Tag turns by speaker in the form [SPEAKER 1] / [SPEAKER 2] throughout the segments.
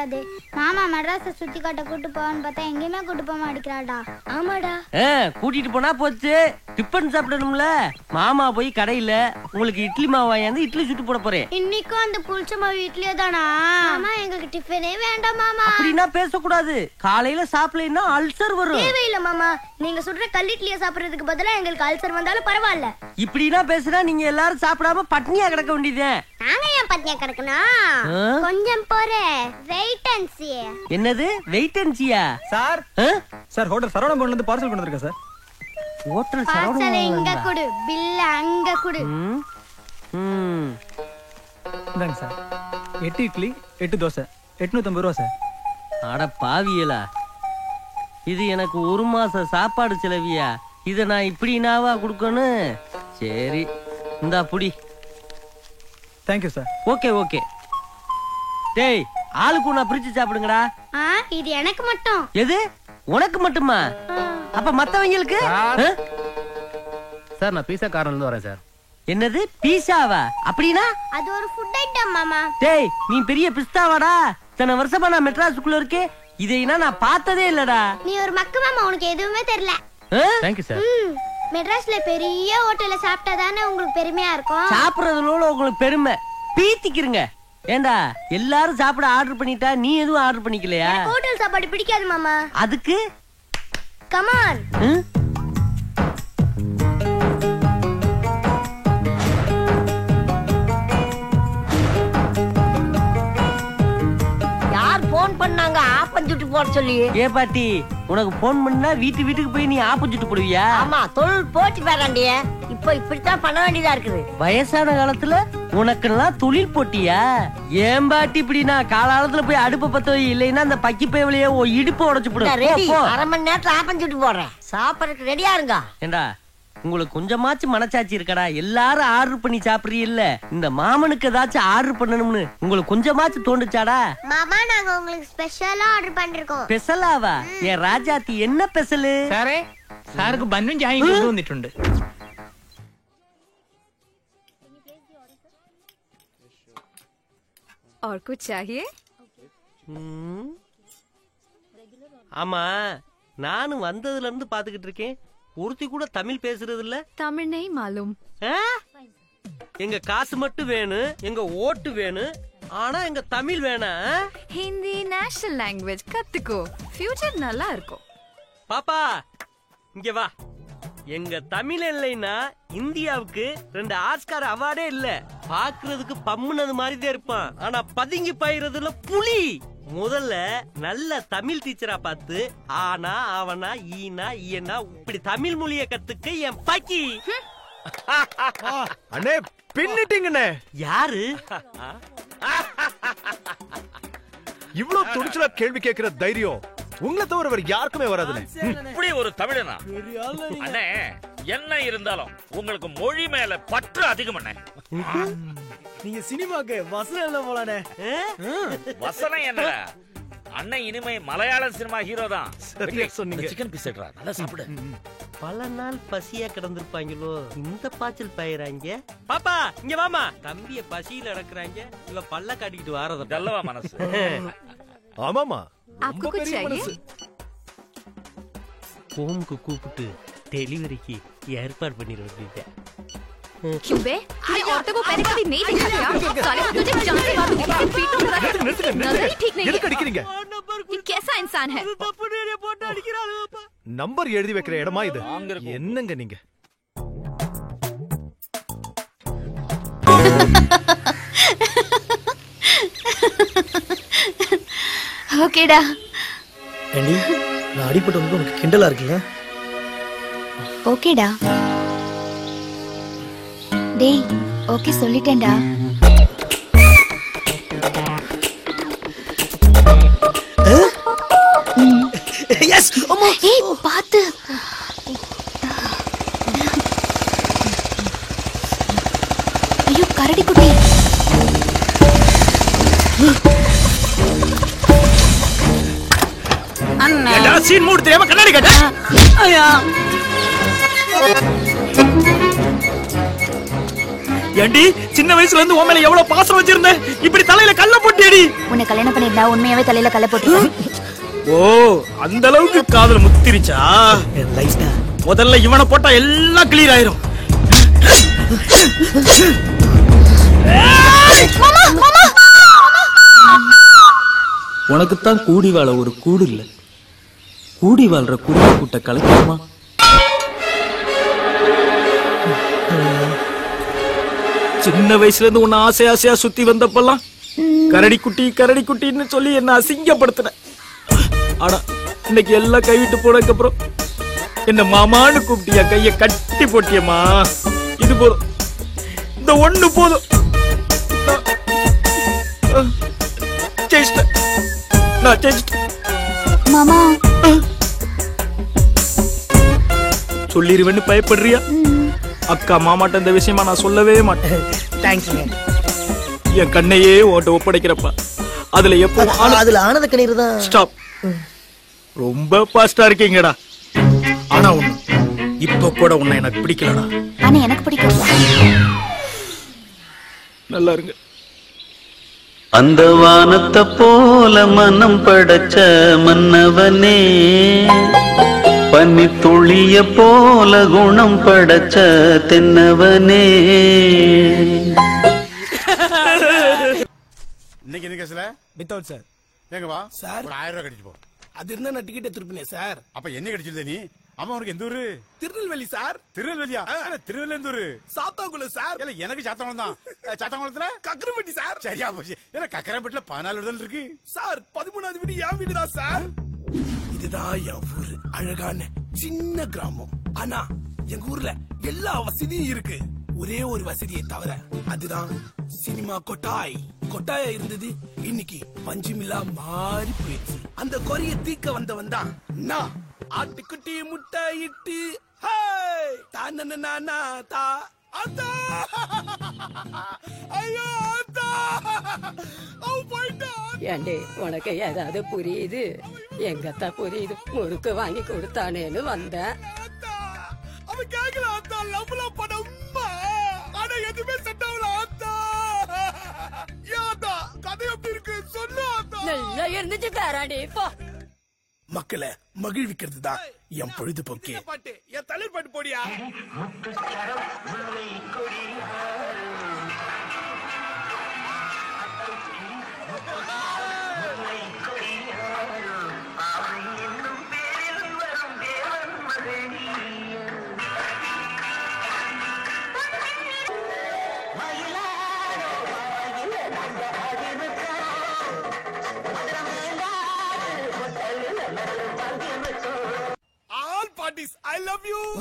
[SPEAKER 1] கூடாது. மாமா மெட்ராஸை சுத்தி காட்ட கூட்டு போவான்னு பார்த்தா எங்கேயுமே கூட்டு போக மாட்டேங்கிறாடா.
[SPEAKER 2] ஆமாடா.
[SPEAKER 3] கூட்டிட்டு போனா போச்சு. டிஃபன் சாப்பிடணும்ல. மாமா போய் கடையில உங்களுக்கு இட்லி மாவு வாங்கி இட்லி சுட்டு போட போறேன்.
[SPEAKER 1] இன்னைக்கும் அந்த புளிச்ச மாவு இட்லியே தானா? மாமா எங்களுக்கு டிஃபனே வேண்டாம் மாமா.
[SPEAKER 3] அப்படின்னா பேசக்கூடாது. காலையில சாப்பிடலைன்னா அல்சர் வரும்.
[SPEAKER 1] தேவையில்லை மாமா, நீங்க சுடுற கல் இட்லியை சாப்பிடுறதுக்கு பதிலா எங்களுக்கு அல்சர் வந்தாலும் பரவாயில்ல.
[SPEAKER 3] இப்படின்னா பேசுனா நீங்க எல்லாரும் சாப்பிடாம பட்னியா கிடக்க வேண்டியதே.
[SPEAKER 1] நாங்க ஏன் பட்னியா கிடக்கணும்? கொஞ்சம் போறே வெயிட் அண்ட் சீ.
[SPEAKER 3] என்னது வெயிட் அண்ட் சீயா?
[SPEAKER 4] சார் சார் ஹோட்டல் சரவணபவன்ல இருந்து பார்சல் கொண்டு வந்திருக்கேன் சார்.
[SPEAKER 3] ஹோட்டல்
[SPEAKER 1] பார்சல் இங்க கொடு, பில் அங்க கொடு.
[SPEAKER 4] இந்தாங்க சார். 8 இட்லி 8 தோசை 850 ரூபா சார்.
[SPEAKER 3] அட பாவியலா, இது எனக்கு ஒரு மாச சாப்பாடு செலவியா? இத நான் இப்படினாவா கொடுக்கணும்? சரி இந்தா புடி.
[SPEAKER 4] Thank you sir.
[SPEAKER 3] Okay okay. டேய் ஆளுக்கு ஒண்ணா பிரிச்சு சாப்பிடுங்கடா.
[SPEAKER 1] இது எனக்கு மட்டும்.
[SPEAKER 3] எது உனக்கு மட்டுமா? அப்ப மத்தவங்களுக்கு?
[SPEAKER 5] சார் நான் பீஸா கார்னர்ல இருந்து வரேன் சார்.
[SPEAKER 3] என்னது பீஸாவா? அப்படினா
[SPEAKER 1] அது ஒரு ஃபுட் ஐட்டம் மாமா.
[SPEAKER 3] டேய் நீ பெரிய பிஸ்தாவாடா. இத்தனை வருஷமா நான் மெட்ராஸுக்குள்ள இருக்கேன், இதைனா நான் பார்த்ததே இல்லடா.
[SPEAKER 1] நீ ஒரு மக்கு மாமா, உனக்கு எதுவுமே தெரியல.
[SPEAKER 5] Thank you sir.
[SPEAKER 1] மெட்ராஸ்ல பெரிய ஹோட்டல்ல சாப்பிட்டா தானே உங்களுக்கு பெருமையா இருக்கும்.
[SPEAKER 3] சாப்பிடுறதுல உங்களுக்கு பெருமை பீத்திக்கிறங்க. ஏண்டா எல்லாரும் சாப்பிட ஆர்டர் பண்ணிட்டா நீ எதுவும் ஆர்டர் பண்ணிக்கலையா?
[SPEAKER 1] ஹோட்டல் சாப்பாடு பிடிக்காது மாமா.
[SPEAKER 3] அதுக்கு
[SPEAKER 1] கம் ஆன்.
[SPEAKER 2] யார் போன் பண்ணாங்க ஆப்பம் சுட்டு போட சொல்லி?
[SPEAKER 3] ஏ பாட்டி, உனக்கு போன் பண்ணா வீட்டுக்கு போய் நீ ஆப்பம் சுட்டு போடுவியா?
[SPEAKER 2] ஆமா, தொழில் போச்சு பேராண்டிய. இப்போ இப்படித்தான் பண்ண வேண்டியதா இருக்குது.
[SPEAKER 3] வயசான காலத்துல உனக்கெல்லாம் தொழில் போட்டியா? ஏன் பாட்டி இப்படின்னா காலாலத்துல போய் அடுப்ப பத்த வை, இல்லைன்னா அந்த பக்கி பேவலையே இடுப்பு உடைச்சு போடு.
[SPEAKER 2] அரை மணி நேரத்துல ஆப்பம் சுட்டு போடுறேன். சாப்பிடறதுக்கு ரெடியா இருங்க.
[SPEAKER 3] ஏண்டா உங்களுக்கு கொஞ்சமாச்சும் மனசாட்சி இருக்கடா? எல்லாரும் ஆர்டர் பண்ணி சாப்பிடுறீல்ல, இந்த மாமனுக்கு ஏதாச்சும் ஆர்டர் பண்ணணும்னு உங்களுக்கு கொஞ்சமாச்சும் தோண்டுச்சாடா?
[SPEAKER 1] மாமா நாங்க உங்களுக்கு ஸ்பெஷலா ஆர்டர் பண்ணிருக்கோம்.
[SPEAKER 3] ஸ்பெஷலாவா? ஏன் ராஜாத்தி என்ன ஸ்பெஷல்?
[SPEAKER 4] സാറേ സാർക്ക് ബന്നും ചായയും കൊണ്ടുവന്നിട്ടുണ്ട്.
[SPEAKER 6] और कुछ चाहिए?
[SPEAKER 3] ஆமா, நானும் வந்ததுல இருந்து பாத்துக்கிட்டு இருக்கேன், ஒருத்தி கூட தமிழ் பேசுறது இல்ல.
[SPEAKER 6] तमिल नहीं मालूम.
[SPEAKER 3] எங்க காசு மட்டும் வேணும், எங்க ஓட்டு வேணும், ஆனா எங்க தமிழ் வேணாம்.
[SPEAKER 6] हिंदी नेशनल लैंग्वेज கத்துக்கோ, ஃபியூச்சர் நல்லா இருக்கும்.
[SPEAKER 3] பாப்பா இங்க வா. எங்க தமிழ் இல்லைன்னா இந்தியாவுக்கு 2 ஆஸ்கார் அவார்டே இல்ல. பாக்குறதுக்கு பம்முனது மாதிரிதான் இருப்பான், ஆனா பதுங்கி பாயிறதுல புலி. முதல்ல நல்ல தமிழ் டீச்சரா பார்த்து ஆனா அவனா ஈனா ஈயனா இப்படி தமிழ் மொழிய கத்துக்க என் பாக்கி.
[SPEAKER 7] அண்ணே பின்னிட்டீங்கண்ணே.
[SPEAKER 3] யாரு
[SPEAKER 7] இவ்வளவு துணிச்சலா கேள்வி கேட்கிற தைரியம் உங்களை தவிர வேற யாருக்குமே வராதுண்ணே.
[SPEAKER 8] இப்படி ஒரு தமிழனா அண்ணே, என்ன இருந்தாலும் உங்களுக்கு மொழி மேல பற்று அதிகம் அண்ணே.
[SPEAKER 4] நீங்க சினிமாக்கு வசனம் எழுத போலானே.
[SPEAKER 8] வசனம் என்ன அண்ணன், இனிமே மலையாள சினிமா ஹீரோ தான்.
[SPEAKER 7] சொன்னீங்க.
[SPEAKER 8] சிக்கன் பீஸ் எடுறா, நல்லா சாப்பிடு.
[SPEAKER 3] பல நாள் பசியா கிடந்திருப்பாங்களோ, இந்த பாய்ச்சல் பயிராங்க. பாப்பா இங்க வாமா. தம்பிய பசியில அடக்குறாங்க, இவ பல்ல காட்டிக்கிட்டு வாரத
[SPEAKER 8] நல்லவா மனசு.
[SPEAKER 7] ஆமாமா,
[SPEAKER 6] आपको कुछ चाहिए?
[SPEAKER 3] ஹோம்க்கு கூப்பிட்டு டெலிவரிக்கு ஏற்பாடு பண்ணிட வேண்டியது.
[SPEAKER 6] क्यों बे? तूने औरतों को पहले कभी नहीं देखा क्या? साले मैं तुझे जान से मारूंगी, तेरे पीटूंगा। नजर ही ठीक नहीं है।
[SPEAKER 7] எதுக்கு அடிக்கிறீங்க?
[SPEAKER 6] ये कैसा इंसान है?
[SPEAKER 7] நம்பர் எழுதி வைக்கிற இடமா இது? என்னங்க நீங்க?
[SPEAKER 6] ஓகேடா.
[SPEAKER 4] ஏண்டி நான் அடிபட்டு வந்து உனக்கு கிண்டலா இருக்குல்ல?
[SPEAKER 6] ஓகேடா. டேய் ஓகே சொல்லிட்டேன்டா.
[SPEAKER 4] எஸ் அம்மா.
[SPEAKER 6] ஏய் பாத்து. ஐயோ கரடி குட்டி.
[SPEAKER 4] அண்ணா ஏடா சீன் மூட் தெரியாம கண்ணாடி கட்ட. ஐயா
[SPEAKER 9] ஏண்டி சின்ன வயசுல இருந்து உன் மேல எவ்வளவு பாசம் வச்சிருந்தேன், இப்படி தலையில கல்ல போட்டியடி.
[SPEAKER 6] உன்னை கல்யாணம் பண்ணிருந்தா உண்மையாவே தலையில கல்ல போட்டு.
[SPEAKER 9] ஓ, அந்த அளவுக்கு காதல் முத்திருச்சா? முதல்ல இவனை போட்டா எல்லாம் கிளியர் ஆயிரும். உனக்குத்தான் கூடி வாழ ஒரு கூடு இல்ல, கூடி வாழ்ற குடும்ப கூட்ட கலைக்குமா? சின்ன வயசுல இருந்து உன்னை ஆசை ஆசையா சுத்தி வந்தப்பெல்லாம் கரடி குட்டின்னு சொல்லி என்ன அசிங்கப்படுத்தின. ஆனா இன்னைக்கு எல்லாம் கைவிட்டு போனதுக்கு அப்புறம் என்ன மாமான்னு கூப்பிட்டியா, கைய கட்டி போட்டியம்மா. இது போதும், இந்த ஒண்ணு போதும். நான் ஜெயிச்சிட்டேன்
[SPEAKER 6] மாமா.
[SPEAKER 9] சொல்லிருவேன்னு பயப்படுறியா? அக்கா மாமாட்ட இந்த விஷயமா நான் சொல்லவே மாட்டேன்.
[SPEAKER 2] தேங்க்ஸ்.
[SPEAKER 9] என் கண்ணையே உன்கிட்ட ஒப்படைக்கிறப்பா அதுல எப்போ
[SPEAKER 2] அதுல ஆனந்த கண்ணீர் தான்.
[SPEAKER 9] ஸ்டாப். ரொம்ப பாஸ்டா இருக்கீங்கடா. ஆனா ஒண்ணு, இப்ப கூட உன்னை எனக்கு பிடிக்கலடா.
[SPEAKER 6] ஆனா எனக்கு பிடிக்கும்.
[SPEAKER 9] நல்லா இருங்க.
[SPEAKER 10] அந்த வானத்தை போல மனம் படைச்ச மன்னவனே, பனி துளிய போல குணம் படைச்ச தென்னவனே.
[SPEAKER 11] இன்னைக்கு என்ன கேஸ்ல?
[SPEAKER 4] Without sir.
[SPEAKER 11] எங்க வா
[SPEAKER 12] சார்,
[SPEAKER 11] ஒரு 1000 ரூபாய் கட்டிட்டு போ.
[SPEAKER 12] அது இருந்தா நான் டிக்கெட் எடுத்துருப்பேன் சார்.
[SPEAKER 11] அப்ப என்ன கடிச்சிருந்த நீ? அம்மா உனக்கு எந்த ஊரு?
[SPEAKER 12] திருநெல்வேலி சார்.
[SPEAKER 11] திருநெல்வேலியா? திருநெல்வேலி எந்த ஊரு?
[SPEAKER 12] சாத்தாங்குளம் சார்.
[SPEAKER 11] இல்ல எனக்கு சாத்தாங்குளம் தான். சாத்தாங்குளத்துல
[SPEAKER 12] கக்கரப்பட்டி சார்.
[SPEAKER 11] சரியா போச்சு. ஏன்னா கக்கரப்பட்டில 14 விடுதல் இருக்கு
[SPEAKER 12] சார். 13வது வீடு என் வீடு தான் சார். இதுதான் என் ஊரு. அழகான சின்ன கிராமம். ஆனா எங்க ஊர்ல எல்லா வசதியும் இருக்கு. ஒரே ஒரு வசதியை தவிர, அதுதான் சினிமா கொட்டாய். கொட்டாயா இருந்தது, இன்னைக்கு பஞ்சுமில்லா மாறி போயிடுச்சு. அந்த கொரிய தீக்க வந்தவன் தான் நான். ஆட்டுக்குட்டி முட்டை இட்டு தானா தா அத்தா. ஐயோ அத்தா, அவன் போயிட்டான்.
[SPEAKER 13] ஏண்டே, உனக்கு ஏதாவது புரியுது? எங்கத்தான் புரியுது? முறுக்கு வாங்கி கொடுத்தானேன்னு வந்தேன்.
[SPEAKER 12] அவன் கேக்கல அத்தா, லவ்லாம் படம். ஆனா எதுவுமே செட் ஆகல அத்தா. கதை எப்படி இருக்கு சொல்லு அத்தா.
[SPEAKER 13] நல்லா இருந்துச்சு பேராண்டி. போ.
[SPEAKER 12] மக்களை மகிழ்விக்கிறது தான் என் பொழுதுபோக்கு.
[SPEAKER 11] பாட்டு என் தலை பாட்டு போடியா.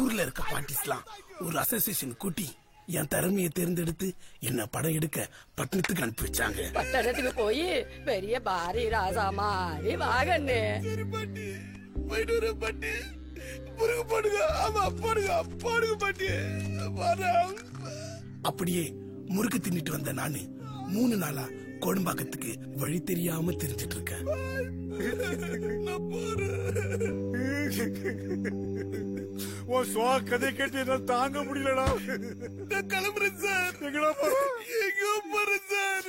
[SPEAKER 12] ஊர்ல இருக்க பார்ட்டிஸ்லாம் ஒரு அசோசியேஷன் கூட்டி என் திறமையை தேர்ந்தெடுத்து என்ன படம் எடுக்க பட்டணத்துக்கு அனுப்பி வச்சாங்க.
[SPEAKER 13] பட்டணத்துக்கு போய் பெரிய பாரி ராசா மாதிரி வாகன்னு
[SPEAKER 12] அப்படியே முறுக்கு தின்னுட்டு வந்த நானு 3 நாளா கோடம்பாக்கத்துக்கு வழி தெரியாம தெரிஞ்சிட்டு இருக்கேன்.
[SPEAKER 11] உன் சோ கதை கேட்டு என்ன தாங்க முடியலடா.
[SPEAKER 12] நான் கிளம்புறேன் சார்.
[SPEAKER 11] எங்கடா போறேன்?
[SPEAKER 12] எங்க போறேன் சார்?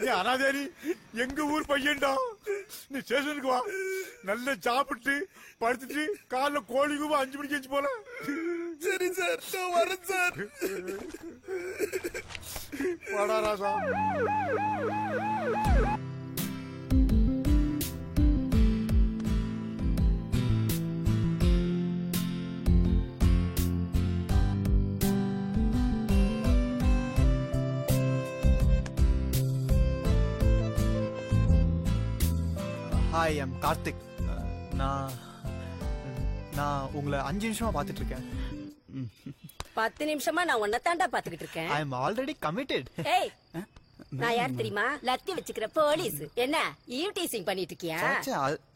[SPEAKER 11] நீ அனாதாரி, எங்க ஊர் பையன்டா. நீ ஸ்டேஷனுக்கு வா, நல்லா சாப்பிட்டு படுத்துட்டு காலைல கோழி கூவ 5 மணிக்கு வச்சு போல.
[SPEAKER 12] சரி சார், நான் வரேன் சார்.
[SPEAKER 11] வாடா ராசா.
[SPEAKER 4] Hi, I'm Karthik. நான் உங்களை 5 நிமிஷமா பார்த்துட்டு இருக்கேன்.
[SPEAKER 13] 10 நிமிஷமா நான் உன்னை தாண்டா பாத்துக்கிட்டு இருக்கேன்.
[SPEAKER 4] ஐ அம் ஆல்ரெடி கமிட்டட்.
[SPEAKER 13] ஏய், நான் யார் தெரியுமா? லத்தி வச்சுக்கிற போலீஸ். என்ன ஈவ் டீசிங் பண்ணிட்டு இருக்கியா?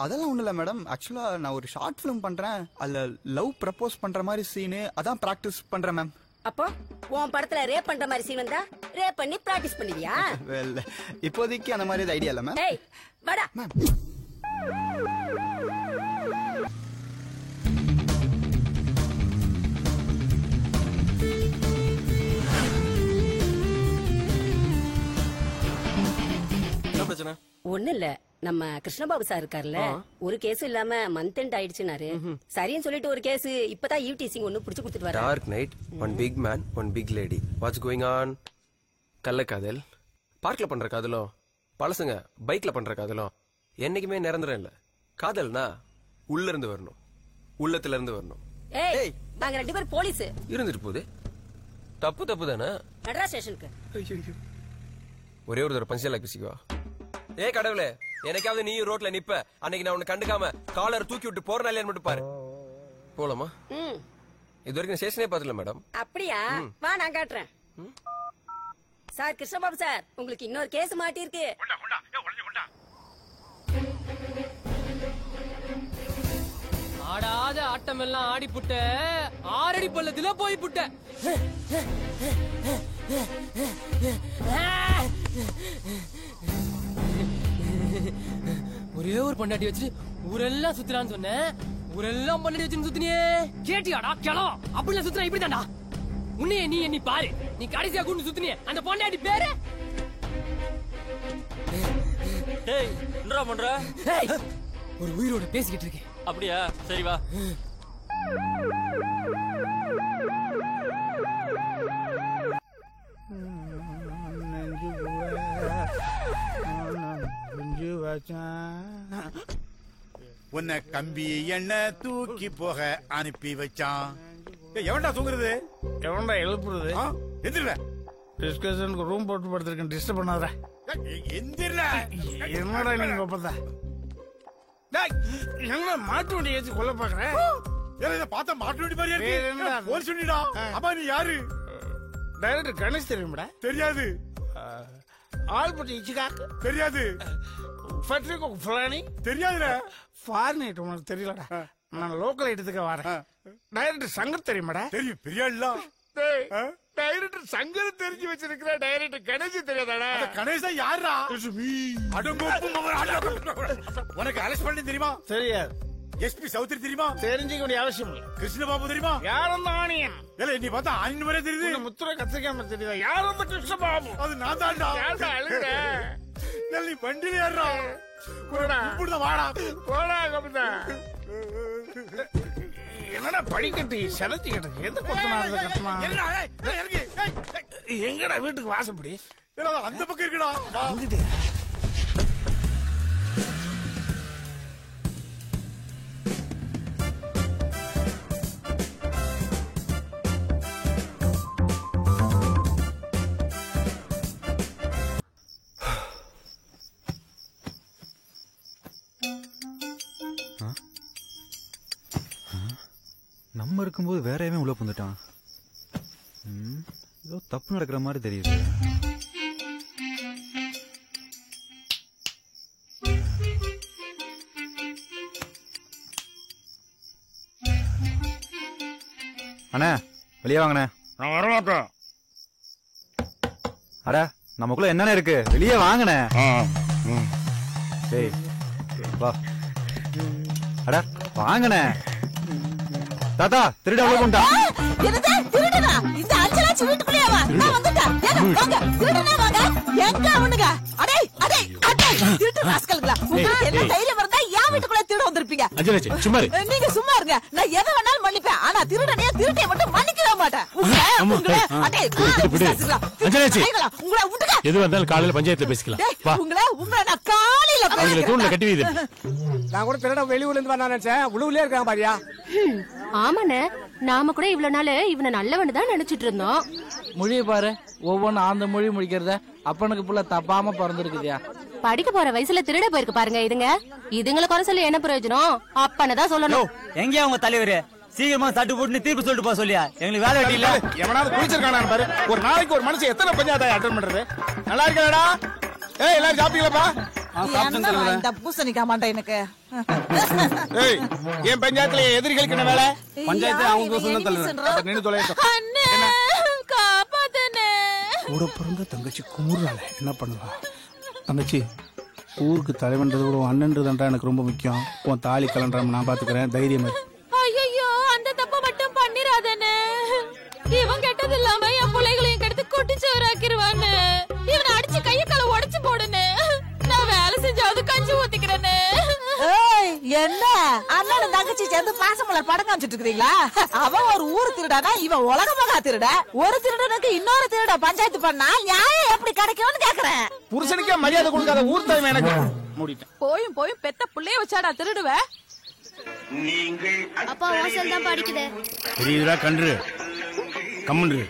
[SPEAKER 4] அதெல்லாம் ஒண்ணு இல்ல மேடம். ஆக்சுவலா நான் ஒரு ஷார்ட் ஃபிலிம் பண்றேன். அதுல லவ் ப்ரப்போஸ் பண்ற மாதிரி சீனு, அதான் பிராக்டிஸ் பண்றேன் மேம்.
[SPEAKER 13] அப்போ உன் படத்துல ரேப் பண்ற மாதிரி சீன் வந்தா ரேப் பண்ணி பிராக்டிஸ் பண்ணுவியா?
[SPEAKER 4] வெல், இப்போதைக்கு அந்த மாதிரி ஐடியா இல்ல மேம்.
[SPEAKER 13] ஏய், வாடா.
[SPEAKER 4] மேம்,
[SPEAKER 13] ஒண்ணு இல்ல, நம்ம கிருஷ்ணபாபு சார் இருக்கார்ல, ஒரு கேஸ் இல்லாம மந்த் எண்ட் ஆயிடுச்சுனாரு. சரின்னு சொல்லிட்டு ஒரு கேஸ் இப்பதான் ஈவ்டீசிங் ஒண்ணு புடிச்சு கொடுத்துட்டு வர.
[SPEAKER 14] Dark night, one big man, one big lady. What's going on? கள்ளக்காதல், பார்க்ல பண்ற காதலோ, பழசுங்க பைக்ல பண்ற காதலோ என்னைக்குமே நிரந்தரம் இல்ல. காதல்னா உள்ள இருந்து வரணும், உள்ளத்துல இருந்து வரணும்.
[SPEAKER 13] ஏய், நாங்க 2 பேரும் போலீஸ்.
[SPEAKER 14] இருந்துட்டு போகுது, தப்பு தப்பு தானே.
[SPEAKER 13] மெட்ராஸ் ஸ்டேஷனுக்கு
[SPEAKER 14] ஒரே ஒரு தடவை பஞ்சலாக பேசிக்குவா. ஏ கடவுளே, எனக்காவது நீ ரோட்ல நிப்ப, அன்னைக்கு நான் உன்னை கண்டுக்காம காலர் தூக்கி விட்டு போறனா இல்லையான்னு மட்டும் பாரு. போலாமா? இது வரைக்கும் ஸ்டேஷனே பாத்துல மேடம்.
[SPEAKER 13] அப்படியா? வா நான் காட்டுறேன். சார் கிருஷ்ணபாபு சார், உங்களுக்கு இன்னொரு கேஸ் மாட்டிருக்கு.
[SPEAKER 15] ஆடாத ஆட்டம் எல்லாம் ஆடி புட்ட, 6 அடி பள்ளத்துல போய் புட்ட. ஒரே ஒரு பொண்டாட்டி வச்சு ஊரெல்லாம் சுத்துறான்னு சொன்னேன், ஊரெல்லாம் பொண்டாட்டி வச்சு சுத்தினியே. கேட்டியாடா கிளவா? அப்படிலாம் சுத்துறா இப்படிதான்டா. உன்னையே நீ எண்ணி பாரு, நீ கடைசியா கூண்டு சுத்தினியே அந்த பொண்டாட்டி பேரு.
[SPEAKER 3] ஏய், என்னடா பண்ற?
[SPEAKER 15] ஒரு உயிரோட பேசிக்கிட்டு இருக்கேன்.
[SPEAKER 3] அப்படியா? சரி வா.
[SPEAKER 11] உன்னை கம்பி என்ன தூக்கி போக அனுப்பி வச்சான். எவன்டா தூங்குறது?
[SPEAKER 16] எவன்டா எழுப்புறது?
[SPEAKER 11] எந்திர
[SPEAKER 16] டிஸ்கஷனுக்கு ரூம் போட்டு படுத்திருக்கேன், டிஸ்டர்ப் பண்ணாத.
[SPEAKER 11] எந்திர.
[SPEAKER 16] என்னடா நீங்க ஒப்பந்தா? என்ன மாட்டு வண்டி ஏற்றி கொல்ல பாக்குறேன்?
[SPEAKER 11] பார்த்தா மாட்டு வண்டி மாதிரியா இருக்கு. போலீஸ் வண்டிடா. அம்மா நீ யாரு?
[SPEAKER 16] டைரக்டர் கணேஷ் தெரியுமாடா?
[SPEAKER 11] தெரியாது.
[SPEAKER 16] ஆல்பர்ட் இச்சிகாக்
[SPEAKER 11] தெரியாது.
[SPEAKER 16] ஃபெட்ரிகோ ஃபுலானி
[SPEAKER 11] தெரியாதுடா.
[SPEAKER 16] ஃபாரின் உனக்கு தெரியலடா. நான் லோக்கல் ஐட்டத்துக்கு வரேன். டைரக்டர் சங்கர் தெரியுமாடா?
[SPEAKER 11] தெரியும், பெரிய ஆளா.
[SPEAKER 16] டைரக்டர் சங்கர் தெரிஞ்சு வச்சிருக்கிற டைரக்டர் கணேஷ் தெரியாதாடா?
[SPEAKER 11] கணேஷ் தான் யாரா? உனக்கு அரெஸ்ட் பண்ணி தெரியுமா?
[SPEAKER 16] தெரியாது.
[SPEAKER 11] எஸ்பி சௌத்ரி தெரியுமா?
[SPEAKER 16] தெரிஞ்சுக்க வேண்டிய அவசியம் இல்ல.
[SPEAKER 11] கிருஷ்ணபாபு தெரியுமா?
[SPEAKER 16] யாரும் தான் ஆணியன்.
[SPEAKER 11] நீ பார்த்தா ஆணியன் மாதிரி தெரியுது.
[SPEAKER 16] முத்துரை கத்திரிக்காம தெரியுதா? யாரும் தான் கிருஷ்ணபாபு.
[SPEAKER 11] அது நான் தான்டா.
[SPEAKER 16] அழுகுற
[SPEAKER 11] நீ வண்டியில ஏறா.
[SPEAKER 16] வாடா போடா கபிதா. என்னடா படிக்கட்டு செலத்தி கிடக்கு? எந்த கொத்தனா கட்டமா? எங்கடா வீட்டுக்கு வாசப்படி?
[SPEAKER 11] அந்த பக்கம் இருக்குடா.
[SPEAKER 17] நம்ம இருக்கும்போது வேற எவன் உள்ள புந்துட்டான்? ஏதோ தப்பு நடக்கிற மாதிரி தெரியுது. அண்ணா வெளியே வாங்கண்ணே.
[SPEAKER 16] நான் வரமாட்டேன்.
[SPEAKER 17] அட நமக்குள்ள என்னென்ன இருக்கு? வெளியே வாங்கண்ணே. டேய் வா. அட வாங்கண்ணே. தாத்தா திருட உள்ள கொண்டா.
[SPEAKER 18] என்னது திருடனா? இந்த அஞ்சலாச்சி வீட்டுக்குள்ளே வா. நான் வந்துட்டேன். வாங்க திருடனா வாங்க. எங்க அவனுங்க? அடே அடே அடே திருட்டு ராஸ்கல்களா. உங்களுக்கு என்ன தைரியம் இருந்தா ஏன் வீட்டுக்குள்ள திருட வந்திருப்பீங்க?
[SPEAKER 16] அஞ்சலாச்சி சும்மா இரு.
[SPEAKER 18] நீங்க சும்மா இருங்க. நான் எதை வேணாலும் மன்னிப்பேன். ஆனா திருடனைய திருட்டை மட்டும் மன்னிக்கவே மாட்டேன். அடே
[SPEAKER 16] அஞ்சலாச்சி
[SPEAKER 18] உங்களை விட்டுங்க.
[SPEAKER 16] எது வந்தாலும் காலையில பஞ்சாயத்துல பேசிக்கலாம். வா.
[SPEAKER 18] உங்களை நான் காலையில
[SPEAKER 16] அவங்கள தூண்ல கட்டி வைது.
[SPEAKER 19] நான் கூட திருட வெளியூர்ல இருந்து வந்தா நினைச்சேன். உள்ளூர்லயே இருக்காங்க பாரியா.
[SPEAKER 6] ஆமாண்ணே, நாம கூட இவ்வளவு நாள் இவனை நல்லவனு தான் நினைச்சிட்டு இருந்தோம்.
[SPEAKER 15] மொழியை பாரு, ஒவ்வொன்னும் அந்த மொழி முடிக்கிறத அப்பனுக்கு புள்ள தப்பாம பிறந்திருக்குதியா.
[SPEAKER 6] படிக்க போற வயசுல திருட போயிருக்கு பாருங்க இதுங்க. இதுங்களை குறை சொல்லி என்ன பிரயோஜனம்? அப்பனதான் சொல்லணும்.
[SPEAKER 20] எங்கயா உங்க தலைவரு? சீக்கிரமா தட்டு போட்டு தீர்ப்பு சொல்லிட்டு போக சொல்லியா? எங்களுக்கு வேலை வெட்டி இல்ல.
[SPEAKER 16] எவனாவது குளிச்சிருக்கானு பாரு. ஒரு நாளைக்கு ஒரு மனுஷன் எத்தனை பஞ்சாயத்தை அட்டெண்ட் பண்றது? நல்லா இருக்கலடா? ஏய் எல்லாரும் சாப்பிட்டீங்களா?
[SPEAKER 18] இந்த பூசணிக்கா மாட்டேன் எனக்கு.
[SPEAKER 16] ஏய் ஏன் பஞ்சாயத்துல எதிரிகளுக்கு என்ன வேலை?
[SPEAKER 19] பஞ்சாயத்து அவங்க சொன்ன தலைவர்
[SPEAKER 16] நின்னு தொலையட்டும்.
[SPEAKER 6] காப்பாத்தனே.
[SPEAKER 16] கூட பிறந்த தங்கச்சி குமுறால என்ன பண்ணுவா? தங்கச்சி ஊருக்கு தலைவன்றது கூட அண்ணன்றதுன்றா எனக்கு ரொம்ப முக்கியம். உன் தாலி கலண்டரம் நான் பாத்துக்கிறேன், தைரியம்.
[SPEAKER 6] ஐயோ அந்த தப்ப மட்டும் பண்ணிராதனே. இவன் கெட்டது இல்லாம என் பிள்ளைகளையும் கெடுத்து குட்டிச்சவராக்கிடுவான்னு. இவனை அடிச்சு கைய கால உடைச்சு போடுனே. நான் வேலை செஞ்சாவது
[SPEAKER 18] என்ன அண்ணன் தங்கச்சி சேர்ந்து பாசமலர் படம் காமிச்சிட்டு இருக்கீங்களா? அவன் ஒரு ஊர் திருடானா, இவன் உலகமாக திருட. ஒரு திருடனுக்கு இன்னொரு திருட பஞ்சாயத்து பண்ணா நியாயம் எப்படி கிடைக்கும்னு கேக்குறேன்.
[SPEAKER 16] புருஷனுக்கே மரியாதை கொடுக்காத ஊர் தலைமை எனக்கு மூடிட்டேன்.
[SPEAKER 18] போயும் பெத்த புள்ளைய வச்சாடா திருடுவ.
[SPEAKER 1] அப்பா வாசல் தான் படிக்குது.
[SPEAKER 21] தெரியுதுடா கன்று கம்முன்று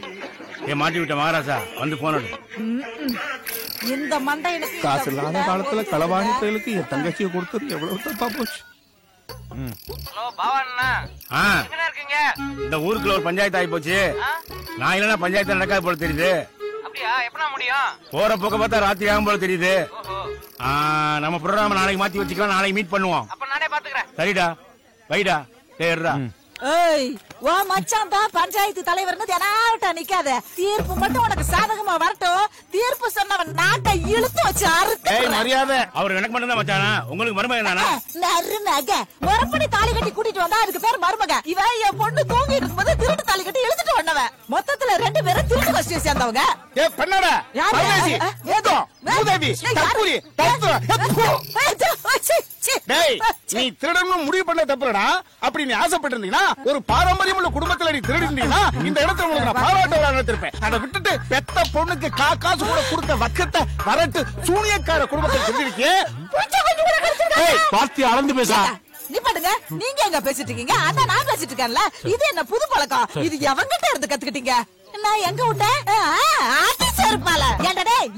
[SPEAKER 21] மாட்டி விட்ட மகாராஜா வந்து போனடு.
[SPEAKER 18] இந்த மண்டையனுக்கு
[SPEAKER 16] காசு இல்லாத காலத்துல களவாணி பயலுக்கு என் தங்கச்சியை கொடுத்தது எவ்வளவு தப்பா போச்சு.
[SPEAKER 21] இந்த ஊருக்குள்ள ஒரு பஞ்சாயத்து ஆகி போச்சு. நான் இல்லைன்னா பஞ்சாயத்து நடக்காது போல தெரியுது. போற போக்க பார்த்தா ராத்திரி ஆகும் போல தெரியுது. நம்ம ப்ரோக்ராம் நாளைக்கு மாத்தி வச்சுக்கலாம். நாளைக்கு மீட் பண்ணுவோம். சரிடா வைடா ஏறா.
[SPEAKER 18] ஏய் வா மச்சான் தான் பஞ்சாயத்து தலைவர்னு தினாவட்ட நிக்காத. தீர்ப்பு மட்டும் உனக்கு சாதகமா வரட்டும். தீர்ப்பு சொன்னவன் நாட்டை இழுத்து வச்சு அறுத்து.
[SPEAKER 21] ஏய் மரியாதை. அவர் எனக்கு மட்டும் தான் மச்சானா? உங்களுக்கு மருமகன் தானா?
[SPEAKER 18] நறுநக மறுபடி தாலி கட்டி கூட்டிட்டு வந்தா அதுக்கு பேர் மருமக. இவன் என் பொண்ணு தூங்கி இருக்கும்போது திருட்டு தாலி கட்டி இழுத்துட்டு வந்தவன். மொத்தத்துல 2 பேரும் திருட்டு கஷ்டம் சேர்ந்தவங்க.
[SPEAKER 16] ஏ பண்ணடா பரமேசி ஏதோ மூதேவி தப்புரி தப்பு. டேய் நீ திருடணும் முடிவு பண்ண தப்புடா. அப்படி நீ ஆசைப்பட்டிருந்தீனா ஒரு பாரம்பரியம் உள்ள குடும்பத்துல நீ திருடிருந்தீனா இந்த இடத்துல உங்களுக்கு நான் பாராட்ட விழா நடத்திருப்பேன். அதை விட்டுட்டு பெத்த பொண்ணுக்கு காசு கூட கொடுத்த வக்கத்தை வரட்டு சூனியக்கார குடும்பத்தை திருடிருக்கே. பார்த்தி அளந்து பேசா.
[SPEAKER 18] நீ பாட்டுங்க நீங்க எங்க பேசிட்டு இருக்கீங்க? அதான் நான் பேசிட்டு இருக்கேன்ல. இது என்ன புது பழக்கம்? இது எவங்கிட்ட இருந்து கத்துக்கிட்டீங்க? நான் எங்க விட்டேன்?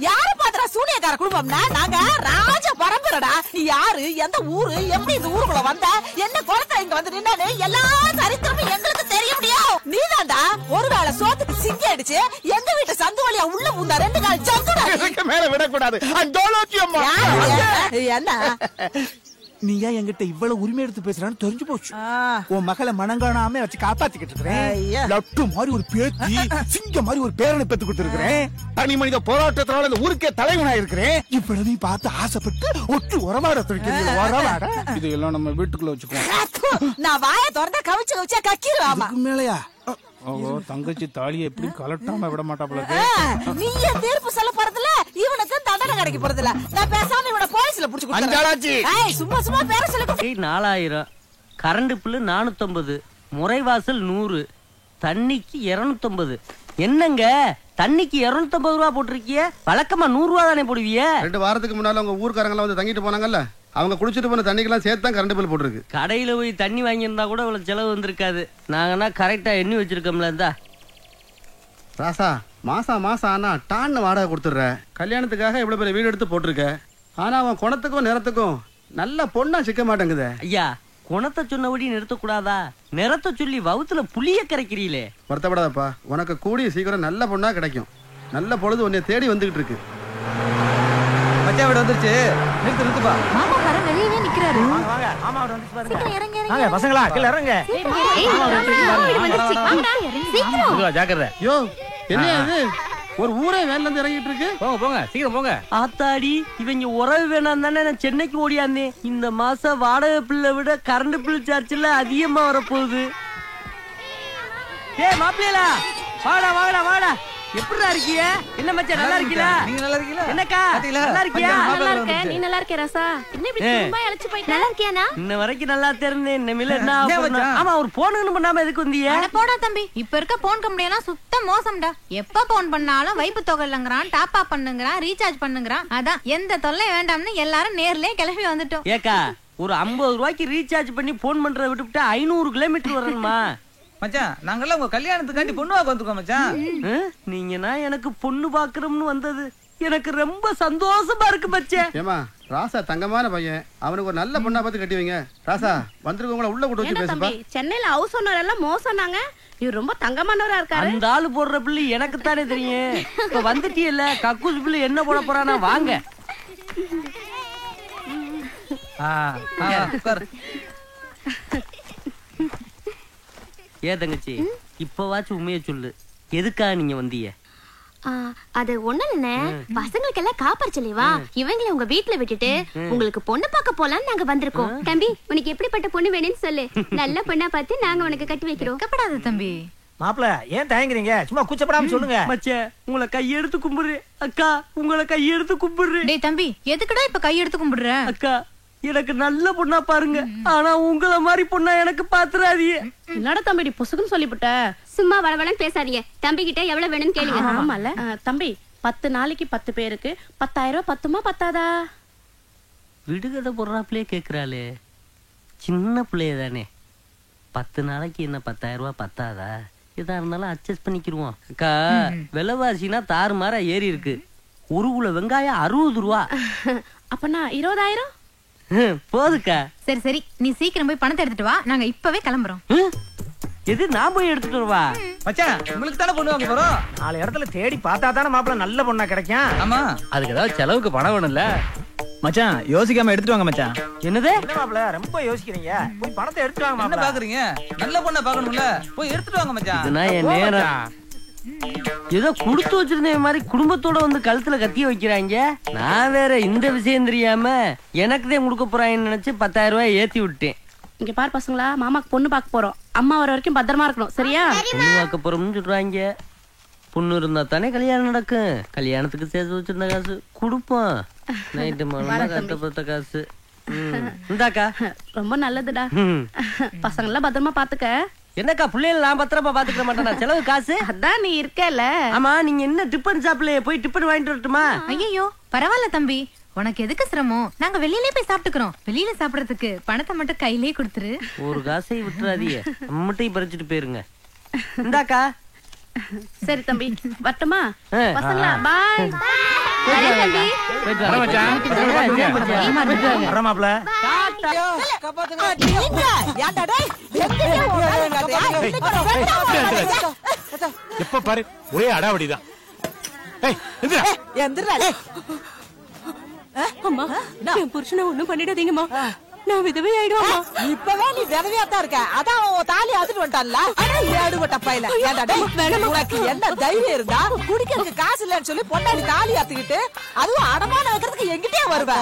[SPEAKER 18] யாரு பாத்திரா சூனியக்கார குடும்பம்னா நாங்க ராஜ பரம்பரடா. நீ யாரு, எந்த ஊரு, எப்படி இந்த ஊருக்குள்ள வந்த, என்ன குளத்துல இங்க வந்து நின்னு எல்லா சரித்திரமும் எங்களுக்கு தெரிய முடியும். நீதான்டா ஒருவேளை சோத்துக்கு சிங்கி அடிச்சு எங்க வீட்டு சந்து வழியா உள்ள பூந்தா 2 நாள் சந்துடா.
[SPEAKER 16] மேல விடக்கூடாது.
[SPEAKER 18] என்ன
[SPEAKER 16] நீ ஏன் என்கிட்ட இவ்வளவு உரிமை எடுத்து பேசுறான்னு தெரிஞ்சு போச்சு. உன் மகளை மனங்காணாம வச்சு காப்பாத்திக்கிட்டு இருக்கிறேன். லட்டு மாதிரி ஒரு பேத்தி, சிங்க மாதிரி ஒரு பேரனை பெத்து கொடுத்திருக்கிறேன். தனி மனித போராட்டத்தினால இந்த ஊருக்கே தலைவனா இருக்கிறேன். இப்ப நீ பார்த்து ஆசைப்பட்டு ஒட்டு உறவாட துடிக்கிறீங்க. இதெல்லாம் நம்ம வீட்டுக்குள்ள வச்சுக்கோ.
[SPEAKER 18] நான் வாய திறந்தா கவிச்சு கவிச்சா கக்கிடுவாமா.
[SPEAKER 16] மேலையா தங்கச்சி தாலியை எப்படி கலட்டாம விட மாட்டாப்ல.
[SPEAKER 18] நீ தீர்ப்பு சொல்ல போறதுல இவனுக்கு தண்டனை கிடைக்க போறதுல. நான் பேசாம இவனை போலீஸ்ல புடிச்சு கொடுத்துறேன். சும்மா சும்மா பேர சொல்ல.
[SPEAKER 3] 4000 கரண்ட் பில்லு 450 முறைவாசல் 100 தண்ணிக்கு 250. என்னங்க தண்ணிக்கு 250 ரூபா போட்டிருக்கிய? வழக்கமா 100 ரூபா தானே போடுவிய?
[SPEAKER 22] 2 வாரத்துக்கு முன்னால உங்க ஊர்க்காரங்க வந்து தங்கிட்டு போனாங்கல்ல, அவங்க குடிச்சிட்டு போன தண்ணிக்கெல்லாம் சேர்த்து தான் கரண்ட் பில் போட்டுருக்கு.
[SPEAKER 3] கடையில போய் தண்ணி வாங்கியிருந்தா கூட இவ்வளவு செலவு வந்திருக்காது. நாங்கன்னா கரெக்டா எண்ணி வச்சிருக்கோம்ல. இருந்தா
[SPEAKER 22] ராசா மாசம் ஆனா டான்னு வாடகை கொடுத்துடுற. கல்யாணத்துக்காக இவ்வளவு பெரிய வீடு எடுத்து போட்டிருக்க. ஆனா அவன் குணத்துக்கும் நிறத்துக்கும் நல்ல பொண்ணா சிக்க மாட்டேங்குது.
[SPEAKER 3] ஐயா குணத்தை சொன்னபடி நிறுத்தக்கூடாதா? நிறத்தை சொல்லி வவுத்துல புளிய கரைக்கிறீங்களே.
[SPEAKER 22] வருத்தப்படாதப்பா, உனக்கு கூடிய சீக்கிரம் நல்ல பொண்ணா கிடைக்கும். நல்ல பொழுது உன்னை தேடி வந்துகிட்டு இருக்கு.
[SPEAKER 20] மச்சான் வீடு வந்துருச்சு. நிறுத்துப்பா.
[SPEAKER 6] மாமா வர வெளியே நிக்கிறாரு.
[SPEAKER 21] வாங்க மாமா வீடு வந்துச்சு பாருங்க.
[SPEAKER 6] சீக்கிரம் இறங்க
[SPEAKER 21] வாங்க பசங்களா கீழ இறங்க.
[SPEAKER 6] சீக்கிரம்
[SPEAKER 21] ஜாக்கிரதை.
[SPEAKER 22] யோ என்ன இது? ஒரு ஊரே வேன்ல இருந்து இறங்கிட்டு இருக்கு.
[SPEAKER 21] போங்க சீக்கிரம் போங்க.
[SPEAKER 3] ஆத்தாடி இவங்க உறவு வேணாம் தானே நான் சென்னைக்கு ஓடியாந்தேன். இந்த மாசம் வாடகை பில்லை விட கரண்ட் பில் சார்ஜ்ல அதிகமா வரப்போகுது. ஏ மாப்பிள்ளையா வாடா வாடா வாடா. எப்படிடா இருக்கீங்க? என்ன மச்சான் நல்லா இருக்கீங்களா?
[SPEAKER 20] நீங்க நல்லா இருக்கீங்களா?
[SPEAKER 3] என்னக்கா நல்லா இருக்கியா?
[SPEAKER 6] நல்லா இருக்கேன். நீ நல்லா இருக்க ராசா? என்ன இப்படி ரொம்ப அழைச்சு போயிட்ட? நல்லா இருக்கியானா?
[SPEAKER 3] இன்ன வரைக்கும் நல்லா தெரிந்தேன். இனிமேல என்ன ஆகும்? ஆமா ஒரு போன் பண்ணாம எதுக்கு வந்தீங்க?
[SPEAKER 6] அட போடா தம்பி. இப்ப இருக்க போன் கம்பெனியெல்லாம் சுத்த மோசம்டா. எப்ப போன் பண்ணாலும் வைப்பு தொகை இல்லங்கறான், டாப் அப் பண்ணுங்கறான், ரீசார்ஜ் பண்ணுங்கறான். அதான் எந்த தொல்லை வேண்டாம்னு எல்லாரும் நேர்லயே கிளம்பி வந்துட்டோம்.
[SPEAKER 3] ஏக்கா ஒரு 50 ரூபாய்க்கு ரீசார்ஜ் பண்ணி போன் பண்றத விட்டுவிட்டு 500 கிலோமீட்டர் வரணுமா?
[SPEAKER 20] மச்சான் நாங்கெல்லாம் உங்க கல்யாணத்துக்காண்டி பொண்ணு பார்க்க வந்திருக்கோம் மச்சான்.
[SPEAKER 3] நீங்கன்னா எனக்கு பொண்ணு பாக்குறோம்னு வந்தது எனக்கு ரொம்ப சந்தோஷமா இருக்கு மச்சான்.
[SPEAKER 22] ஏமா ராசா தங்கமான பையன், அவனுக்கு ஒரு நல்ல பொண்ணா பார்த்து கட்டி வைங்க. ராசா வந்திருக்கவங்கள உள்ள கூட்டி வச்சு பேசுப்பா.
[SPEAKER 1] சென்னையில ஹவுஸ் ஓனர் எல்லாம் மோசம்னாங்க. இவர் ரொம்ப தங்கமானவரா இருக்காரு.
[SPEAKER 3] அந்த ஆளு போடுற பிள்ளை எனக்கு தானே தெரியும். இப்ப வந்துட்டியல்ல கக்கூஸ் பிள்ளை என்ன போட போறானா வாங்க. ஏ தங்கச்சி இப்பவாச்சும் உண்மையை சொல்லு, எதுக்கா நீங்க வந்தீங்க?
[SPEAKER 1] அது ஒண்ணு இல்ல, பசங்களுக்கு எல்லாம் காப்பரிச்சலைவா இவங்களை உங்க வீட்டுல விட்டுட்டு உங்களுக்கு பொண்ணு பார்க்க போலான்னு நாங்க வந்திருக்கோம். தம்பி உனக்கு எப்படிப்பட்ட பொண்ணு வேணும்னு சொல்லு, நல்ல பொண்ணா பார்த்து நாங்க உனக்கு கட்டி வைக்கிறோம்.
[SPEAKER 6] கப்படாத தம்பி.
[SPEAKER 21] மாப்ள ஏன் தயங்குறீங்க? சும்மா கூச்சப்படாம சொல்லுங்க.
[SPEAKER 3] மச்சே உங்களை கையெடுத்து கும்பிடுறேன். அக்கா உங்களை கையெடுத்து கும்பிடுறேன்.
[SPEAKER 6] டேய் தம்பி எதுக்குடா இப்ப கையெடுத்து கும்பிடுற?
[SPEAKER 3] அக்கா எனக்கு நல்ல பொண்ணா பாருங்க. ஆனா உங்கள மாதிரி பொண்ணா எனக்கு பாத்துறாதீங்க.
[SPEAKER 1] என்னடா தம்பி பொசுக்குன்னு சொல்லிவிட்ட? சும்மா வளவளன்னு பேசாதீங்க. தம்பி கிட்ட எவ்வளவு வேணும்னு கேளுங்க. ஆமால தம்பி 10 நாளைக்கு 10 பேருக்கு 10,000 ரூபாய் பத்துமா பத்தாதா?
[SPEAKER 3] விடுகதை போடுறாப்லயே கேக்குறாளே. சின்ன பிள்ளைய தானே. 10 நாளைக்கு என்ன 10,000 ரூபாய் பத்தாதா? எதா இருந்தாலும் அட்ஜஸ்ட் பண்ணிக்கிருவோம். அக்கா விலைவாசினா தாறுமாறா ஏறி இருக்கு. ஒரு கிலோ வெங்காயம் 60 ரூபா.
[SPEAKER 1] அப்பனா 20,000
[SPEAKER 3] போதுக்கா.
[SPEAKER 6] சரி சரி, நீ சீக்கிரம் போய் பணத்தை எடுத்துட்டு வா, நாங்க இப்பவே கிளம்புறோம்.
[SPEAKER 3] எது நான் போய் எடுத்துட்டு வருவா?
[SPEAKER 9] மச்சான் உங்களுக்கு தானே பொண்ணு வாங்க போறோம். 4 இடத்துல தேடி பார்த்தா தானே மாப்பிள்ள நல்ல பொண்ணா கிடைக்கும்.
[SPEAKER 20] ஆமா, அதுக்கு ஏதாவது செலவுக்கு பணம் வேணும்ல மச்சான். யோசிக்காம எடுத்துட்டு வாங்க மச்சான்.
[SPEAKER 3] என்னது
[SPEAKER 9] மாப்பிள்ள ரொம்ப யோசிக்கிறீங்க? போய் பணத்தை எடுத்துட்டு வாங்க
[SPEAKER 20] என்ன
[SPEAKER 9] மாப்பிள்ள.
[SPEAKER 20] பாக்குறீங்க? நல்ல பொண்ணா பாக்கணும்ல, போய் எடுத்துட்டு வாங்க மச்சான்.
[SPEAKER 3] இதுனா என் நேரம். ஏதோ குடுத்து வச்சிருந்த மாதிரி குடும்பத்தோட வந்து கழுத்துல கத்திய வைக்கிறாங்க. நான் வேற இந்த விஷயம் தெரியாம எனக்குதான் கொடுக்க போறாங்கன்னு நினைச்சு 10,000 ரூபாய் ஏத்தி விட்டேன்.
[SPEAKER 1] இங்க பாரு பசங்களா, மாமாக்கு பொண்ணு பார்க்க போறோம். அம்மா வர வரைக்கும் பத்திரமா இருக்கணும், சரியா?
[SPEAKER 3] பொண்ணு பார்க்க போறோம்னு சொல்றாங்க. பொண்ணு இருந்தா தானே கல்யாணம் நடக்கும். கல்யாணத்துக்கு சேர்த்து வச்சிருந்த காசு கொடுப்போம். நைட்டு மாமா கஷ்டப்பட்ட காசு. இந்தாக்கா.
[SPEAKER 1] ரொம்ப நல்லதுடா. பசங்க எல்லாம் பத்திரமா பாத்துக்க.
[SPEAKER 3] என்னக்கா பிள்ளைகள் நான் பத்திரமா பாத்துக்க மாட்டேனா? செலவு காசு
[SPEAKER 1] அதான் நீ இருக்கல.
[SPEAKER 3] ஆமா, நீங்க என்ன டிபன் ஷாப்ல போய் டிபன் வாங்கிட்டு வரட்டுமா?
[SPEAKER 6] ஐயோ பரவாயில்ல தம்பி, உனக்கு எதுக்கு சிரமம்? நாங்க வெளியிலே போய் சாப்பிட்டுக்கிறோம். வெளியில சாப்பிடறதுக்கு பணத்தை மட்டும் கையிலே கொடுத்துரு.
[SPEAKER 3] ஒரு காசை விட்டுறாதீங்க, நம்மட்டையும் பறிச்சுட்டு போயிருங்க. இந்தாக்கா.
[SPEAKER 1] சரி தம்பி, வரட்டுமா? பசங்களா பாய். தம்பி
[SPEAKER 9] மாப்பிள்ள
[SPEAKER 21] எப்ப பாரு ஒரே அடாவடிதான்.
[SPEAKER 18] அம்மா, என் புருஷனை ஒண்ணும் பண்ணிடாதீங்கம்மா. நான் விதவை ஆயிடுவாமா. இப்பவே நீ விதவையாத்தான் இருக்க. அதான் அவன் தாலி அறுத்துட்டு வந்துட்டான்ல. ஏடுபட்ட பையல. உனக்கு என்ன தைரியம் இருந்தா குடிக்கிறதுக்கு காசு இல்லன்னு சொல்லி பொண்டாடி தாலி அறுத்துக்கிட்டு அதுவும் அடமான வைக்கிறதுக்கு எங்கிட்டே வருவ?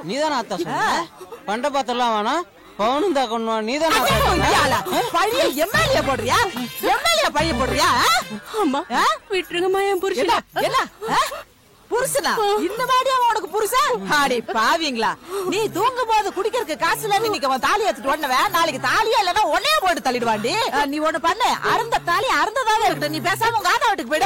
[SPEAKER 20] நீதான அத்தா சொன்ன பண்ட பாத்தெல்லாம் வேணாம், பவுனும் தான் கொண்டு வா. நீதான
[SPEAKER 18] பழைய எம்எல்ஏ போடுறியா? எம்எல்ஏ பையன் போடுறியா? அம்மா விட்டுருங்கம்மா. என் புருஷன் என்ன புருஷனா? இந்த மாதிரி உனக்கு புருஷன்? ஆடி பாவீங்களா, நீ தூங்கும் போது குடிக்கிறதுக்கு காசு இல்லன்னு இன்னைக்கு அவன் தாலி எடுத்துட்டு உடனவன் நாளைக்கு தாலியா இல்லன்னா உடனே போட்டு தள்ளிடுவாண்டி. நீ ஒண்ணு பண்ணு, அருந்த தாலி அருந்ததாவே இருக்கட்டும். நீ பேசாம உங்க ஆத்தா வீட்டுக்கு போயிடு.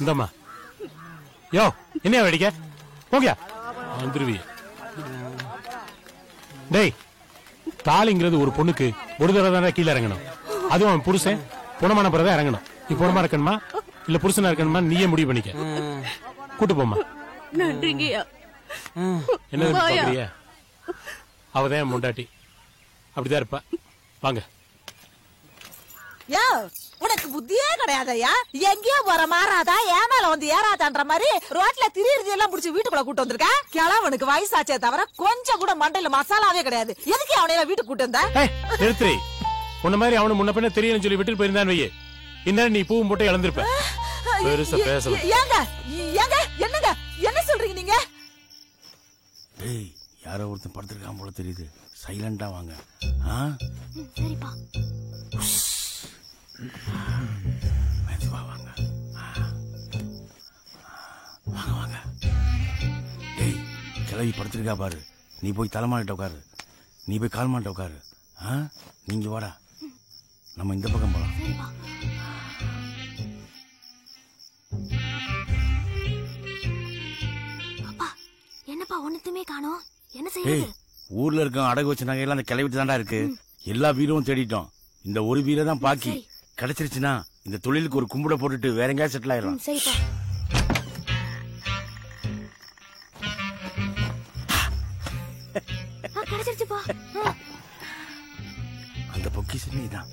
[SPEAKER 21] இந்தம்மா யோ என்ன வெடிக்க போங்க வந்துருவி. டேய், தாலிங்கிறது ஒரு பொண்ணுக்கு ஒரு தடவை தானே கீழே இறங்கணும். அதுவும் அவன் புருஷன் பொணமான பிறகு இறங்கணும். நீ பொணமா இருக்கணுமா இல்ல புருஷனா இருக்கணுமா நீயே முடிவு பண்ணிக்க. கூட்டு போமா.
[SPEAKER 18] நன்றிங்கய்யா.
[SPEAKER 21] என்ன பாக்குறியா? அவதான் என் முண்டாட்டி, அப்படிதான் இருப்பா. வாங்க.
[SPEAKER 18] உனக்கு புத்தியே கிடையாதயா? எங்கேயோ போற மாறாதா ஏன் மேல வந்து ஏறாதான்ற மாதிரி ரோட்ல திரியிறது எல்லாம் புடிச்சு வீட்டுக்குள்ள கூட்டு வந்திருக்க. கிழவனுக்கு வயசாச்சே தவிர கொஞ்சம் கூட மண்டையில மசாலாவே கிடையாது. எதுக்கு அவனையில வீட்டுக்கு கூட்டு வந்த?
[SPEAKER 21] நிறுத்தி. உன்ன மாதிரி அவனு முன்ன பின்ன தெரியும் சொல்லி விட்டு போயிருந்தான் வையே, இன்னும் நீ பூவும் போட்டு இழந்திருப்ப. பெருசா பேசலாம்.
[SPEAKER 18] ஏங்க ஏங்க என்னங்க என்ன சொல்றீங்க நீங்க?
[SPEAKER 12] டேய், யாரோ ஒருத்தன் படுத்திருக்கான் போல தெரியுது. சைலண்டா வாங்க.
[SPEAKER 1] சரிப்பா.
[SPEAKER 12] மெதுவா வாங்க. வாங்க வாங்க. டேய், கிளவி படுத்திருக்கா பாரு. நீ போய் தலைமாட்ட உட்காரு. நீ போய் கால் மாட்ட உட்காரு. நீங்க வாடா, நம்ம இந்த பக்கம் போலாம்.
[SPEAKER 1] என்னப்பா ஒண்ணுத்துமே காணோம், என்ன செய்யுது?
[SPEAKER 12] ஊர்ல இருக்க அடகு வச்ச நகையெல்லாம் அந்த கிளவிட்டு தாண்டா இருக்கு. எல்லா வீடும் தேடிட்டோம். இந்த ஒரு வீரை தான் பாக்கி. கிடைச்சிருச்சுன்னா இந்த தொழிலுக்கு ஒரு கும்பிட போட்டுட்டு வேற எங்கேயாவது செட்டில் ஆயிடலாம்.
[SPEAKER 1] சரிப்பா. கிடைச்சிருச்சுப்பா.
[SPEAKER 12] அந்த பொக்கிஷன் நீதான்.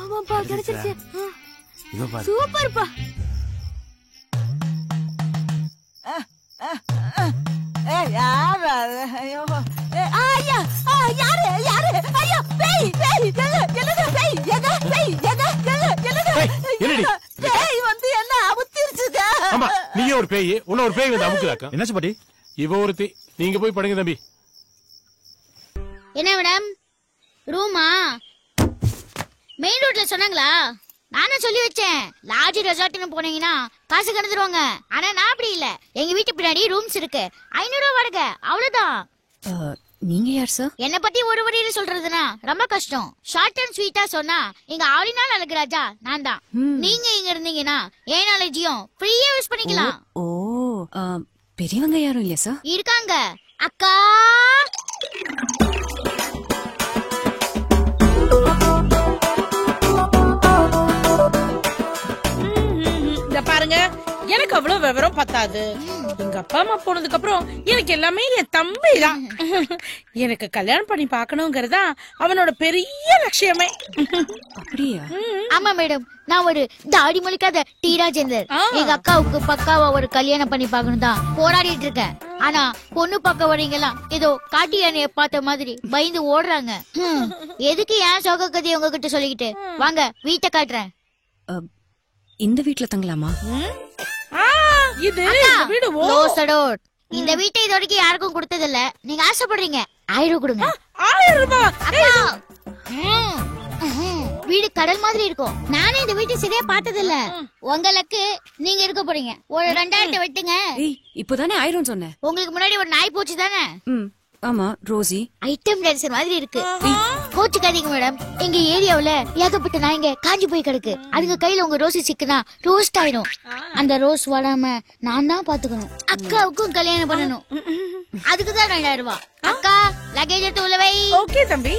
[SPEAKER 1] ஆமாப்பா கிடைச்சிருச்சு.
[SPEAKER 12] இதோ பாரு.
[SPEAKER 1] சூப்பர்ப்பா.
[SPEAKER 21] நீயே ஒரு பேய், உன்ன ஒரு பேய் வந்து அமுக்குதாக்கா.
[SPEAKER 17] என்னாச்சு பாட்டி?
[SPEAKER 21] இவ ஒருத்தி. நீங்க போய் படுங்க தம்பி.
[SPEAKER 1] என்ன மேடம் ரூமா மெயின் ரோட்ல சொன்னாங்களா? நானும் சொல்லி வச்சேன், லாட்ஜ் ரெசார்ட்னு போனீங்கன்னா காசு கணந்துருவாங்க. ஆனா நான் அப்படி இல்ல, எங்க வீட்டு பின்னாடி ரூம்ஸ் இருக்கு, 500 ரூபா வாடகை, அவ்வளவுதான்.
[SPEAKER 5] நீங்க யார் சார்?
[SPEAKER 1] என்ன பத்தி ஒரு வழியில சொல்றதுன்னா ரொம்ப கஷ்டம். ஷார்ட் அண்ட் ஸ்வீட்டா சொன்னா இங்க ஆளினால் அழகு ராஜா நான் தான். நீங்க இங்க இருந்தீங்கன்னா என் நாலேஜையும் ஃப்ரீயா யூஸ் பண்ணிக்கலாம்.
[SPEAKER 5] ஓ பெரியவங்க யாரும் இல்லையா சார்?
[SPEAKER 1] இருக்காங்க அக்கா.
[SPEAKER 18] பாருங்க, எனக்கு அவ்வளவு விவரம் பத்தாது. எங்க அப்பா அம்மா போனதுக்கு அப்புறம் எனக்கு எல்லாமே என் தம்பி தான். எனக்கு கல்யாணம் பண்ணி பாக்கணுங்கிறதா அவனோட பெரிய லட்சியமே.
[SPEAKER 5] அப்படியா?
[SPEAKER 1] ஆமா மேடம், நான் ஒரு தாடி மொழிக்காத டி ராஜேந்தர். எங்க அக்காவுக்கு பக்காவா ஒரு கல்யாணம் பண்ணி பாக்கணும் தான் போராடிட்டு இருக்கேன். ஆனா பொண்ணு பார்க்க வரீங்கலாம் ஏதோ காட்டு யானைய பார்த்த மாதிரி பயந்து ஓடுறாங்க. எதுக்கு ஏன் சோக கதையை உங்ககிட்ட சொல்லிக்கிட்டு, வாங்க வீட்டை காட்டுறேன்.
[SPEAKER 5] இந்த வீட்ல தங்கலாமா?
[SPEAKER 18] இது வீடு.
[SPEAKER 1] இந்த வீட்டை இது வரைக்கும் யாருக்கும் கொடுத்ததில்ல. நீங்க ஆசைப்படுறீங்க, 1000 கொடுங்க.
[SPEAKER 18] 1000 ரூபாய்?
[SPEAKER 1] வீடு கடல் மாதிரி இருக்கும். நானே இந்த வீட்டை சரியா பார்த்ததில்ல. உங்களுக்கு நீங்க இருக்க போறீங்க, ஒரு 2000 வெட்டுங்க.
[SPEAKER 5] இப்பதானே 1000 சொன்னேன்.
[SPEAKER 1] உங்களுக்கு முன்னாடி ஒரு நாய் போச்சு தானே?
[SPEAKER 5] ஆமா ரோசி.
[SPEAKER 1] ஐட்டம் டான்சர் மாதிரி இருக்கு. கோச்சுக்காதீங்க மேடம், எங்க ஏரியாவுல ஏகப்பட்ட நாய்ங்க காஞ்சி போய் கிடக்கு. அதுங்க கையில உங்க ரோசி சிக்குனா ரோஸ்ட் ஆயிடும். அந்த ரோஸ் வாடாம நான் தான் பாத்துக்கணும். அக்காவுக்கும் கல்யாணம் பண்ணணும். அதுக்குதான் 2000 ரூபாய். அக்கா லக்கேஜ் எடுத்து உள்ள வை.
[SPEAKER 18] ஓகே தம்பி.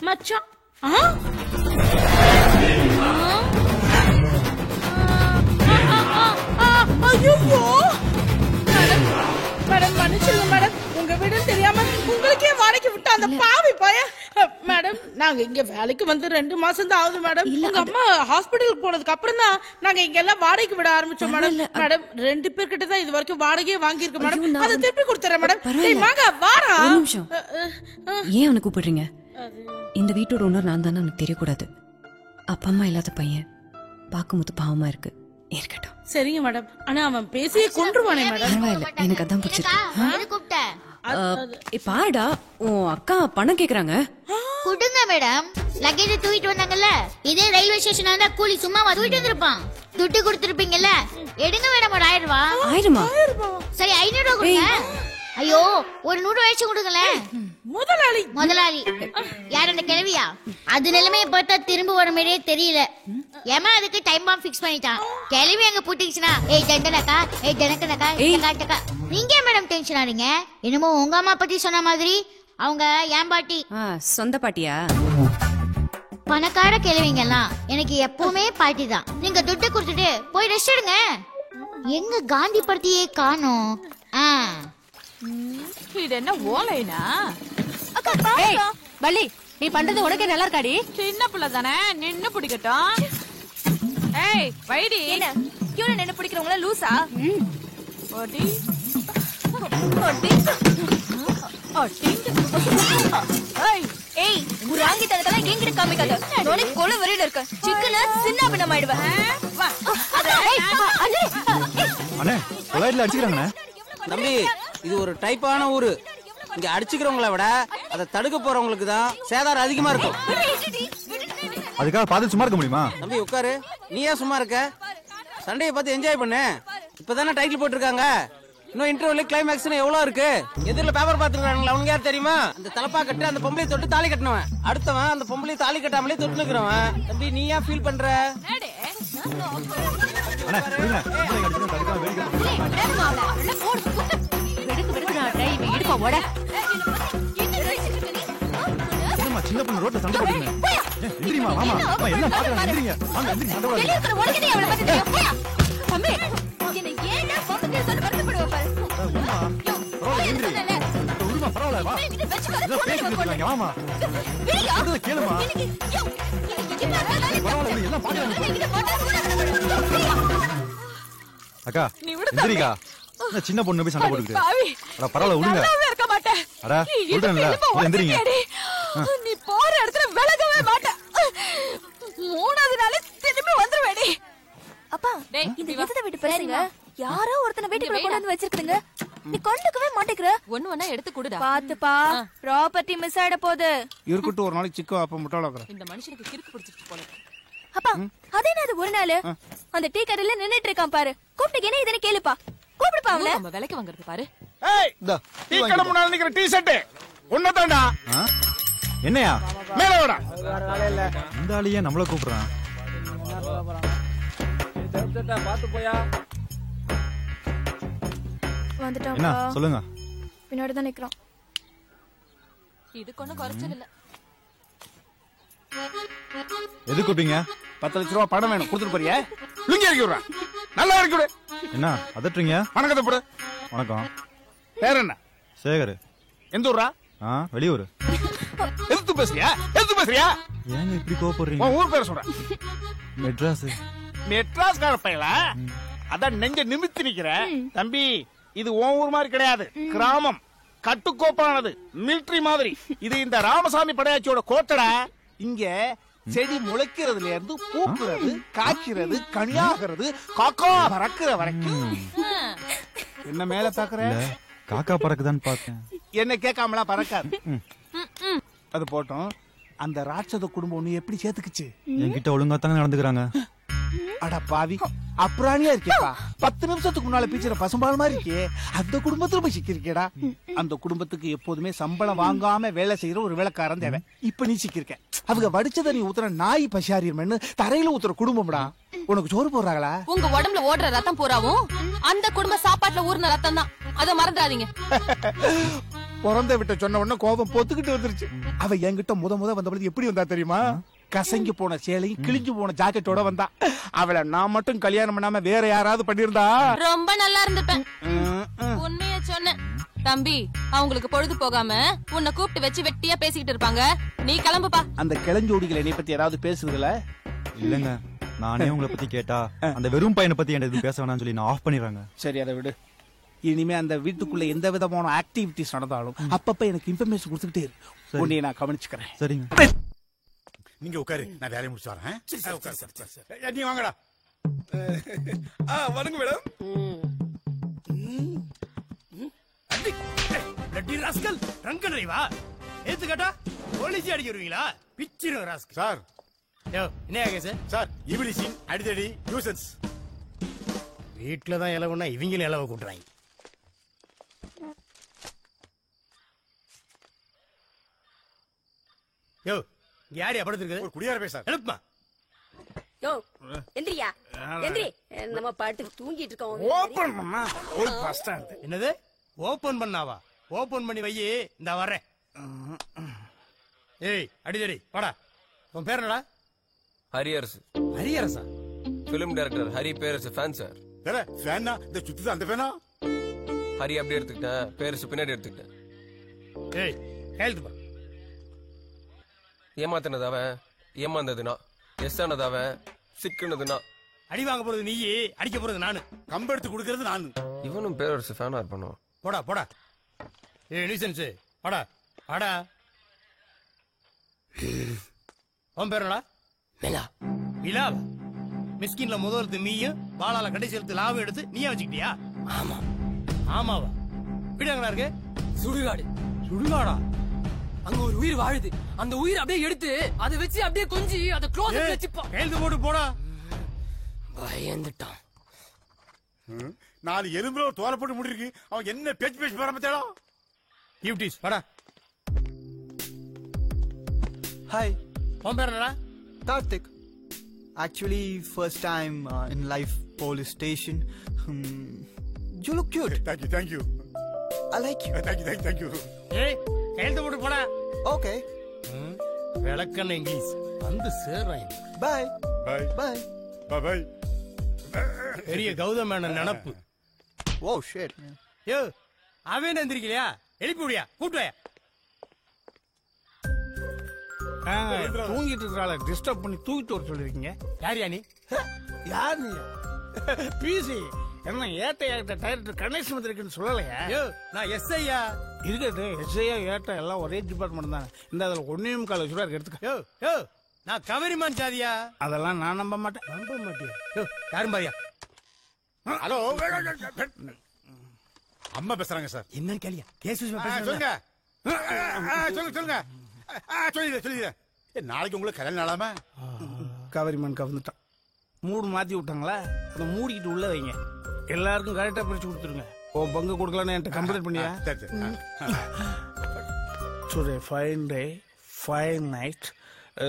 [SPEAKER 18] மச்சான் மேடம் மன்னிச்சிருங்க மேடம், உங்க வீடுன்னு தெரியாம உங்களுக்கே வாடகைக்கு விட்ட அந்த பாவி பய. மேடம் நாங்க இங்க வேலைக்கு வந்து 2 மாசம் தான் ஆகுது மேடம். உங்க அம்மா ஹாஸ்பிடலுக்கு போனதுக்கு அப்புறம் தான் நாங்க இங்க எல்லாம் வாடகைக்கு விட ஆரம்பிச்சோம் மேடம். மேடம் 2 பேர்கிட்ட தான் இது வரைக்கும் வாடகையே வாங்கியிருக்கோம் மேடம். அதை திருப்பி கொடுத்துறேன் மேடம். வாங்க வாரா.
[SPEAKER 5] ஒரு நிமிஷம், ஏன் அவனை கூப்பிடுறீங்க? இந்த வீட்டோட ஓனர் நான் தானே எனக்கு தெரியக்கூடாது. அப்பா அம்மா இல்லாத பையன் பாக்கும்போது பாவமா இருக்கு. இருக்கட்டும்.
[SPEAKER 18] சரிங்க மேடம், ஆனா அவன் பேசியே கொன்றுவானே மேடம்.
[SPEAKER 5] பரவாயில்ல, எனக்கு அதான் பிடிச்சிருக்கு. பாடா உன் அக்கா பணம் கேக்குறாங்க.
[SPEAKER 1] கொடுங்க மேடம். லக்கேஜ் தூக்கிட்டு வந்தாங்கல்ல, இதே ரயில்வே ஸ்டேஷன் இருந்தா கூலி சும்மா தூக்கிட்டு வந்திருப்பான். துட்டு கொடுத்திருப்பீங்கல்ல, எடுங்க மேடம் ஒரு 1000 ரூபாய்.
[SPEAKER 5] 1000?
[SPEAKER 1] சரி 500 ரூபாய் கொடுங்க. ஐயோ ஒரு 100 ரூபாய் கொடுங்களேன். முதலாளி யார் அந்த கிழவியா? அது நிலைமையை பார்த்தா திரும்ப வர மாதிரியே தெரியல. ஏமா அதுக்கு டைம் பாம் ஃபிக்ஸ் பண்ணிட்டான். கிழவி அங்க போட்டுச்சுனா ஏய் டண்டனக்கா, ஏய் டனக்கனக்கா, டக்கா. நீங்க மேடம் டென்ஷன் ஆறீங்க? என்னமோ உங்க அம்மா பத்தி சொன்ன மாதிரி. அவங்க ஏன் பாட்டி.
[SPEAKER 5] சொந்த பாட்டியா?
[SPEAKER 1] பணக்கார கிழவிங்க எல்லாம் எனக்கு எப்பவுமே பாட்டி தான். நீங்க துட்டு கொடுத்துட்டு போய் ரெஸ்ட் எடுங்க. எங்க காந்தி படத்தையே காணோம்.
[SPEAKER 6] இது என்ன ஓலைனா?
[SPEAKER 5] ஏய் வள்ளி, நீ பண்றது உனக்கே நல்லா இருக்காடி?
[SPEAKER 6] சின்ன பிள்ளை தானே, நின்னு பிடிக்கட்டும். ஏய் வைடி, கியூல நின்னு பிடிக்கிறவங்கள லூசா? ஓடி ஓடி ஓடி. ஏய் ஒரு ஆங்கி தரதெல்லாம் என்கிட்ட காமிக்காத. நோனி கொல வரையில இருக்க சிக்கன சின்ன பின்ன மாயிடுவேன். வா
[SPEAKER 17] அண்ணே கொலையில அடிச்சுக்கறாங்கண்ணே.
[SPEAKER 20] தம்பி இது ஒரு டைப்பான ஊரு. இங்க அடிச்சுக்கிறவங்கள விட அதை தடுக்க போறவங்களுக்கு தான் சேதாரம் அதிகமா இருக்கும்.
[SPEAKER 17] அதுக்காக பார்த்து சும்மா இருக்க முடியுமா?
[SPEAKER 20] தம்பி உட்காரு. நீ ஏன் சும்மா இருக்க? சண்டையை பார்த்து என்ஜாய் பண்ணு. இப்பதானே டைட்டில் போட்டிருக்காங்க. இன்னும் இன்டர்வியூல கிளைமேக்ஸ்னு எவ்வளவு இருக்கு. எதிரில பேப்பர் பாத்துருக்காங்களா? அவனுக்கு யார் தெரியுமா? அந்த தலப்பா கட்டு அந்த பொம்பளை தொட்டு தாலி கட்டினவன். அடுத்தவன் அந்த பொம்பளை தாலி கட்டாமலே தொட்டு நிக்கிறவன். தம்பி நீ ஏன் ஃபீல் பண்ற?
[SPEAKER 17] சின்ன பொண்ணு ரோட்ல சண்டை போடுங்க. எந்திரிமா மாமா, அப்பா எல்லாம் பாக்குறாங்க. எந்திரிங்க வாங்க, எந்திரிங்க சண்டை போடுங்க.
[SPEAKER 6] தம்பி என்ன ஏன்டா போட்டு சொல்ல வருத்தப்படுவ பாரு.
[SPEAKER 17] பரவாயில்ல எந்திரி. உருமா பரவாயில்ல. பரவாயில்ல வா ஏதோ பேசி இருக்காங்க வாமா சொல்றத கேளுமா பரவாயில்ல எல்லாம் பாக்குறாங்க அக்கா எந்திரிக்கா சின்ன பொண்ணு போய் சண்டை போட்டுக்கிட்டு அட பரவாயில்ல விடுங்க
[SPEAKER 18] இருக்க மாட்டேன்
[SPEAKER 17] அட சொல்றேன்ல எந்திரிங்க
[SPEAKER 18] நீ போற இடத்துல விலகவே மாட்டேன் மூணாவது நாளே திரும்பி வந்துருவேடி.
[SPEAKER 1] அப்பா இந்த எதிர்த்த வீட்டு பசங்க யாரோ ஒருத்தனை வீட்டுக்குள்ள கொண்டு வந்து வச்சிருக்குதுங்க. நீ கொண்டுக்கவே மாட்டேங்கற.
[SPEAKER 18] ஒண்ணு எடுத்து குடுடா.
[SPEAKER 1] பாத்துப்பா ப்ராப்பர்ட்டி மிஸ் ஆயிட போகுது.
[SPEAKER 16] இருக்கட்டும் ஒரு நாளைக்கு சிக்கோ அப்ப முட்டாள இருக்கற.
[SPEAKER 18] இந்த மனுஷனுக்கு கிறுக்கு பிடிச்சிட்டு போல.
[SPEAKER 1] அப்பா அதே என்னது ஒரு நாள் அந்த டீ கடையில நின்னுட்டு இருக்கான் பாரு. கூப்பிட்டு என்ன இதனை கேளுப்பா. கூப்பிடுப்பா அவள.
[SPEAKER 18] நம்ம விலைக்கு வாங்குறது பாரு.
[SPEAKER 11] ஏய் டீ கடை முன்னால நிக்கிற டீ ஷர்ட் உன்னதான்டா.
[SPEAKER 17] என்னையா
[SPEAKER 11] மேல வாடா.
[SPEAKER 17] இந்த ஆளியே நம்மள கூப்பிடுறான்.
[SPEAKER 19] பாத்து போயா
[SPEAKER 1] வந்துட்டான்.
[SPEAKER 17] என்ன சொல்லுங்க.
[SPEAKER 1] பின்னாடி தான் நிக்கறான்.
[SPEAKER 18] இதுக்கு ஒண்ணும் குறைச்சல் இல்ல.
[SPEAKER 17] எது கூப்பிட்டீங்க?
[SPEAKER 16] 10 லட்சம் ரூபாய் பணம் வேணும் கொடுத்துட்டு போறியா? லுங்கி இறக்கி விடுறா. நல்லா இறக்கி விடு.
[SPEAKER 17] என்ன அதட்டுறீங்க?
[SPEAKER 16] வணக்கத்தை போடு.
[SPEAKER 17] வணக்கம்.
[SPEAKER 16] பேர் என்ன?
[SPEAKER 17] சேகர்.
[SPEAKER 16] எந்த ஊரா?
[SPEAKER 17] வெளியூர்.
[SPEAKER 16] எதுக்கு பேசுறியா? எதுக்கு பேசுறியா?
[SPEAKER 17] ஏங்க இப்படி கோபப்படுறீங்க?
[SPEAKER 16] ஊர் பேர் சொல்ற.
[SPEAKER 17] மெட்ராஸ்.
[SPEAKER 16] மெட்ராஸ் கார பையல அதான் நெஞ்ச நிமித்தி நிக்கிற. தம்பி இது உன் ஊர் மாதிரி கிடையாது. கிராமம் கட்டுக்கோப்பானது மிலிட்டரி மாதிரி. இது இந்த ராமசாமி படையாச்சியோட கோட்டடா. இங்க செடி முளைக்கிறதுல இருந்து பூக்குறது காய்க்கிறது கனியாகிறது காக்கா பறக்கிற வரைக்கும். என்ன மேல பாக்குற?
[SPEAKER 17] காக்கா பறக்குதான்னு பார்த்தேன்.
[SPEAKER 16] என்ன கேட்காமலா பறக்காது. அது போட்டோம். அந்த ராட்சத குடும்பம் ஒண்ணு எப்படி சேர்த்துக்குச்சு?
[SPEAKER 17] என்கிட்ட ஒழுங்கா தானே நடந்துக்கிறாங்க.
[SPEAKER 16] அட பாவி அப்ராணியா இருக்கேப்பா. 10 நிமிஷத்துக்கு முன்னால பீச்சுற பசும்பால் மாதிரி இருக்கே. அந்த குடும்பத்துல போய் சிக்கிருக்கேடா. அந்த குடும்பத்துக்கு எப்போதுமே சம்பளம் வாங்காம வேலை செய்யற ஒரு வேலைக்காரன் தேவை. இப்ப நீ சிக்கிருக்க. அவங்க வடிச்சத நீ ஊத்துற நாய் பசியாரின்னு தரையில ஊத்துற குடும்பம்டா. உனக்கு சோறு போடுறாங்களா?
[SPEAKER 18] உங்க உடம்புல ஓடுற ரத்தம் பூராவும் அந்த குடும்ப சாப்பாட்டுல ஊர்ன ரத்தம் தான். அத மறந்துடாதீங்க.
[SPEAKER 16] பிறந்த விட்ட சொன்ன உடனே கோபம் பொத்துக்கிட்டு வந்துருச்சு. அவ என்கிட்ட முத வந்தபோது எப்படி வந்தா தெரியுமா? கசங்கி போன சேலையும் கிழிஞ்சு போன ஜாக்கெட்டோட வந்தா. அவளை நான் மட்டும் கல்யாணம் பண்ணாம வேற யாராவது பண்ணிருந்தா
[SPEAKER 18] ரொம்ப நல்லா இருந்துப்பேன். உண்மைய சொன்னேன் தம்பி. அவங்களுக்கு பொழுது போகாம உன்னை கூப்பிட்டு வச்சு வெட்டியா பேசிக்கிட்டு இருப்பாங்க. நீ கிளம்புப்பா.
[SPEAKER 16] அந்த கிளஞ்சோடிகள் என்னை பத்தி யாராவது பேசுறதுல?
[SPEAKER 17] இல்லங்க நானே உங்களை பத்தி கேட்டா அந்த வெறும் பையனை பத்தி என்ன பேச வேணாம்னு சொல்லி நான் ஆஃப் பண்ணிடுறாங்க.
[SPEAKER 16] சரி அதை விடு. இனிமே அந்த வீட்டுக்குள்ள எந்த விதமான ஆக்டிவிட்டிஸ் நடந்தாலும் அப்பப்ப எனக்கு இன்ஃபர்மேஷன் கொடுத்துக்கிட்டே இரு. உன்னை நான் கவனிச்சுக்கிறேன்.
[SPEAKER 17] சரிங்க.
[SPEAKER 11] நீங்க உட்காரு, நான் வேலையை முடிச்சு வரேன். நீ வாங்கடா. வணங்க மேடம். லட்டி ராஸ்கல் ரங்க டிரைவா ஏத்து கேட்டா போலீஸ் அடிக்க வருவீங்களா? பிச்சிரும் ராஸ்கல். சார் என்ன கேஸ் சார்? இவிலிசிங் அடிதடி நியூசன்ஸ். வீட்டுல தான் இலவுன்னா இவங்களும் இலவை கூட்டுறாங்க. யோ யாரையா படுத்துருக்கு? ஒரு குடியார பேச எழுப்புமா.
[SPEAKER 13] யோ எந்திரியா எந்திரி. நம்ம பாட்டு தூங்கிட்டு இருக்கோம்.
[SPEAKER 11] ஓபன் பண்ணா ஒரு பஸ் ஸ்டாண்ட். என்னது ஓபன் பண்ணாவா? ஓபன் பண்ணி வையே, இந்த வரேன். ஏய் அடிதடி வாடா. உன் பேர் என்னடா?
[SPEAKER 14] ஹரியரசு.
[SPEAKER 11] ஹரியரசா?
[SPEAKER 14] பிலிம் டைரக்டர் ஹரி பேரரசு ஃபேன் சார்.
[SPEAKER 11] வேற ஃபேனா? இந்த சுத்து அந்த ஃபேனா?
[SPEAKER 14] ஹரி அப்படியே எடுத்துக்கிட்டேன், பேரரசு பின்னாடி எடுத்துக்கிட்டேன்.
[SPEAKER 11] ஏய் கையெழுத்து பா.
[SPEAKER 14] ஏமாத்தினது அவன், ஏமாந்ததுனா. எஸ் ஆனது அவன், சிக்குனதுனா.
[SPEAKER 11] அடி வாங்க போறது நீ, அடிக்க போறது நானு. கம்பெடுத்து கொடுக்கறது நானு.
[SPEAKER 14] இவனும் பேரரசு ஃபேனா இருப்பானோ?
[SPEAKER 11] போடா போடா. ஏய் நியூசன்ஸ் வாடா வாடா. உன் பேர் என்னடா?
[SPEAKER 14] நிலா.
[SPEAKER 11] நிலாவா? மிஸ்கின்ல முதல் எழுத்து மீயும் பாலால கடைசி எழுத்து லாவும் எடுத்து நீயா வச்சுக்கிட்டியா?
[SPEAKER 14] ஆமா.
[SPEAKER 11] ஆமாவா? வீடு எங்கடா இருக்கு?
[SPEAKER 15] சுடுகாடு.
[SPEAKER 11] சுடுகாடா?
[SPEAKER 15] அங்க ஒரு உயிர் வாழுது. அந்த உயிர் அப்படியே எடுத்து அதை வச்சு அப்படியே கொஞ்சி அதை க்ளோஸ் வச்சுப்பா.
[SPEAKER 11] கையெழுத்து போட்டு போடா.
[SPEAKER 15] பயந்துட்டான்.
[SPEAKER 11] 4 எலும்புல ஒரு தோலை போட்டு முடிருக்கு. அவன் என்ன பேச்சு பேச்சு போற பத்தியாடா? யூடிஸ் வாடா.
[SPEAKER 4] ஹாய்.
[SPEAKER 11] உன் பேர் என்னடா?
[SPEAKER 4] Karthik. Actually, first time in life police station. You look cute.
[SPEAKER 11] Thank you.
[SPEAKER 4] I like you.
[SPEAKER 11] Thank you. ஏய் கையெழுத்து போட்டு போடா.
[SPEAKER 4] Okay.
[SPEAKER 11] விளக்கண்ண இங்கிலீஷ் வந்து சேர்றாங்க.
[SPEAKER 4] Bye.
[SPEAKER 11] Bye. Bye. பெரிய கௌதம் மேனன் நினப்பு.
[SPEAKER 4] Oh shit.
[SPEAKER 11] யோ அவன் எந்திரிக்கலையா? எழுப்பி விடியா கூட்டு
[SPEAKER 16] தூங்கிட்டு இருக்கிறாள டிஸ்டர்ப் பண்ணி தூக்கிட்டு வர சொல்லிருக்கீங்க.
[SPEAKER 11] யாரியா நீ?
[SPEAKER 16] யார் நீ? பிசி என்ன ஏட்ட டைரக்டர் கணேஷ் வந்திருக்குன்னு சொல்லலையா?
[SPEAKER 11] நான் எஸ்ஐயா.
[SPEAKER 16] இருக்கட்டு எஸ்ஐயா ஏட்ட எல்லாம் ஒரே டிபார்ட்மெண்ட் தான். இந்த அதில் 1.25 ரூபா எடுத்துக்க.
[SPEAKER 11] நான் கவரிமான் சாதியா.
[SPEAKER 16] அதெல்லாம் நான் நம்ப மாட்டேன்.
[SPEAKER 11] நம்ப மாட்டேன் யாரும் பாரியா?
[SPEAKER 12] ஹலோ அம்மா பேசுறாங்க சார்.
[SPEAKER 11] என்ன கேளியா? கேஸ்
[SPEAKER 12] சொல்லுங்க சொல்லுங்க சொல்லுங்க. நாளைக்கு உங்களுக்கு கல்யாணம் நாளாம?
[SPEAKER 16] கவரிமான் கவர்ந்துட்டான். மூடு மாத்தி விட்டாங்களா? அதை மூடிக்கிட்டு உள்ள வைங்க. எல்லாருக்கும் கரெக்டா பிரிச்சு கொடுத்துருங்க. ஓ பங்கு கொடுக்கலன்னு என்கிட்ட கம்ப்ளைண்ட் பண்ணியா? Today fine day, fine night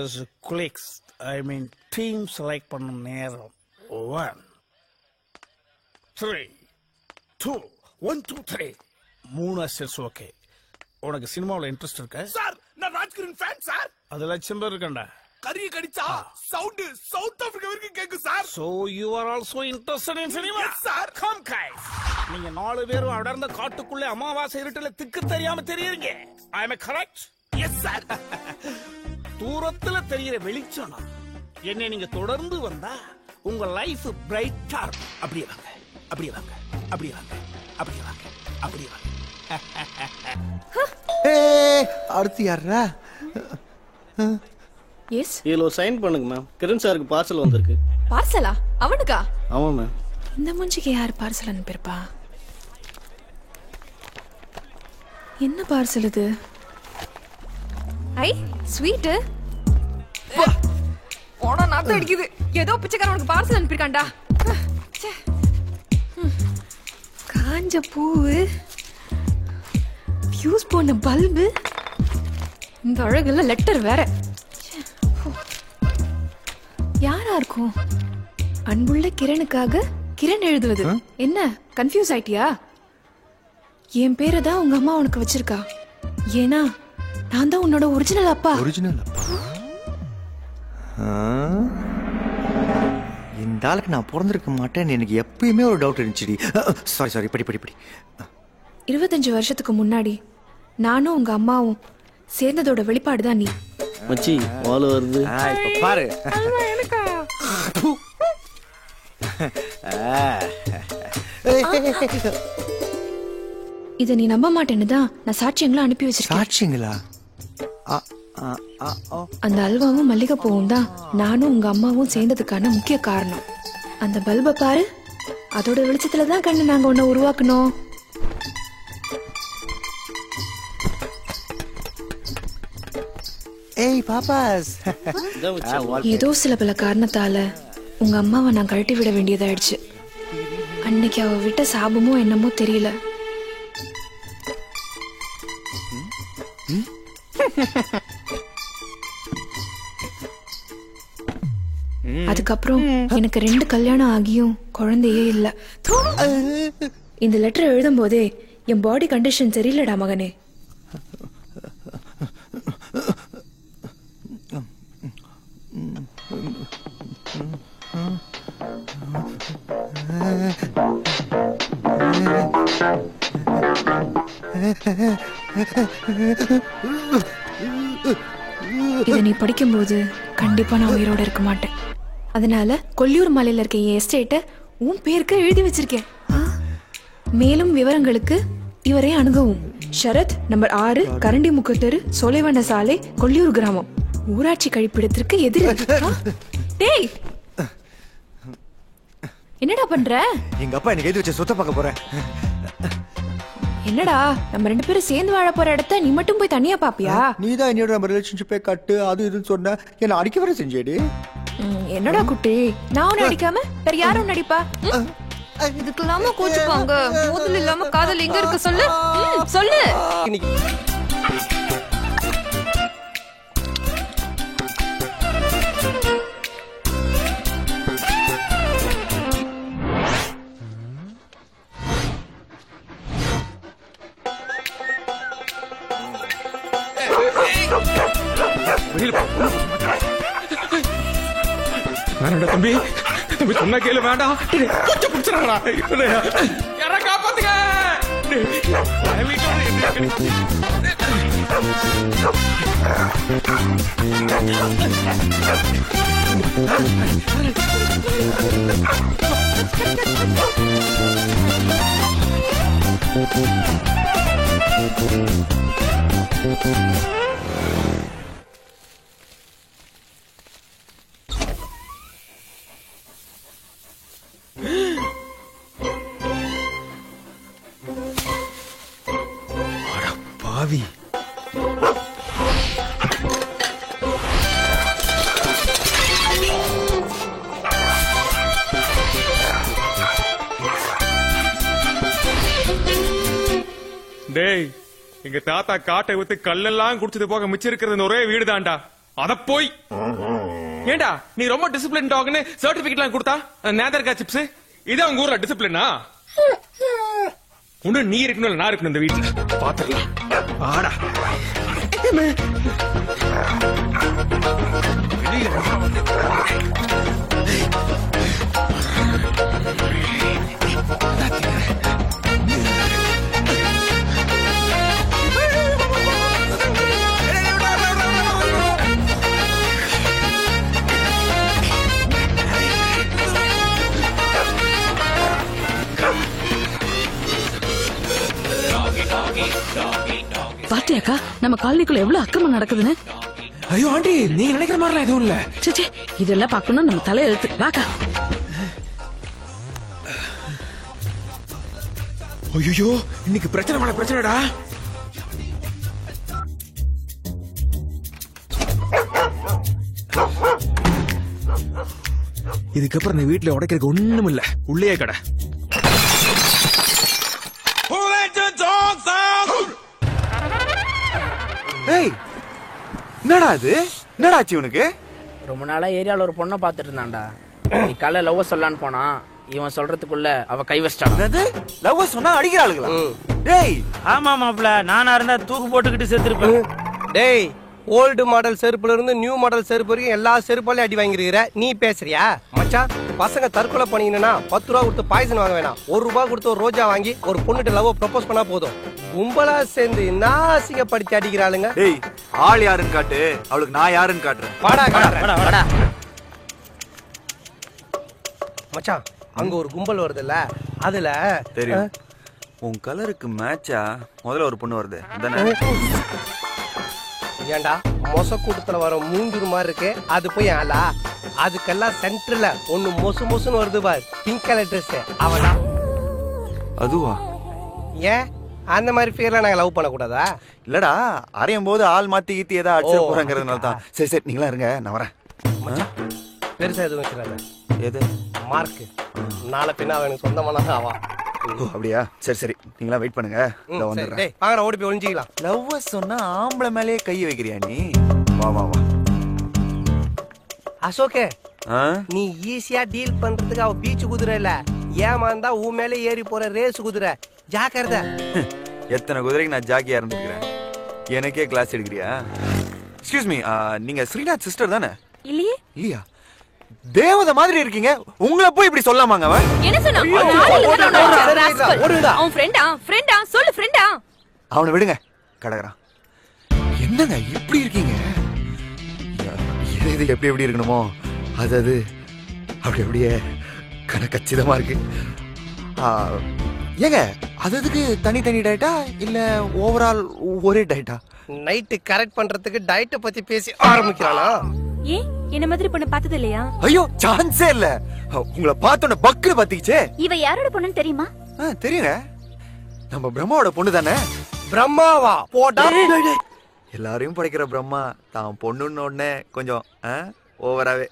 [SPEAKER 16] as colleagues. I mean team select பண்ணும் நேரம். 1 3 2 1 2 3 3 அசெட்ஸ் ஓகே. உனக்கு சினிமாவில் இன்ட்ரெஸ்ட் இருக்கா?
[SPEAKER 12] சார் நான் ராஜ்கிரண் ஃபேன் சார்.
[SPEAKER 16] அது லட்சம் பேர் இருக்கண்டா.
[SPEAKER 12] கரிய கடிச்சா சவுண்ட் சவுத் ஆப்பிரிக்கா வரைக்கும் கேக்கு sir.
[SPEAKER 16] So you are also interested in cinema?
[SPEAKER 12] Yes sir.
[SPEAKER 16] Come guys. நீங்க 4 பேரும் அடர்ந்த காட்டுக்குள்ள அமாவாசை இருட்டுல திக்கு தெரியாம தெரியுறீங்க. I am correct?
[SPEAKER 12] Yes sir.
[SPEAKER 16] தூரத்துல தெரியுற வெளிச்சம் என்ன நீங்க தொடர்ந்து வந்தா உங்க லைஃப் பிரைட்டா இருக்கும். அப்படியே வாங்க அப்படியே வாங்க அப்படியே வாங்க அப்படியே வாங்க அப்படியே வாங்க.
[SPEAKER 7] அடுத்து யாரா?
[SPEAKER 8] எஸ்
[SPEAKER 7] இதுல சைன் பண்ணுங்க மேம். கிரண் சாருக்கு பார்சல் வந்திருக்கு.
[SPEAKER 8] பார்சலா? அவனுக்கா?
[SPEAKER 7] ஆமா மேம்.
[SPEAKER 8] இந்த மூஞ்சிக்கு யார் பார்சல் அனுப்பியிருப்பா? என்ன பார்சல் இது? ஐ ஸ்வீட். போனா நாத்தம் அடிக்குது. ஏதோ பிச்சைக்காரன் உனக்கு பார்சல் அனுப்பியிருக்கான்டா. காஞ்ச பூவு, ஃபியூஸ் போன பல்பு, இந்த அழகுல லெட்டர் வேற. யாரா இருக்கும்? அன்புள்ள கிரணுக்காக கிரண் எழுதுவது. என்ன கன்ஃபியூஸ் ஆயிட்டியா? என் பேரை தான் உங்க அம்மா உனக்கு வச்சிருக்கா. ஏன்னா நான் தான் உன்னோட ஒரிஜினல் அப்பா.
[SPEAKER 7] ஒரிஜினல் அப்பா? இந்த ஆளுக்கு நான் பிறந்திருக்க மாட்டேன்னு எனக்கு எப்பயுமே ஒரு டவுட் இருந்துச்சு. சாரி சாரி படி படி படி.
[SPEAKER 8] 25 வருஷத்துக்கு முன்னாடி நானும் உங்க அம்மாவும் சேர்ந்ததோட வெளிப்பாடு தான் நீ.
[SPEAKER 7] மச்சி வால் வருது. இப்ப பாரு.
[SPEAKER 8] இத நீ நம்ப மாட்டேன்னு தான் நான் சாட்சியங்களை அனுப்பி வச்சிருக்கேன்.
[SPEAKER 7] சாட்சியங்களா?
[SPEAKER 8] அந்த அல்வாவும் மல்லிகைப்பூவும் தான் நானும் உங்க அம்மாவும் சேர்ந்ததுக்கான முக்கிய காரணம். அந்த பல்பை பாரு, அதோட வெளிச்சத்துல தான் கண்ணு நாங்க உன்னை உருவாக்கணும்.
[SPEAKER 7] ஏய் பாப்பாஸ்.
[SPEAKER 8] ஏதோ சில பல காரணத்தால உங்க அம்மாவை நான் கழட்டி விட வேண்டியதாயிடுச்சு. அன்னைக்கு அவ விட்ட சாபமோ என்னமோ தெரியல. அதுக்கப்புறம் எனக்கு 2 கல்யாணம் ஆகியும் குழந்தையே இல்ல. இந்த லெட்டர் எழுதும் போதே என் பாடி கண்டிஷன் சரியில்லடா மகனே. இதை நீ படிக்கும்போது கண்டிப்பா நான் உயிரோட இருக்க மாட்டேன். அதனால கொல்லியூர் மலையில இருக்க என் எஸ்டேட்டை உன் பேருக்கு எழுதி வச்சிருக்கேன். மேலும் விவரங்களுக்கு இவரை அணுகவும். ஷரத், நம்பர் 6, கரண்டி முக்கத்தெரு, சோலைவன சாலை, கொல்லியூர் கிராமம், ஊராட்சி கழிப்பிடத்திற்கு எதிரில். டேய் என்னடா பண்ற?
[SPEAKER 7] எங்க அப்பா எனக்கு எழுதி வச்ச சொத்தை பார்க்க போறேன்.
[SPEAKER 8] என்னடா நம்ம 2 பேரும் சேர்ந்து வாழ போற இடத்த நீ மட்டும் போய் தனியா பாப்பியா?
[SPEAKER 7] நீதான் என்னோட நம்ம ரிலேஷன்ஷிப்பை கட்டு அது இதுன்னு சொன்ன என்ன அடிக்க வர செஞ்சேடி.
[SPEAKER 8] என்னடா குட்டி, நான் உன்னை அடிக்காம வேற யாரும் நடிப்பா? இதுக்கு இல்லாம கோச்சுப்பாங்க. மோதல் இல்லாம காதல் எங்க இருக்கு சொல்லு சொல்லு.
[SPEAKER 21] வேணாடா தம்பி, தம்பி சொன்னா கேளு. வேண்டாம், கொஞ்சம் பிடிச்சிடா. யாரா காப்பாத்துங்க.
[SPEAKER 17] பாவி
[SPEAKER 2] டேய், எங்க தாத்தா காட்டை வித்து கல்லெல்லாம் குடிச்சது போக மிச்சம் இருக்கிறது ஒரே வீடு தான்டா. அத போய் ஏண்டா நீ ரொம்ப டிசிப்ளின் டாக்னு சர்டிபிகேட் எல்லாம் கொடுத்தா நேதர்கா சிப்ஸ் இதான் உங்க ஊர்ல டிசிப்ளினா? ஒண்ணு நீ இருக்கணும் இல்ல நான் இருக்கணும் இந்த வீட்டுல. பாத்துக்கலாம் ஆடா.
[SPEAKER 18] பாத்தியாக்கா நம்ம காலனிக்குள்ள எவ்வளவு அக்கிரமம் நடக்குதுன்னு?
[SPEAKER 2] ஐயோ ஆண்டி, நீங்க நினைக்கிற மாதிரிலாம் எதுவும் இல்ல.
[SPEAKER 18] சே இதெல்லாம் பாக்கணும் நம்ம தலை எழுத்து. வாக்கா.
[SPEAKER 2] ஐயோ இன்னைக்கு பிரச்சனை மேல பிரச்சனைடா. இதுக்கப்புறம் இந்த வீட்டுல உடைக்கிறதுக்கு ஒண்ணும் இல்ல, உள்ளே கடை.
[SPEAKER 17] ஏய், என்னடா அது? என்னடா ஆச்சு உனக்கு?
[SPEAKER 20] ரொம்ப நாளா ஏரியால ஒரு பொண்ணை பாத்துட்டு இருந்தான்டா. நீ காலைல லவ் சொல்லலான்னு போனா இவன் சொல்றதுக்குள்ள அவ கை வச்சிட்டான்.
[SPEAKER 17] லவ் சொன்னா அடிக்கிறாளுங்களா? டேய்,
[SPEAKER 9] ஆமா மாப்ள, நானா இருந்தா தூக்கு போட்டுக்கிட்டு செத்துருப்பேன்.
[SPEAKER 3] டேய், ஓல்டு மாடல் செருப்புல இருந்து நியூ மாடல் செருப்பு வரைக்கும் எல்லா செருப்பாலையும் அடி வாங்கிருக்கிற நீ பேசுறியா? மச்சான், பசங்க தற்கொலை பண்ணினா 10 ரூபா கொடுத்து பாய்சன் வாங்க வேணாம். 1 ரூபா கொடுத்து ஒரு ரோஜா வாங்கி ஒரு பொண்ணுட்டு லவ் ப்ரப்போஸ் பண்ணா போதும். கும்பலா சேர்ந்து நாசிங்கப்படுத்தி அடிக்கிறாளுங்க.
[SPEAKER 17] டேய், ஆள் யாருன்னு காட்டு, அவளுக்கு நான் யாருன்னு காட்டுறேன்.
[SPEAKER 3] வாடா. மச்சான், அங்க ஒரு கும்பல் வருதுல்ல, அதுல
[SPEAKER 17] தெரியும். உன் கலருக்கு மேட்சா முதல்ல ஒரு பொண்ணு வருது அதானே?
[SPEAKER 3] ஏண்டா மொச கூட்டத்துல வர மூஞ்சூர் மாதிரி இருக்கு, அது போய் ஆளா? அதுக்கெல்லாம் சென்டர்ல ஒண்ணு மொசுன்னு வருது பாரு, பிங்க் கலர் ட்ரெஸ், அவனா?
[SPEAKER 17] அதுவா?
[SPEAKER 3] ஏன் அந்த மாதிரி பேர்ல நாங்க லவ் பண்ண கூடாதா?
[SPEAKER 17] இல்லடா, அரையும் போது ஆள் மாத்தி கீத்தி ஏதாவது அடிச்சு போறாங்கிறதுனால தான். சரி நீங்களா இருங்க, நான் வரேன்.
[SPEAKER 3] பெருசா எதுவும் வச்சிடாத.
[SPEAKER 17] எது?
[SPEAKER 3] மார்க். நாளை பின்ன அவனுக்கு சொந்தமான ஆவா.
[SPEAKER 17] அப்படியா? சரி நீங்களா வெயிட் பண்ணுங்க, நான் வந்துடுறேன்.
[SPEAKER 3] டேய், வாங்கடா, ஓடி போய் ஒளிஞ்சிக்கலாம்.
[SPEAKER 17] லவ் சொன்னா ஆம்பளை மேலேயே கை வைக்கிறியா நீ? வா
[SPEAKER 3] அசோகே, நீ ஈஸியா டீல் பண்றதுக்கு அவ பீச் குதிரை இல்ல, ஏமாந்தா உன் மேல ஏறி போற ரேஸ் குதிரை. ஜாக்கிரதை.
[SPEAKER 17] எத்தனை குதிரைக்கு நான் ஜாக்கியா இருந்துக்கிறேன், எனக்கே கிளாஸ் எடுக்கிறியா? எக்ஸ்கியூஸ் மீ, நீங்க ஸ்ரீநாத் சிஸ்டர் தானே? இல்லையா? தேவதை மாதிரி இருக்கீங்க, உங்களை போய் இப்படி சொல்லாமாங்க?
[SPEAKER 8] என்ன சொன்னா? அவன் ஃப்ரெண்டா சொல்லு, ஃப்ரெண்டா?
[SPEAKER 17] அவனை விடுங்க, கடகறான். என்னங்க இப்படி இருக்கீங்க? இது எப்படி இருக்கணுமோ அது அப்படியே கணக்கச்சிதமா இருக்கு. ஏங்க அதுக்கு தனி டயட்டா இல்ல ஓவரால் ஒரே டயட்டா?
[SPEAKER 3] நைட்டு கரெக்ட் பண்றதுக்கு டயட்டை பத்தி பேசி ஆரம்பிக்கிறானா?
[SPEAKER 8] ஏன் என்ன மாதிரி பொண்ணு பார்த்தது இல்லையா?
[SPEAKER 17] ஐயோ, சான்ஸே இல்ல. உங்களை பார்த்தோன்னே பக்குன்னு பாத்தீச்சே.
[SPEAKER 1] இவ யாரோட பொண்ணுன்னு தெரியுமா?
[SPEAKER 17] தெரியுங்க, நம்ம பிரம்மாவோட பொண்ணு தானே.
[SPEAKER 3] பிரம்மாவா? போடா.
[SPEAKER 17] எல்லாரையும் படைக்கிற பிரம்மா தான் பொண்ணுன்னு உடனே கொஞ்சம் ஓவராவே.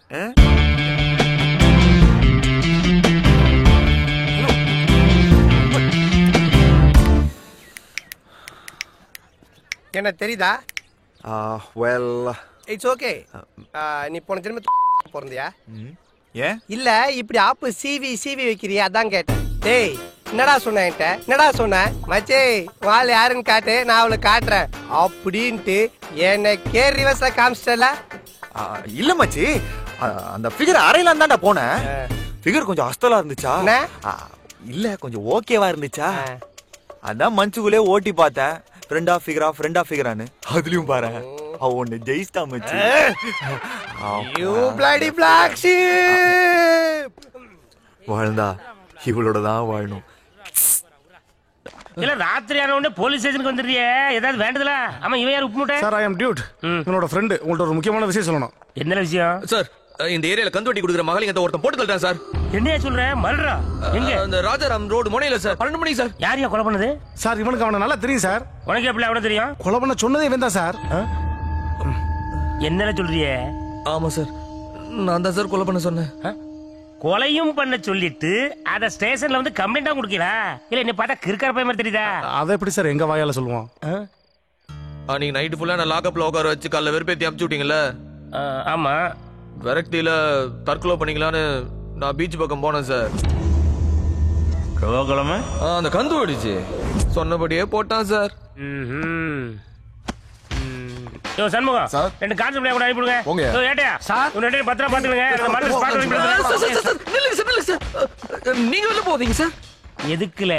[SPEAKER 3] என்ன தெரியுதா?
[SPEAKER 17] Well,
[SPEAKER 3] it's okay. நீ போன ஜென்ம பிறந்தியா?
[SPEAKER 17] ஏன்
[SPEAKER 3] இல்ல இப்படி ஆப்பு சிவி வைக்கிறியா? அதான் கேட்டேன். டேய், என்னடா சொன்ன என்கிட்ட? என்னடா சொன்ன? மச்சே, வாள் யாருன்னு காட்டு, நான் அவளை காட்டுறேன் அப்படின்ட்டு எனக்கே ரிவர்ஸ்ல காமிச்சிட்டல.
[SPEAKER 17] இல்ல மச்சி, அந்த ஃபிகர் அரையலாம் தான்டா போனேன். ஃபிகர் கொஞ்சம் அஸ்தலா இருந்துச்சா? இல்ல கொஞ்சம் ஓகேவா இருந்துச்சா? அதான் மஞ்சுக்குள்ளே ஓட்டி பார்த்தேன் ஃப்ரெண்டா ஃபிகரான்னு அதுலயும் பாரு அவ ஒன்னு ஜெயிஸ்டா மச்சி.
[SPEAKER 16] You bloody black sheep.
[SPEAKER 17] வாழ்ந்தா இவளோட தான் வாழணும்.
[SPEAKER 21] இல்ல ராத்திரி ஆன உடனே போலீஸ் ஸ்டேஷனுக்கு வந்துடுறியே, ஏதாவது வேண்டதுல? ஆமா, இவன் யார் உப்பு மூட்டை?
[SPEAKER 11] சார், ஐ அம் டியூட். என்னோட ஃப்ரெண்டு உங்கள்ட்ட ஒரு முக்கியமான விஷயம் சொல்லணும்.
[SPEAKER 21] என்ன விஷயம்
[SPEAKER 14] சார்? இந்த ஏரியால கந்துவட்டி கொடுக்குற மகளிங்க ஒருத்தன் போட்டு தள்ளிட்டான் சார்.
[SPEAKER 21] என்னையா சொல்ற? மல்றா எங்க?
[SPEAKER 14] அந்த ராஜாராம் ரோடு முனையில சார். 12 மணி சார்.
[SPEAKER 21] யாரையா கொலை பண்ணது?
[SPEAKER 11] சார், இவனுக்கு அவனை நல்லா தெரியும் சார்.
[SPEAKER 21] உனக்கு எப்படி அவனை தெரியும்?
[SPEAKER 11] கொலை பண்ண சொன்னதே இவன் தான் சார்.
[SPEAKER 21] என்ன சொல்றியே?
[SPEAKER 14] ஆமா சார், நான் தான் சார் கொலை பண்ண சொன்னேன்.
[SPEAKER 21] கொலையும் பண்ண சொல்லிட்டு அத ஸ்டேஷன்ல வந்து கம்ப்ளைண்டா கொடுக்கல? இல்ல என்ன பார்த்தா கிறுக்கற பையன் மாதிரி தெரியுதா?
[SPEAKER 11] அதை எப்படி சார் எங்க வாயால சொல்லுவோம்?
[SPEAKER 14] அன்னைக்கு நைட்டு ஃபுல்லா நான் லாக்அப்ல உட்கார வச்சு காலைல வெறுப்பேத்தி அமுச்சு விட்டீங்கல்ல?
[SPEAKER 21] ஆமா.
[SPEAKER 14] விரக்தியில தற்கொலை பண்ணிக்கலான்னு நான் பீச் பக்கம் போனேன் சார்.
[SPEAKER 21] கிழமை
[SPEAKER 14] அந்த கந்து அடிச்சு சொன்னபடியே போட்டான் சார்.
[SPEAKER 21] யோ சண்முகம், ரெண்டு கான்ஸ்டபிள் கூட அனுப்பிடுங்க. யோ ஏட்டையா சார், உங்க ரெண்டு பத்திரமா பாத்துக்கங்க. அந்த மர்டர் ஸ்பாட் வரைக்கும்
[SPEAKER 14] நில்லுங்க சார். நீங்க வெளில போவீங்க சார்?
[SPEAKER 21] எதுக்குல?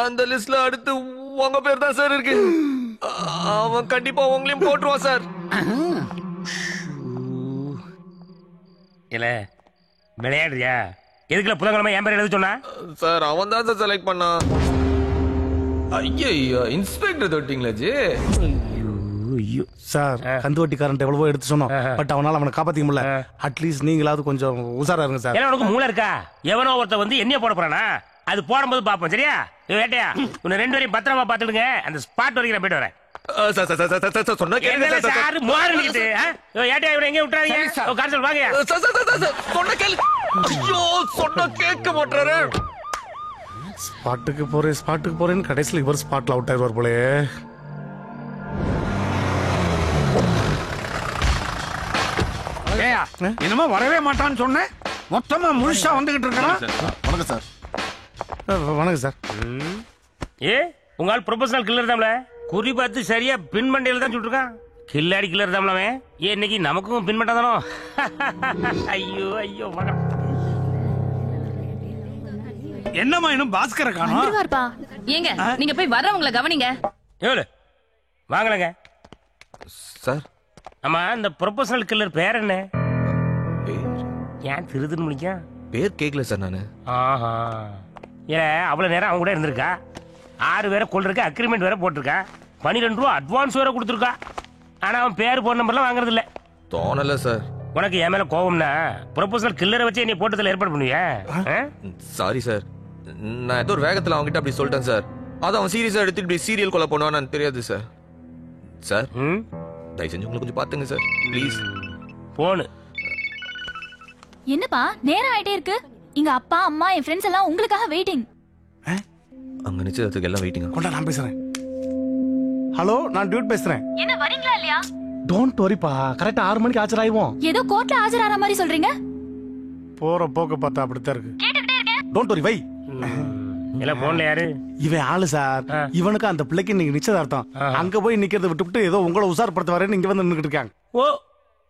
[SPEAKER 14] அந்த லிஸ்ட்ல அடுத்து உங்க பேர் தான் சார் இருக்கு. அவன் கண்டிப்பா உங்களையும் போட்டுருவான் சார்.
[SPEAKER 21] இல்ல விளையாடுறியா? எதுக்குல புதன்கிழமை என் பேர் எழுத சொன்னா?
[SPEAKER 14] சார், அவன் தான் சார் செலக்ட் பண்ணான். ஐயோ, இன்ஸ்பெக்டர் தொட்டிங்களா ஜி?
[SPEAKER 11] சார், கந்துவட்டிக்காரன் எவ்வளவோ எடுத்து சொன்னோம், பட் அவனால அவனை காப்பாத்திக்க முடியல. அட்லீஸ்ட் நீங்களாவது கொஞ்சம் உசாரா இருங்க சார்.
[SPEAKER 21] ஏன்னா உனக்கு மூளை இருக்கா? எவனோ ஒருத்த வந்து என்ன போட போறானா? அது போடும்போது பாப்போம், சரியா? வேட்டையா, உன்னை ரெண்டு வரையும் பத்திரமா பாத்துடுங்க. அந்த ஸ்பாட் வரைக்கும் நான் போயிட்டு வரேன்.
[SPEAKER 14] சொன்ன கேட்க மாட்டாரு.
[SPEAKER 11] ஸ்பாட்டுக்கு போறேன்னு கடைசியில் இவர் ஸ்பாட்ல அவுட் ஆயிடுவார் போலே.
[SPEAKER 16] என்னமோ வரவே மாட்டான்னு சொன்னேன், மொத்தமா முழுசா வந்துகிட்டு இருக்கான்.
[SPEAKER 11] வணக்கம் சார். வணக்கம் சார்.
[SPEAKER 21] ஏ உங்க ஆள் ப்ரொபஷனல் கில்லர் தான்ல, குறி பார்த்து சரியா பின் மண்டையில தான் சொல்லிருக்கான். கில்லாடி கில்லர் தான்ல. ஏன் இன்னைக்கு நமக்கும் பின் மண்டை தானோ? ஐயோ ஐயோ மகன்.
[SPEAKER 16] என்னமா இன்னும் பாஸ்கர காணோம்?
[SPEAKER 10] வந்துருவார்ப்பா. ஏங்க நீங்க போய் வர்றவங்கள கவனிங்க.
[SPEAKER 21] ஏல வாங்களங்க
[SPEAKER 14] சார்.
[SPEAKER 21] ஆமா, இந்த ப்ரொபஷனல் கில்லர் பேர் என்ன? ஏன் திருதுன்னு முடிக்க?
[SPEAKER 14] பேர் கேக்கல சார் நானு.
[SPEAKER 21] ஆஹா, ஏ அவ்வளவு நேரம் அவங்க கூட இருந்திருக்கா. 6 பேரை கொள்றதுக்கு அக்ரிமெண்ட் வேற போட்டிருக்கா. 12 ரூபா அட்வான்ஸ் வேற கொடுத்துருக்கா. ஆனா அவன் பேர் போன் நம்பர்லாம் வாங்குறது இல்ல.
[SPEAKER 14] தோணல சார்.
[SPEAKER 21] உனக்கு என் மேல கோவம்னா ப்ரொபோசல் கில்லரை வச்சு நீ போட்டதுல ஏற்பாடு பண்ணுவியா?
[SPEAKER 14] சாரி சார், நான் ஏதோ ஒரு வேகத்துல அவன்கிட்ட அப்படி சொல்லிட்டேன் சார். அது அவன் சீரியஸா எடுத்துட்டு இப்படி சீரியல் கொலை பண்ணுவான்னு தெரியாது சார். சார் தயவு செஞ்சு உங்களை கொஞ்சம் பாத்துங்க சார் ப்ளீஸ்.
[SPEAKER 21] போனு
[SPEAKER 10] என்னப்பா நேரம் ஆயிட்டே இருக்கு. எங்க அப்பா அம்மா என் ஃப்ரெண்ட்ஸ் எல்லாம் உங்களுக்காக வெயிட்டிங்.
[SPEAKER 14] அங்க நிச்சயத்துக்கு எல்லாம் வெயிட்டிங்.
[SPEAKER 11] கொண்டா, நான் பேசுறேன். ஹலோ, நான் டியூட் பேசுறேன்.
[SPEAKER 10] என்ன வரீங்களா இல்லையா?
[SPEAKER 11] டோன்ட் வரிப்பா, கரெக்டா 6 மணிக்கு ஆஜராயிவோம்.
[SPEAKER 10] ஏதோ கோர்ட்ல ஆஜராற மாதிரி சொல்றீங்க.
[SPEAKER 11] போற போக்க பார்த்தா அப்படித்தான் இருக்கு.
[SPEAKER 10] கேட்டுக்கிட்டே இருக்கேன்.
[SPEAKER 11] டோன்ட் வரி, வை.
[SPEAKER 21] எல்லாம் போன்ல யாரு?
[SPEAKER 11] இவன் ஆளு சார். இவனுக்கு அந்த பிள்ளைக்கு இன்னைக்கு நிச்சயதார்த்தம். அங்க போய் நிக்கிறத விட்டுவிட்டு ஏதோ உங்களை உசார்படுத்த வரேன்னு இங்க வந்து நின்னுட்டு இருக்காங்க.
[SPEAKER 21] ஓ,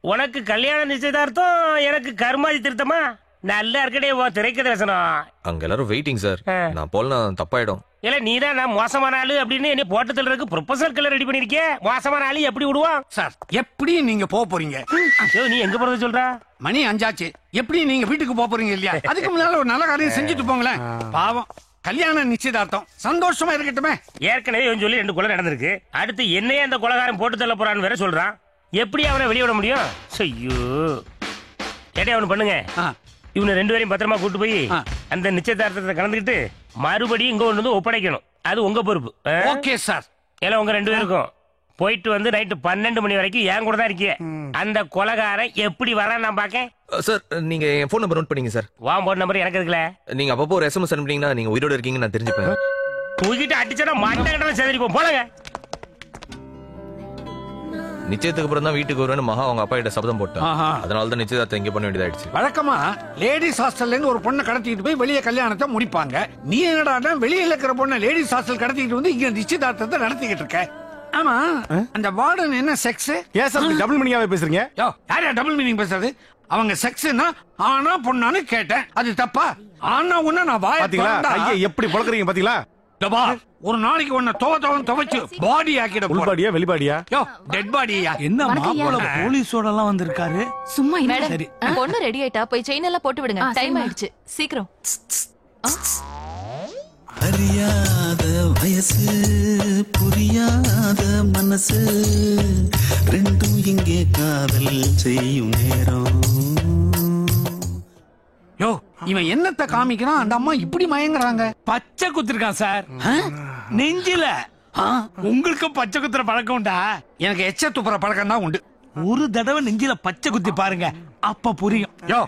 [SPEAKER 21] உனக்கு கல்யாண நிச்சயதார்த்தம், எனக்கு கருமாதி திருத்தமா? நல்லா இருக்கடே திரைக்கதை ரசனம்.
[SPEAKER 14] அங்க எல்லாரும் வெயிட்டிங் சார். நான் போல தப்பாயிடும்.
[SPEAKER 21] இல்ல நீதான் நான் மோசமான ஆளு அப்படின்னு என்ன போட்டு தள்ளுறதுக்கு ப்ரொபோசல் கலர் ரெடி பண்ணிருக்கே. மோசமான ஆளு எப்படி விடுவான்
[SPEAKER 16] சார்? எப்படி நீங்க போறீங்க?
[SPEAKER 21] நீ எங்க போறது சொல்ற?
[SPEAKER 16] மணி 5 ஆச்சு. எப்படி நீங்க வீட்டுக்கு போறீங்க இல்லையா? அதுக்கு முன்னால ஒரு நல்ல காரியம் செஞ்சுட்டு போங்களேன். பாவம், கல்யாண நிச்சயதார்த்தம் சந்தோஷமா இருக்கட்டுமே.
[SPEAKER 21] ஏற்கனவே சொல்லி 2 கொலை நடந்திருக்கு. அடுத்து என்னையே அந்த கொலைகாரன் போட்டு தள்ள போறான்னு வேற சொல்றான். எப்படி அவனை வெளியே விட முடியும்? ஐயோ, கேட்டே அவனு பண்ணுங்க. இவனை 2 பேரையும் பத்திரமா கூட்டு போய் அந்த நிச்சயதார்த்தத்தை கலந்துக்கிட்டு மறுபடியும் இங்க கொண்டு வந்து ஒப்படைக்கணும். அது உங்க பொறுப்பு.
[SPEAKER 16] Okay sir.
[SPEAKER 21] எல்லாம் உங்க 2 பேருக்கும் போயிட்டு வந்து நைட்டு 12 மணி வரைக்கும் என் கூட தான் இருக்கீங்க. அந்த கொலைகாரன் எப்படி வரான் நான் பாக்கேன்.
[SPEAKER 14] சார், நீங்க என் போன் நம்பர் நோட் பண்ணீங்க சார்.
[SPEAKER 21] வா, போன் நம்பர் எனக்கு இருக்குல்ல.
[SPEAKER 14] நீங்க அப்பப்போ ஒரு SMS அனுப்புனீங்கன்னா நீங்க உயிரோட இருக்கீங்க நான் தெரிஞ்சுப்பேன்.
[SPEAKER 21] தூக்கிட்டு அடிச்சா மண்டை கிட்ட செதறிப்போம். போலங்க.
[SPEAKER 14] நிச்சயத்துக்கு அப்புறம் தான் வீட்டுக்கு வருவேன்னு மகா அவங்க அப்பா கிட்ட சபதம் போட்டான். அதனால தான் நிச்சயதார்த்தம் இங்க பண்ண வேண்டியதாயிடுச்சு.
[SPEAKER 16] வழக்கமா லேடிஸ் ஹாஸ்டல்ல இருந்து ஒரு பொண்ணை கடத்திட்டு போய் வெளியே கல்யாணத்தை முடிப்பாங்க. நீ என்னடா வெளியில இருக்கிற பொண்ணை லேடிஸ் ஹாஸ்டல் கடத்திட்டு வந்து இங்க நிச்சயதார்த்தத்தை நடத்திக்கிட்டு இருக்க? ஆமா, அந்த வார்டன் என்ன செக்ஸ்?
[SPEAKER 11] ஏன் சார் டபுள் மீனிங்காவே பேசுறீங்க?
[SPEAKER 16] யாரையா டபுள் மீனிங் பேசுறது? அவங்க செக்ஸ்னா ஆனா பொண்ணான்னு கேட்டேன். அது தப்பா? ஆனா உன்ன நான் வாய
[SPEAKER 11] பாத்தீங்களா? ஐயா எப்படி பொளக்குறீங்க பாத்தீங்களா?
[SPEAKER 21] ஒரு நாளைக்கு ஒன்ன துவைச்சு பாடி ஆக்கிட
[SPEAKER 16] உள்பாடியா வெளிபாடியா
[SPEAKER 21] டெட் பாடியா
[SPEAKER 16] என்ன மாப்பிள போலீஸோட எல்லாம் வந்திருக்காரு
[SPEAKER 10] சும்மா
[SPEAKER 21] மேடம்,
[SPEAKER 10] சரி பொண்ணு ரெடி ஆயிட்டா போய் செயின் எல்லாம் போட்டு விடுங்க டைம் ஆயிடுச்சு சீக்கிரம்
[SPEAKER 5] அறியாத வயசு புரியாத மனசு ரெண்டும் இங்கே காதல் செய்யும் நேரம்.
[SPEAKER 21] யோ இவன் என்னத்த காமிக்கிறான் அந்த அம்மா இப்படி மயங்குறாங்க பச்சை குத்திருக்கான் சார் நெஞ்சில உங்களுக்கு பச்சை குத்துற பழக்கம் உண்டா எனக்கு எச்ச துப்புற பழக்கம் தான் உண்டு ஒரு தடவை நெஞ்சில பச்சை குத்தி பாருங்க அப்ப புரியும் யோ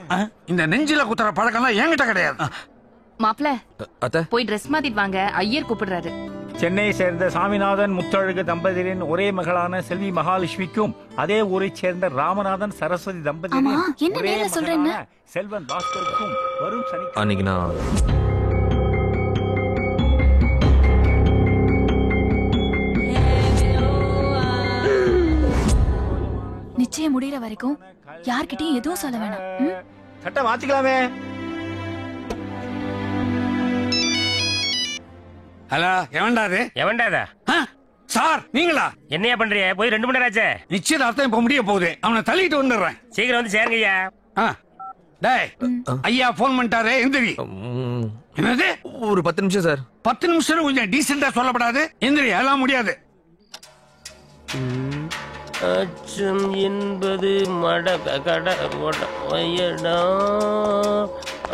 [SPEAKER 21] இந்த நெஞ்சில குத்துற பழக்கம் என்கிட்ட கிடையாது
[SPEAKER 10] மாப்ள போய் ட்ரெஸ் மாத்திட்டு வாங்க ஐயர் கூப்பிடுறாரு
[SPEAKER 9] சென்னையை சேர்ந்த சாமிநாதன் முத்தழகு தம்பதியரின் ஒரே மகளான செல்வி மகாலட்சுமிக்கும் அதே ஊரை சேர்ந்த ராமநாதன் சரஸ்வதி தம்பதியரின் ஒரே மகளான செல்வன் பாஸ்கருக்கும் வரும் சனி
[SPEAKER 17] அன்னைக்கு நான்
[SPEAKER 10] நிச்சயம் முடியற வரைக்கும் யார்கிட்டயும் எதுவும் சொல்ல வேணாம்
[SPEAKER 9] சட்டை மாத்திக்கலாமே
[SPEAKER 21] ஹலோ எவன்டாது
[SPEAKER 3] எவன்டாதா
[SPEAKER 21] சார் நீங்களா
[SPEAKER 3] என்னையா பண்றிய போய் 2 மணி நேரம் ஆச்சே
[SPEAKER 21] நிச்சயதார்த்தம் இப்ப முடிய போகுது அவனை தள்ளிட்டு வந்துடுறேன்
[SPEAKER 3] சீக்கிரம் வந்து சேருங்கய்யா
[SPEAKER 21] டேய் ஐயா போன் பண்ணிட்டாரு எந்திரி என்னது
[SPEAKER 17] ஒரு 10 நிமிஷம் சார்
[SPEAKER 21] 10 நிமிஷம் கொஞ்சம் டீசெண்டா சொல்லப்படாது எந்திரி எல்லாம் முடியாது
[SPEAKER 3] அச்சம் என்பது மடகடவயடா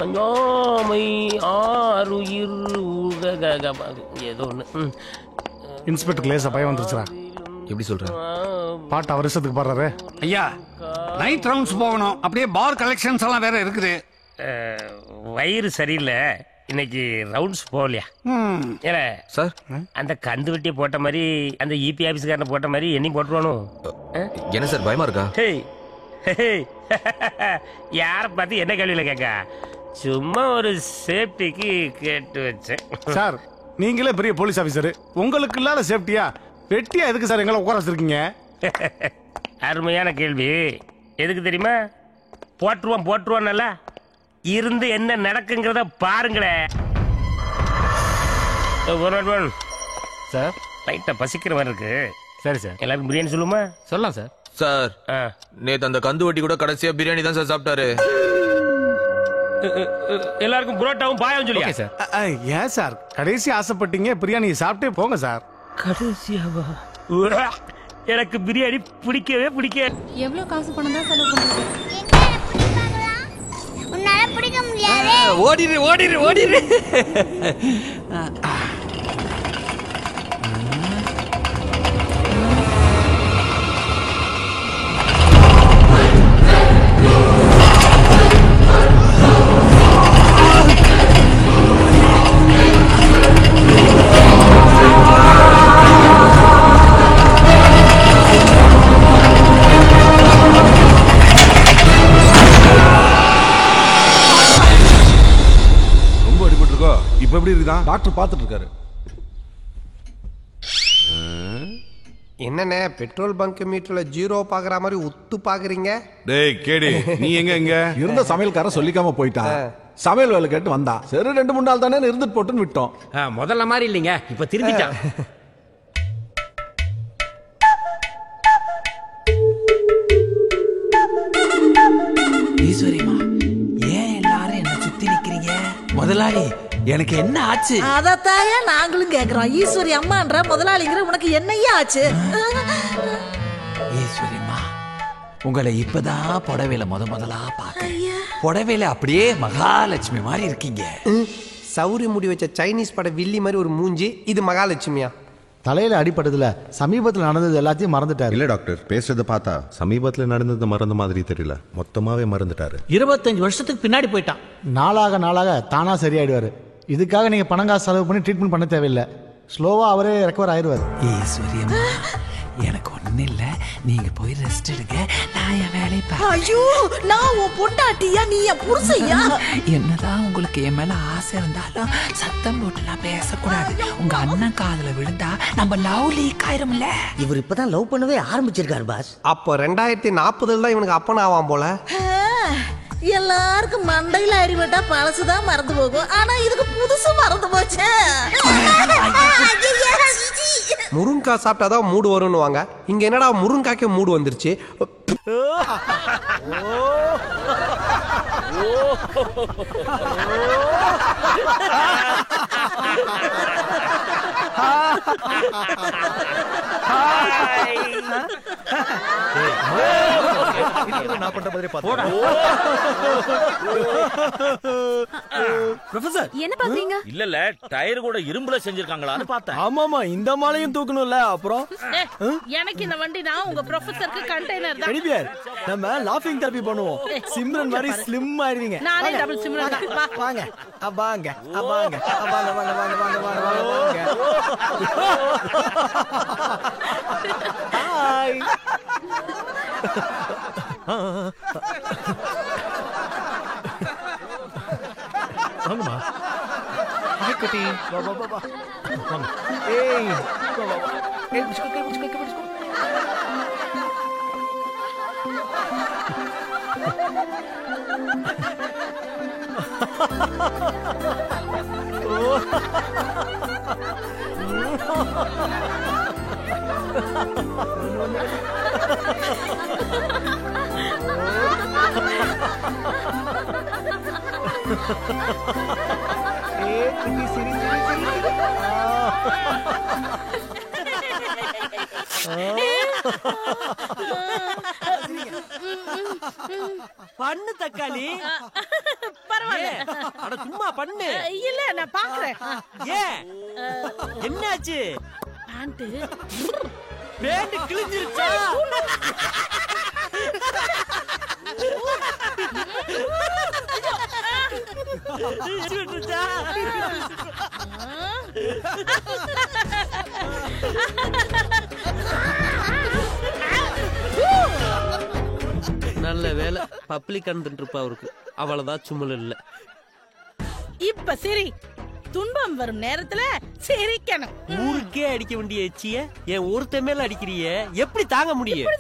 [SPEAKER 3] அஞ்சாமை ஆறுயிர் ஏதோ ஒண்ணு
[SPEAKER 16] இன்ஸ்பெக்டர் லேசா பயம் வந்துருச்சுடா
[SPEAKER 17] எப்படி சொல்ற
[SPEAKER 16] பாட்டு அவர் இஷ்டத்துக்கு பாடுறாரு
[SPEAKER 21] ஐயா நைட் ரவுண்ட்ஸ் போகணும் அப்படியே பார் கலெக்ஷன்ஸ் எல்லாம் வேற இருக்குது
[SPEAKER 3] வயிறு சரியில்லை இன்னைக்கு ரவுண்ட்ஸ் போகலையா ஏல
[SPEAKER 17] சார்
[SPEAKER 3] அந்த கந்து வெட்டிய போட்ட மாதிரி அந்த இபி ஆபீஸ்காரனை போட்ட மாதிரி என்னையும் போட்டுருவானோ
[SPEAKER 17] என்ன சார் பயமா இருக்கா
[SPEAKER 3] யார பார்த்து என்ன கேள்வியில கேட்க சும்மா ஒரு சேஃப்டிக்கு கேட்டு வச்சேன்
[SPEAKER 16] சார் நீங்களே பெரிய போலீஸ் ஆபீசர் உங்களுக்கு இல்லாத சேஃப்டியா வெட்டியா எதுக்கு சார் எங்களை உட்கார வச்சிருக்கீங்க
[SPEAKER 3] அருமையான கேள்வி எதுக்கு தெரியுமா போட்டுருவான் நல்லா இருந்து என்ன நடக்குங்கிறத பாருங்களேன்
[SPEAKER 9] சார்
[SPEAKER 3] லைட்டா பசிக்கிற மாதிரி இருக்கு
[SPEAKER 9] சரி சார்
[SPEAKER 3] எல்லாருக்கும் பிரியாணி சொல்லுமா
[SPEAKER 9] சொல்லலாம் சார்
[SPEAKER 17] சார் நேத்து அந்த கந்து வட்டி கூட கடைசியா பிரியாணி தான் சார் சாப்பிட்டாரு
[SPEAKER 3] எல்லாருக்கும் புரோட்டாவும் பாயாவும் சொல்லியா
[SPEAKER 9] சார்
[SPEAKER 16] ஏன் சார் கடைசி ஆசைப்பட்டீங்க பிரியாணி சாப்பிட்டே போங்க சார்
[SPEAKER 3] கடைசியாவா எனக்கு பிரியாணி பிடிக்கவே பிடிக்காது
[SPEAKER 6] எவ்வளவு காசு பணம் தான் செலவு பண்றது
[SPEAKER 1] உன்னால பிடிக்க முடியாது
[SPEAKER 9] ஓடிரு
[SPEAKER 22] இப்ப எப்படி இருக்குதான் டாக்டர் பாத்துட்டு இருக்காரு
[SPEAKER 23] என்னண்ணே பெட்ரோல் பங்க் மீட்டர்ல ஜீரோ பாக்குற மாதிரி உத்து பாக்குறீங்க
[SPEAKER 22] டேய் கேடி நீ எங்க இருந்த சமையல்காரன் சொல்லிக்காம போயிட்டான் சமையல் வேலை கேட்டு வந்தா சரி 2-3 நாள் தானே இருந்துட்டு போட்டுன்னு விட்டோம்
[SPEAKER 3] முதல்ல மாதிரி இல்லைங்க இப்ப திரும்பிட்டான்
[SPEAKER 5] ஈஸ்வரிமா ஏன் எல்லாரும் என்ன சுத்தி நிக்கிறீங்க முதலாளி எனக்கு என்ன ஆச்சு
[SPEAKER 18] அதத்தாயா நாங்களும் கேக்குறோம் ஈஸ்வரி அம்மான்ற முதலாளிங்கிற உனக்கு என்னையா ஆச்சு
[SPEAKER 5] ஈஸ்வரிமா உங்களை இப்பதான் புடவையில முதலா பாக்க புடவையில அப்படியே மகாலட்சுமி மாதிரி இருக்கீங்க
[SPEAKER 23] சௌரி முடி வச்ச சைனீஸ் பட வில்லி மாதிரி ஒரு மூஞ்சி இது மகாலட்சுமியா
[SPEAKER 24] தலையில அடிபட்டதுல சமீபத்தில் நடந்தது எல்லாத்தையும் மறந்துட்டாரு
[SPEAKER 22] இல்ல டாக்டர் பேசுறத பார்த்தா சமீபத்துல நடந்தது மறந்த மாதிரி தெரியல மொத்தமாவே மறந்துட்டாரு
[SPEAKER 24] 25 வருஷத்துக்கு பின்னாடி போயிட்டான் நாளாக தானா சரியாயிடுவாரு இதுக்காக நீங்க பணம் காசு செலவு பண்ணி ட்ரீட்மெண்ட் பண்ண தேவையில்லை ஸ்லோவா அவரே ரெக்கவர் ஆயிடுவாரு
[SPEAKER 5] ஈஸ்வரியம்மா எனக்கு ஒண்ணு இல்ல நீங்க போய் ரெஸ்ட் எடுங்க நான் என் வேலையை பார்க்கிறேன்
[SPEAKER 18] ஐயோ நான் உன் பொண்டாட்டியா நீ என் புருஷையா
[SPEAKER 5] என்னதான் உங்களுக்கு என் மேல ஆசை இருந்தாலும் சத்தம் போட்டுலாம் பேசக்கூடாது உங்க அண்ணன் காதுல விழுந்தா நம்ம லவ் லீக் ஆயிரும்ல
[SPEAKER 25] இவர் இப்பதான் லவ் பண்ணவே ஆரம்பிச்சிருக்காரு பாஸ்
[SPEAKER 23] அப்போ 2040 தான் இவனுக்கு அப்பன் ஆவான் போல
[SPEAKER 18] எல்லாருக்கும் மண்டையில அடிபட்டா பழசுதான் மறந்து போகும் ஆனா இதுக்கு புதுசு மறந்து போச்சு
[SPEAKER 23] முருங்கக்காய் சாப்பிட்டாதான் மூடு வரும்னு வாங்க. இங்க என்னடா முருங்காய்க்கு மூடு வந்துருச்சு.
[SPEAKER 10] ப்ரொஃபசர் என்ன பாக்குறீங்க?
[SPEAKER 9] இல்ல டயர் கூட இரும்புல செஞ்சிருக்காங்களான்னு பார்த்தேன்.
[SPEAKER 4] ஆமாமா இந்த மாலையும் தூக்கணும்ல. அப்புறம்
[SPEAKER 18] எனக்கு இந்த வண்டி நான் உங்க ப்ரொஃபசருக்கு கண்டெய்னர் தான்.
[SPEAKER 4] எடிபியர் நம்ம லாஃபிங் தெரபி பண்ணுவோம். சிம்ரன் மாதிரி ஸ்லிம் ஆயிருவீங்க.
[SPEAKER 18] நானே டபுள் சிம்ரன் தான். வா
[SPEAKER 4] வாங்க அபாங்க அபாங்க அபாங்க வாங்க வாங்க வாங்க வாங்க வாங்க. ஹாய். வாங்கம்மா. ஹாய் குட்டி. வா வா வா வா. வாங்க. ஏய் வா வா வா. ஏய் பிஸ்கட் பிஸ்கட்.
[SPEAKER 3] பண்ணு தக்காளி.
[SPEAKER 18] பரவாயில்ல.
[SPEAKER 3] அட சும்மா பண்ணு.
[SPEAKER 18] இல்ல நான் பாக்குறேன்.
[SPEAKER 3] ஏன் என்னாச்சு? பேண்ட் கிழிஞ்சிருச்சா?
[SPEAKER 20] நல்ல வேலை பப்ளிக் இருப்பா அவருக்கு. அவ்வளவுதான் சும்மல் இல்ல.
[SPEAKER 18] இப்ப சரி, துன்பம் வரும் நேரத்துல சிரிக்கணும்.
[SPEAKER 3] ஊருக்கே அடிக்க வேண்டிய எச்சிய என் ஒருத்த மேல அடிக்கிறிய, எப்படி தாங்க முடியும்?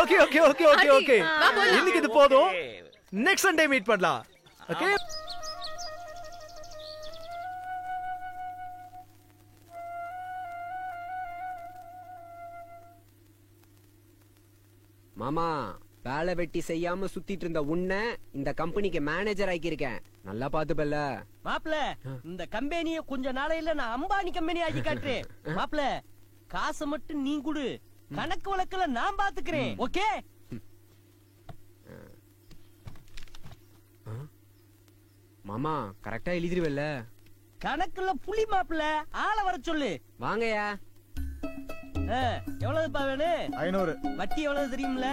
[SPEAKER 4] Okay okay okay okay okay. இன்னைக்கு இது போதும். நெக்ஸ்ட் சண்டே மீட் பண்ணலாம். ஓகே.
[SPEAKER 12] மாமா வேலை வெட்டி செய்யாம சுத்திட்டு இருந்த உன்னை இந்த கம்பெனிக்கு மேனேஜர் ஆக்கியிருக்கேன். நல்லா பாத்துப்பல்ல
[SPEAKER 3] மாப்ள. இந்த கம்பெனிய கொஞ்ச நாளையில நான் அம்பானி கம்பெனி ஆக்கி காட்டுறேன். மாப்ள காசை மட்டும் நீ குடு, கணக்கு வழக்குல நான் பாத்துக்கிறேன். ஓகே.
[SPEAKER 12] மாமா கரெக்டா எழுதிருவல்ல?
[SPEAKER 3] கணக்குல புலி மாப்ள. ஆள வர சொல்லு.
[SPEAKER 12] வாங்கயா.
[SPEAKER 3] எவ்வளவுப்பா வேணும்?
[SPEAKER 4] 500.
[SPEAKER 3] வட்டி எவ்வளவு தெரியும்ல?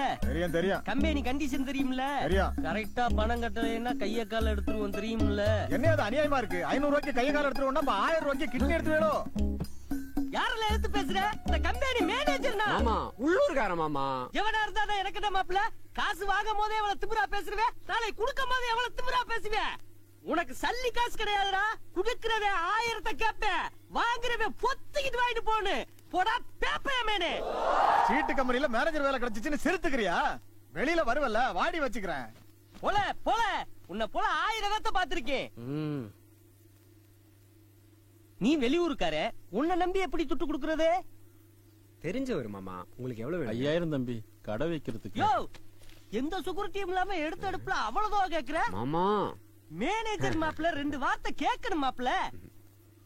[SPEAKER 4] தெரியும்.
[SPEAKER 3] கம்பெனி கண்டிஷன் தெரியும்ல?
[SPEAKER 4] தெரியும்.
[SPEAKER 3] கரெக்டா பணம் கட்டலைன்னா கைய கால எடுத்துருவோம் தெரியும்ல?
[SPEAKER 4] என்ன அது அநியாயமா இருக்கு? 500 ரூபாய்க்கு கைய கால எடுத்துருவோம்னா 1000 ரூபாய்க்கு கிட்னி எடுத்து வேணும்.
[SPEAKER 3] யாரெல்லாம் எடுத்து பேசுற? இந்த கம்பெனி மேனேஜர்னா.
[SPEAKER 12] மாமா உள்ளூர்கார மாமா.
[SPEAKER 3] எவனா இருந்தா எனக்கு என்ன மாப்ள? காசு வாங்கும் போதே எவ்வளவு திமிரா பேசுறவே, நாளை குடுக்கும் போதே எவ்வளவு திமிரா பேசுவே. உனக்கு சல்லி காசு கிடையாதுடா. குடுக்கறவே 1000 கேப்ப, வாங்குறவே பொத்திக்கிட்டு வாங்கிட்டு போனு. போடா பேப்பையமேனே.
[SPEAKER 4] சீட்டு கம்பெனில மேனேஜர் வேலை கிடைச்சிச்சுன்னு சிரித்துக்கிறியா? வெளியில வருவல்ல, வாடி வச்சுக்கிறேன்.
[SPEAKER 3] போல போல உன்னை போல 1000 பேத்த பாத்திருக்கேன். நீ வெளியூருக்கார, உன்னை நம்பி எப்படி துட்டு குடுக்கறது?
[SPEAKER 12] தெரிஞ்சவர் மாமா. உங்களுக்கு எவ்வளவு வேணும்?
[SPEAKER 13] 5000 தம்பி, கடை வைக்கிறதுக்கு.
[SPEAKER 3] யோ, எந்த செக்யூரிட்டியும் இல்லாம எடுத்து எடுப்புல அவ்வளவுதான் கேக்குற?
[SPEAKER 12] மாமா
[SPEAKER 3] மேனேஜர் மாப்ள 2 வார்த்தை கேட்கணும் மாப்ள.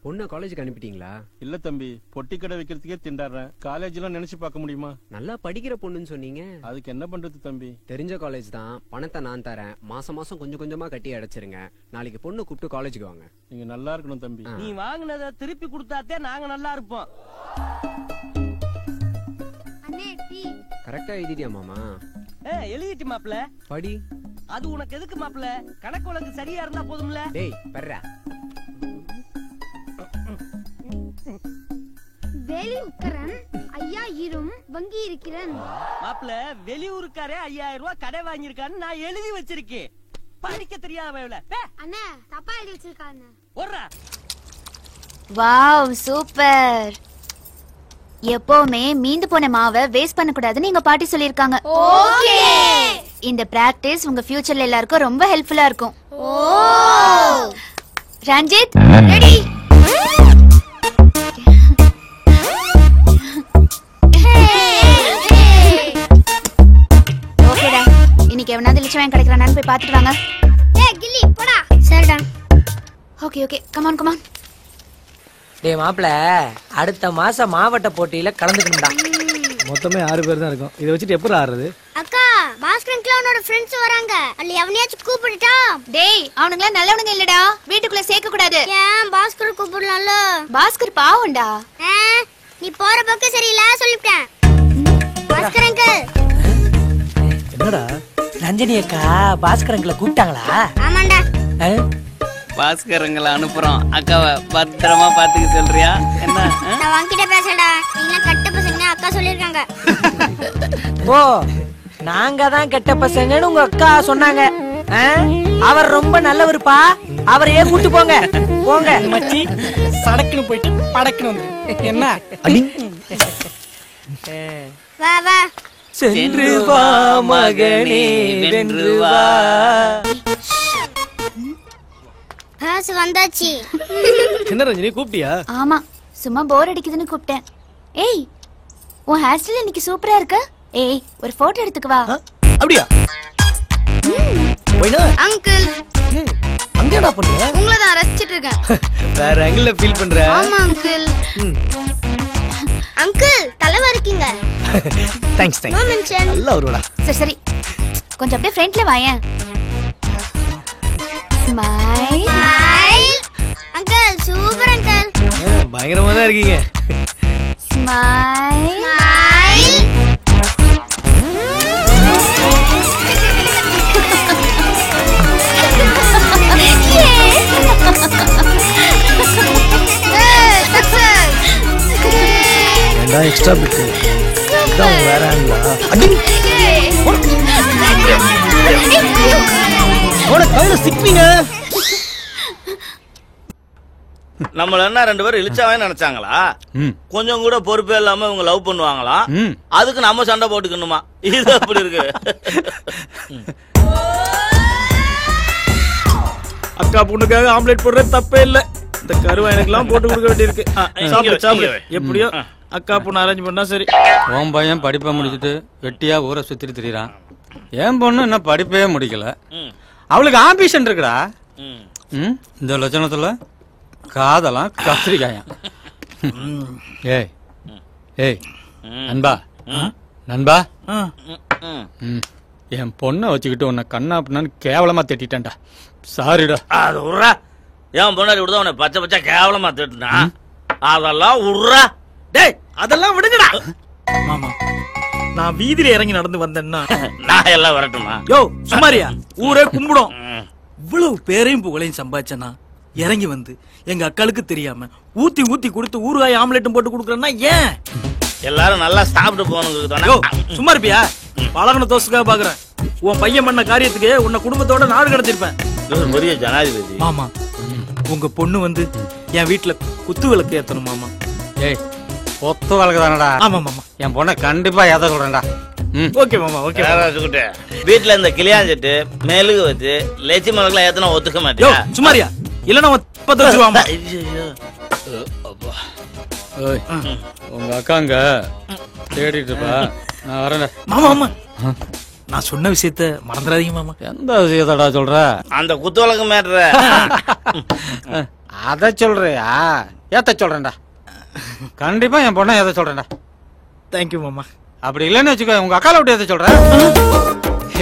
[SPEAKER 12] பொண்ணு காலேஜுக்கு அனுப்பிட்டீங்களா?
[SPEAKER 13] இல்ல தம்பி, பொட்டி கடை வைக்கிறதுக்கே திண்டாடுறேன். காலேஜ் எல்லாம் நினைச்சு பார்க்க முடியுமா?
[SPEAKER 12] நல்லா படிக்கிற பொண்ணுன்னு சொன்னீங்க.
[SPEAKER 13] அதுக்கு என்ன பண்றது தம்பி?
[SPEAKER 12] தெரிஞ்ச காலேஜ் தான். பணத்தை நான் தரேன். மாசம் மாசம் கொஞ்சம் கொஞ்சமா கட்டி அடைச்சிருங்க. நாளைக்கு பொண்ணு கூப்பிட்டு காலேஜுக்கு வாங்க.
[SPEAKER 13] நீங்க நல்லா இருக்கணும் தம்பி.
[SPEAKER 3] நீ வாங்குனத திருப்பி கொடுத்தாத்தே நாங்க நல்லா இருப்போம்.
[SPEAKER 12] கரெக்டா எழுதிட்டியா மாமா?
[SPEAKER 3] எழுதிட்டு மாப்ள.
[SPEAKER 12] படி.
[SPEAKER 3] அது உனக்கு எதுக்கு மாப்ள? கணக்கு வழக்கு சரியா இருந்தா போதும்ல.
[SPEAKER 12] டேய் பர்றா.
[SPEAKER 1] வெளியூர்காரன் 5000 வங்கி இருக்கிறேன்.
[SPEAKER 3] மாப்ள வெளியூருக்காரே 5000 ரூபாய் கடை வாங்கியிருக்கான்னு நான் எழுதி வச்சிருக்கேன். படிக்க தெரியாம
[SPEAKER 1] அண்ணா தப்பா எழுதி வச்சிருக்காங்க.
[SPEAKER 3] ஒர்றா.
[SPEAKER 10] Wow super. எப்பவுமே மீந்து போன மாவை வேஸ்ட் பண்ண கூடாதுன்னு எங்க பாட்டி சொல்லிருக்காங்க.
[SPEAKER 1] ஓகே.
[SPEAKER 10] இந்த பிராக்டிஸ் உங்க ஃபியூச்சர்ல எல்லாருக்கும் ரொம்ப ஹெல்ப்ஃபுல்லா இருக்கும்.
[SPEAKER 1] ஓ
[SPEAKER 10] ரஞ்சித் ரெடி? பாத்துட்டு வாங்க.
[SPEAKER 1] ஏய் கில்லி போடா. சரிடா.
[SPEAKER 10] Okay okay come on come on.
[SPEAKER 2] டேய் மாப்ள, அடுத்த மாசம் மாவட்ட போட்டியில கலந்துக்கணும்டா.
[SPEAKER 4] மொத்தமே 6 பேர் தான் இருக்கும். இதை வச்சுட்டு எப்படி ஆடுறது?
[SPEAKER 1] அக்கா பாஸ்கரன்க்கு அவனோட ஃப்ரெண்ட்ஸ் வராங்க. அல்ல எவனையாச்சும் கூப்பிடுடா.
[SPEAKER 10] டேய் அவனுங்களா நல்லவனுங்க இல்லடா, வீட்டுக்குள்ள சேர்க்க கூடாது.
[SPEAKER 1] ஏன் பாஸ்கர் கூப்பிடலாம்ல?
[SPEAKER 10] பாஸ்கர் பாவம்டா.
[SPEAKER 1] நீ போற பக்கம் சரியில்லை சொல்லிட்டேன். பாஸ்கர் அங்கிள்.
[SPEAKER 2] என்னடா ரஞ்சனி அக்கா பாஸ்கர் அங்கிளை கூப்பிட்டாங்களா?
[SPEAKER 1] ஆமாண்டா.
[SPEAKER 7] பாஸ்கரங்களை அனுப்புறோம். அக்காவை பத்திரமா பாத்துக்க சொல்றியா? என்ன
[SPEAKER 1] நான் வாங்கிட்ட பேசடா. நீங்க கட்ட பசங்க அக்கா சொல்லிருக்காங்க.
[SPEAKER 2] ஓ நாங்க தான் கெட்ட பசங்கன்னு உங்க அக்கா சொன்னாங்க. அவர் ரொம்ப நல்லவருப்பா, அவரையே கூட்டு போங்க. போங்க
[SPEAKER 7] மச்சி, சடக்குன்னு போயிட்டு படக்குன்னு வந்து என்ன
[SPEAKER 1] வா வா.
[SPEAKER 2] சென்று வா மகனே வென்று வா.
[SPEAKER 1] பாஸ் வந்தாச்சு.
[SPEAKER 4] என்ன ரஞ்சினி கூப்பிட்டியா?
[SPEAKER 10] ஆமா சும்மா போர் அடிக்குதுன்னு கூப்பிட்டேன். ஏய் உன் ஹேர் ஸ்டைல் இன்னைக்கு சூப்பரா இருக்கு. ஏய் ஒரு போட்டோ எடுத்துக்கு வா.
[SPEAKER 4] அப்படியா?
[SPEAKER 1] அங்கிள்
[SPEAKER 4] அங்கேடா பண்ணுங்க.
[SPEAKER 1] உங்களை தான் ரசிச்சிட்டு இருக்கேன்.
[SPEAKER 4] வேற ஆங்கிள் ஃபீல் பண்ற?
[SPEAKER 1] ஆமா அங்கிள். அங்கிள் தலைவா இருக்கீங்க.
[SPEAKER 4] Thanks
[SPEAKER 1] no mention.
[SPEAKER 4] நல்லா வருடா.
[SPEAKER 10] சரி சரி கொஞ்சம் அப்படியே ஃப்ரண்ட்ல வாயேன். ஸ்மைல்.
[SPEAKER 1] Uncle super uncle.
[SPEAKER 4] பயங்கரமா தான் இருக்கீங்க.
[SPEAKER 10] ஸ்மைல்.
[SPEAKER 4] ஏண்டா எக்ஸ்ட்ரா பிட். இதான் வேற ஆங்கிளா? அடி. அவன கையில சிக்கிங்க.
[SPEAKER 7] நம்மள என்ன 2 பேரும் இழிச்சாவே நினைச்சாங்களா? கொஞ்சம் கூட பொறுப்பே இல்லாம இவங்க லவ் பண்ணுவாங்களா? அதுக்கு நம்ம சண்டை போட்டுக்கணுமா? இது அப்படி இருக்கு.
[SPEAKER 9] அக்கா பொண்ணுக்காக ஆம்லெட் போடுறது தப்பே இல்ல. இந்த கருவா எனக்குலாம் போட்டு கொடுக்க வேண்டியிருக்கு. சாப்பிடு சாப்பிடு. எப்படியோ அக்கா பொண்ணு அரேஞ்ச் பண்ணா சரி.
[SPEAKER 8] உன் பையன் படிப்பை முடிச்சுட்டு வெட்டியா ஊரை சுத்திட்டு திரிறான். என் பொண்ணு என்ன படிப்பே முடிக்கல. அவளுக்கு ஆம்பிஷன் இருக்குடா. இந்த லட்சணத்துல காதலாம் கத்திரிக்காயா. ஏய் ஏய் நண்பா நண்பா, என் பொண்ணை வச்சுக்கிட்டு உன்னை கண்ணா பண்ணான்னு கேவலமா திட்டான்டா. சாரிடா.
[SPEAKER 7] அது உர்றா. என் பொண்ணாடி விடுதா உன்னை பச்சை பச்சை கேவலமா திட்டுனா அதெல்லாம் உர்றா.
[SPEAKER 9] டேய் அதெல்லாம் விடுங்கடா. மாமா நான் வீதியில இறங்கி நடந்து வந்தேன்னா
[SPEAKER 7] நான் எல்லாம் வரட்டுமா?
[SPEAKER 9] யோ சுமாரியா, ஊரே கும்பிடும். இவ்வளவு பேரையும் புகழையும் சம்பாதிச்சனா இறங்கி வந்து எங்க அக்காளுக்கு தெரியாம ஊத்தி ஊத்தி கொடுத்து ஊறுகாய் ஆம்லெட்டும் போட்டு கொடுக்குறேன்னா ஏன்?
[SPEAKER 7] எல்லாரும் நல்லா சாப்பிட்டு போகணும்.
[SPEAKER 9] சும்மா இருப்பியா? பழகன தோசுக்காக பாக்குறேன். உன் பையன் பண்ண காரியத்துக்கு உன்னை குடும்பத்தோட நாடு கடத்திருப்பேன்.
[SPEAKER 7] பெரிய ஜனாதிபதி
[SPEAKER 9] மாமா. உங்க பொண்ணு வந்து என் வீட்டுல குத்து விளக்கு ஏத்தணும் மாமா.
[SPEAKER 8] ஏய் கொத்து விளக்கு தானடா?
[SPEAKER 9] ஆமா மாமா.
[SPEAKER 8] என் பொண்ணை கண்டிப்பா ஏத்த சொல்றேன்டா.
[SPEAKER 9] ஓகே மாமா ஓகே.
[SPEAKER 7] வீட்டுல இந்த கிளியாஞ்சிட்டு மெழுகு வச்சு லட்சி மலக்கெல்லாம் ஏத்தனா ஒத்துக்க மாட்டேன்.
[SPEAKER 9] சுமாரியா இல்லன்னா பத்துவாமா.
[SPEAKER 8] உங்க அக்காங்க தேடிட்டு இருப்பா. நான் வரேன்
[SPEAKER 9] மாமா. ஆமா நான் சொன்ன விஷயத்த மறந்துடாதீங்க மாமா.
[SPEAKER 8] எந்த விஷயத்தடா சொல்ற?
[SPEAKER 7] அந்த குத்து விளக்கு மேட்ற.
[SPEAKER 8] அத சொல்றியா? ஏத்த சொல்றேன்டா. கண்டிப்பா என் பொண்ணை ஏத்த சொல்றேன்டா.
[SPEAKER 9] தேங்க்யூ மாமா.
[SPEAKER 8] அப்படி இல்லன்னு வச்சுக்கோ, உங்க அக்கால விட்டு ஏத்த சொல்றேன்.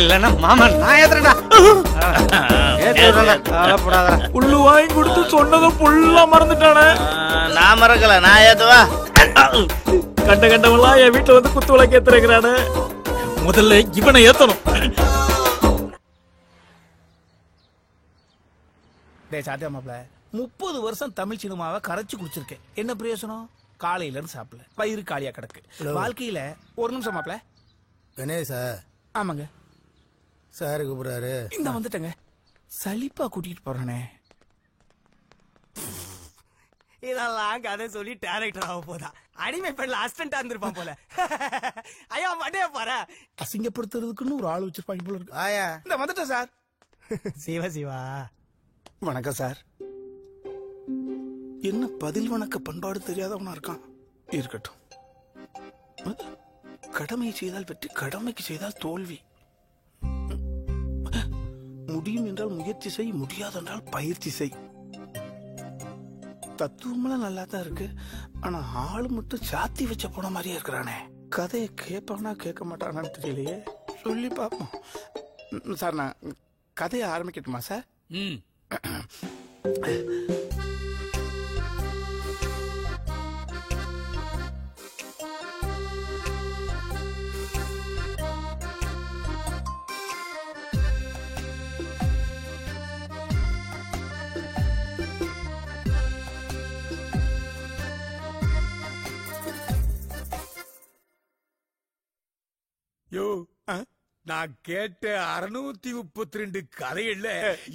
[SPEAKER 8] இல்லன்னா மாமா நான் ஏத்துறேன்டா.
[SPEAKER 9] புல்லு வாங்கி கொடுத்து சொன்னதும் புல்லா மறந்துட்டானே.
[SPEAKER 7] நான் மறக்கல, நான் ஏத்துவா.
[SPEAKER 9] கண்ட கண்டவெல்லாம் என் வீட்டுல வந்து குத்து விளக்கு ஏத்துறேங்கிறானே. முதல்ல இவனை ஏத்தணும்.
[SPEAKER 16] சாத்தியா மாப்ள 30 வருஷம் தமிழ் சினிமாவை கரைச்சு குடிச்சிருக்கேன். என்ன பிரயோசனம்? காலையில இருந்து சாப்பிடல, பயிறு காலியா கிடக்கு. வாழ்க்கையில ஒரு நிமிஷம் மாப்ள.
[SPEAKER 11] கணேசா?
[SPEAKER 16] ஆமாங்க
[SPEAKER 11] சார் கூப்பிடுறாரு.
[SPEAKER 16] இந்த வந்துட்டங்க. சலிப்பா கூட்டிட்டு போறானே.
[SPEAKER 20] இதெல்லாம் கதை சொல்லி டைரக்டர் ஆக போதா? அடிமை பெண்ல அசிஸ்டன்டா இருந்திருப்பான் போல. ஐயா மண்டைய பாரு.
[SPEAKER 16] அசிங்கப்படுத்துறதுக்குன்னு ஒரு ஆள் வச்சிருப்பாங்க போல இருக்கு.
[SPEAKER 11] ஆயா
[SPEAKER 16] இந்த வந்துட்டேன் சார்.
[SPEAKER 20] சிவா சிவா
[SPEAKER 16] வணக்கம் சார். என்ன பதில் வணக்க பண்பாடு தெரியாதவனா இருக்கான். இருக்கட்டும். கடமை செய்தால் வெற்றி, கடமைக்கு செய்தால் தோல்வி. முடியும் என்றால் முயற்சி செய், முடியாது என்றால் பயிற்சி செய். தத்துவமெல்லாம் நல்லா தான் இருக்கு, ஆனா ஆளு மட்டும் சாத்தி வச்ச போன மாதிரியே இருக்கிறானே. கதையை கேட்பானா கேட்க மாட்டானான்னு தெரியலையே. சொல்லி பார்ப்போம். சார் நான் கதையை ஆரம்பிக்கட்டுமா சார்?
[SPEAKER 11] யோ, நான் கேட்ட 632 கதைகள்ல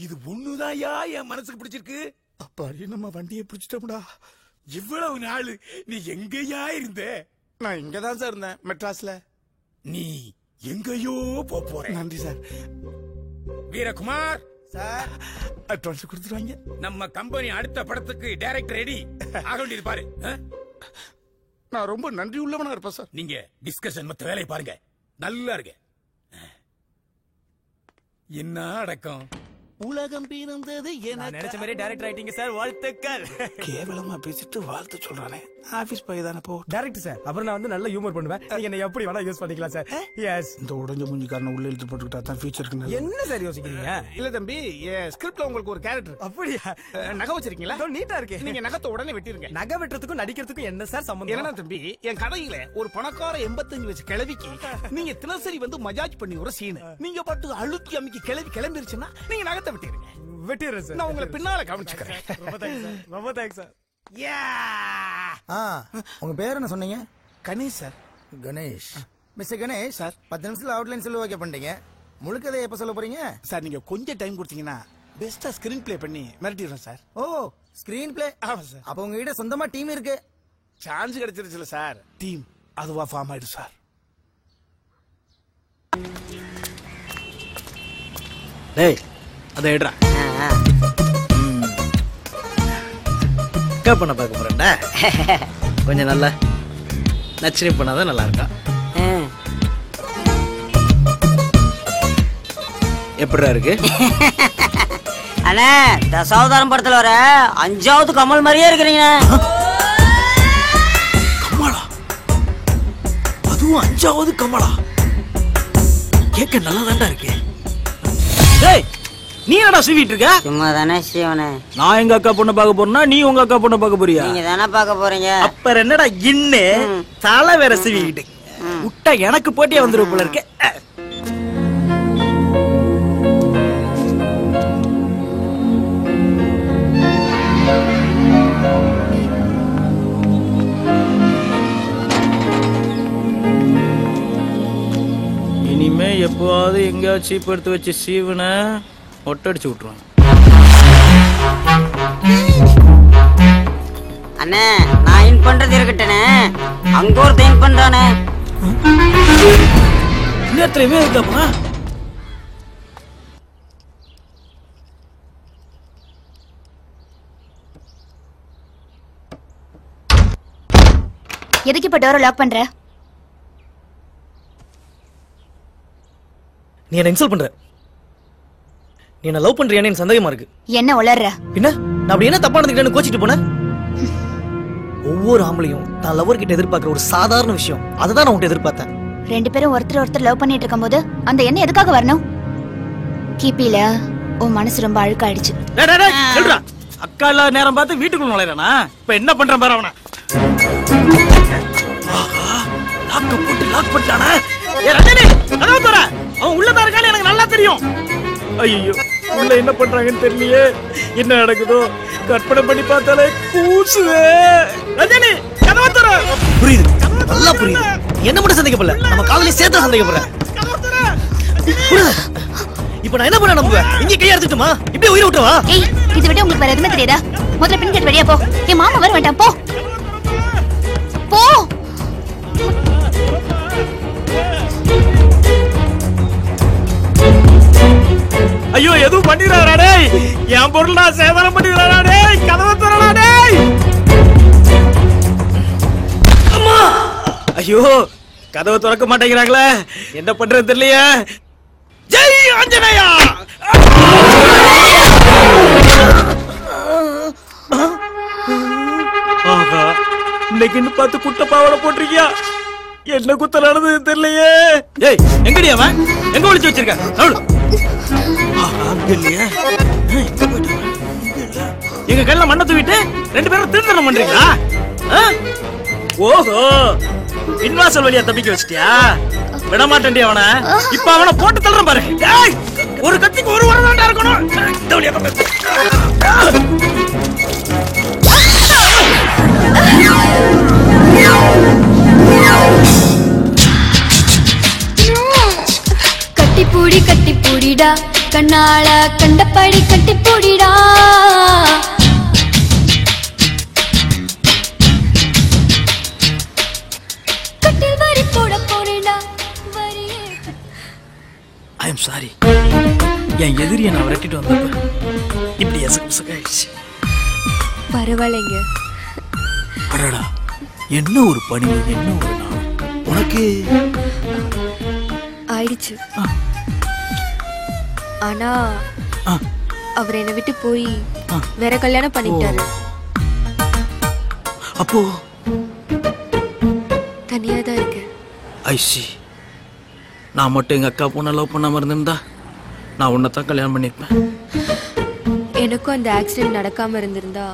[SPEAKER 11] இது ஒண்ணுதாயா என் மனசுக்கு பிடிச்சிருக்கு.
[SPEAKER 16] அப்பாடி நம்ம வண்டியை பிடிச்சிட்டோம்டா.
[SPEAKER 11] இவ்வளவு நாள் நீ எங்கயா இருந்த?
[SPEAKER 16] நான் இங்கதான் சார் இருந்தேன், மெட்ராஸ்ல.
[SPEAKER 11] நீ எங்கயோ போற.
[SPEAKER 16] நன்றி சார்.
[SPEAKER 11] வீரகுமார்
[SPEAKER 16] சார், அட்வான்ஸ் கொடுத்துருவாங்க.
[SPEAKER 11] நம்ம கம்பெனி அடுத்த படத்துக்கு டைரக்டர் ரெடி ஆக வேண்டியது பாரு.
[SPEAKER 16] நான் ரொம்ப நன்றி உள்ளவனா இருப்பேன் சார்.
[SPEAKER 11] நீங்க டிஸ்கஷன் மத்த வேலையை பாருங்க, நல்லா இருக்கு. என்ன அடக்கம்.
[SPEAKER 16] உலகம் பிறந்தது
[SPEAKER 3] நினைச்ச மாதிரி டைரக்டர் ஆயிட்டீங்க சார், வாழ்த்துக்கள்.
[SPEAKER 16] கேவலமா பேசிட்டு வாழ்த்து சொல்றானே. ஆபீஸ் போய் தானே போ.
[SPEAKER 3] டைரக்டர் சார், அப்புறம் நான் வந்து நல்ல ஹியூமர் பண்ணுவேன். நீங்க என்ன எப்படி வேணா யூஸ் பண்ணிக்கலாம் சார். எஸ்.
[SPEAKER 16] இந்த உடஞ்ச மூஞ்சிக்காரன உள்ள இழுத்து போட்டுக்கிட்டா தான் ஃபியூச்சருக்கு.
[SPEAKER 3] என்ன சார் யோசிக்கிறீங்க?
[SPEAKER 16] இல்ல தம்பி, ஸ்கிரிப்ட்ல உங்களுக்கு ஒரு கேரக்டர்.
[SPEAKER 3] அப்படியா?
[SPEAKER 16] நகை வச்சிருக்கீங்களா?
[SPEAKER 3] நீட்டா இருக்கு.
[SPEAKER 16] நீங்க நகத்தை உடனே வெட்டிருங்க.
[SPEAKER 3] நகை வெட்டுறதுக்கும் நடிக்கிறதுக்கும் என்ன சார் சம்பந்தம்?
[SPEAKER 16] என்ன தம்பி, என் கதையில ஒரு பணக்கார 85 வயசு கிழவிக்கு நீங்க தினசரி வந்து மஜாஜ் பண்ணி ஒரு சீன். நீங்க பாட்டு அழுத்தி அமைக்கி கிளவி கிளம்பிருச்சுன்னா நீங்க நகத்தை வெட்டிருங்க.
[SPEAKER 3] வெட்டிடுறேன் சார்.
[SPEAKER 16] நான் உங்களை பின்னால கவனிச்சுக்கிறேன்.
[SPEAKER 3] ரொம்ப தேங்க்ஸ் சார், ரொம்ப தேங்க்ஸ் சார்.
[SPEAKER 14] உங்க பேர் என்ன சொன்னீங்க?
[SPEAKER 16] Ganesh sir.
[SPEAKER 14] Ganesh. Mister Ganesh sir, 10 நிமிஷத்துல அவுட்லைன் சொல்லி ஓகே பண்ணிட்டீங்க. முழுக்கதை எப்ப சொல்ல போறீங்க
[SPEAKER 16] சார்? நீங்க கொஞ்சம் டைம் கொடுத்தீங்கன்னா பெஸ்டா ஸ்கிரீன் பிளே பண்ணி மிரட்டிடுறேன் சார்.
[SPEAKER 14] ஓ, ஸ்கிரீன் பிளே.
[SPEAKER 16] ஆமா சார்.
[SPEAKER 14] அப்ப உங்ககிட்ட சொந்தமா டீம் இருக்கு?
[SPEAKER 16] சான்ஸ் கிடைச்சிருச்சுல சார். டீம் அதுவா ஃபார்ம் ஆயிடும் சார்.
[SPEAKER 9] டேய், அதை எடுறா. பண்ண பார்க்க போறேன்டா. கொஞ்சம் நல்லா நச்சினி பண்ணாதான் நல்லா இருக்கா. எப்படிடா இருக்கு?
[SPEAKER 25] அண்ணே, தசாவதாரம் படத்துல வர 5வது கமல் மாதிரியே இருக்கிறீங்க.
[SPEAKER 9] கமலா? அதுவும் 5வது கமலா? கேட்க நல்லா தான்டா இருக்கு. டேய், நீ என்னடா சீவிட்டு இருக்க?
[SPEAKER 25] சும்மா தானே சீவனே.
[SPEAKER 9] நான் எங்க அக்கா பொண்ணை பார்க்க போறேன்னா நீ உங்க அக்கா பொண்ணை பார்க்க போறியா?
[SPEAKER 25] நீங்க தானே பார்க்க போறீங்க.
[SPEAKER 9] அப்புறம் என்னடா இன்னு தலை வேற சீவிக்கிட்டு விட்டா எனக்கு போட்டியா வந்துரும் போல இருக்கு. இனிமே எப்போவாவது எங்கேயாவது சீப் எடுத்து வச்சு சீவனை ஒட்டடிச்சு விட்டுருவான்.
[SPEAKER 25] அண்ணே, நான் இன் பண்றது இருக்கட்டனே, அங்க ஒருத்த இன் பண்றானே.
[SPEAKER 9] இன்னொருத்தரவே இருக்காப்பா.
[SPEAKER 10] எதுக்கு இப்ப டோரை லாக் பண்ற?
[SPEAKER 9] நீ என்ன இன்சல்ட் பண்ற. நீ என்ன லவ் பண்றியான்னு எனக்கு சந்தேகமா இருக்கு.
[SPEAKER 10] என்ன உளர்ற?
[SPEAKER 9] என்ன நான் அப்படி என்ன தப்பா நடந்துக்கிட்டேன்னு கோச்சிட்டு போனேன்? ஒவ்வொரு ஆம்பளையும் நான் லவர் கிட்ட எதிர்பார்க்கிற ஒரு சாதாரண விஷயம் அதுதான் நான் உன்கிட்ட எதிர்பார்த்தேன்.
[SPEAKER 10] 2 பேரும் ஒருத்தர் லவ் பண்ணிட்டு இருக்கும்போது அந்த எண்ணம் எதுக்காக வரணும்? கிபில உன் மனசு ரொம்ப அழுக்காயிடுச்சு.
[SPEAKER 9] சொல்றா, அக்கா இல்ல நேரம் பார்த்து வீட்டுக்குள்ள நுழையறானா? இப்ப என்ன பண்றான் பாரு அவன. லாக் போட்டு லாக் பண்ணிட்டானே. ஏ ரஜினி, கதவு தர. அவன் உள்ள தான் இருக்கானே, எனக்கு நல்லா தெரியும். ஐயோ, உள்ள என்ன பண்றாங்கன்னு தெரியலையே. என்ன நடக்குதோ கற்பனை பண்ணி பார்த்தாலே கூசுவே. ரஜினி, கதவு தர. புரியுது, நல்லா புரியுது. என்ன மட்டும் சந்தேகப்படல, நம்ம காதலி சேர்த்து சந்தேகப்படுறேன். இப்ப நான் என்ன பண்ண நம்புவேன்? இங்க கையா எடுத்துட்டுமா? இப்படியே உயிரை விட்டுவா?
[SPEAKER 10] ஏய், இது விட உங்களுக்கு வேற எதுவுமே தெரியாதா? முதல்ல பின் கேட் வெளியே போ. என் மாமா வர வேண்டாம், போ போ.
[SPEAKER 9] ஐயோ, எதுவும் பண்ணிடுறாரா டேய்? என் பொருள் நான் சேதாரம் பண்ணிடுறாரா டேய்? கதவை தரடா டேய். அம்மா, ஐயோ, கதவை திறக்க மாட்டேங்கிறாங்களே, என்ன பண்றது தெரியலையே. ஜெய் ஆஞ்சநேயா. ஆகா, இன்னைக்குன்னு பார்த்து குட்ட பாவாடை போட்டிருக்கியா? என்ன குத்த நடந்தது தெரியலையே. ஏய், எங்கடி அவன்? எங்க ஒளிச்சு வச்சிருக்க? அங்க இல்லையா? எங்க கல்ல மண்ணை தூவிட்டு 2 பேரும் திருத்தனம் பண்றீங்களா? ஓஹோ, பின்வாசல் வழியா தப்பிக்க வச்சிட்டியா? விட மாட்டேன்டி அவனை. இப்ப அவனை போட்டு தள்ளுறேன் பாரு. ஒரு கத்திக்கு ஒரு வாரம் தாண்டா இருக்கணும். இந்த வழியா
[SPEAKER 6] கட்டிப்பூடி கட்டிப்பூடிடா, கண்ணாள கண்டபடி கட்டிப்பூடிடா. கட்டில் வரி போட போறேடா, வரியே.
[SPEAKER 9] I am sorry. என் எதிரியை நான் விரட்டிட்டு வந்தப்ப இப்படி எசகாயிடுச்சு.
[SPEAKER 6] பரவாயில்லைங்க.
[SPEAKER 9] அடடா, என்ன ஒரு பணிவு, என்ன ஒரு நாள் உனக்கு
[SPEAKER 6] ஆயிடுச்சு. ஆனா அவர் என்னை விட்டு போய் வேற கல்யாணம் பண்ணிட்டாரு.
[SPEAKER 9] அப்போ
[SPEAKER 6] தனியா தான் இருக்கு.
[SPEAKER 9] ஐசி, நான் மட்டும் எங்க அக்கா பொண்ணை லவ் பண்ணாம இருந்திருந்தா நான் உன்னைத்தான் கல்யாணம் பண்ணிருப்பேன்.
[SPEAKER 6] எனக்கும் அந்த ஆக்சிடென்ட் நடக்காம இருந்திருந்தா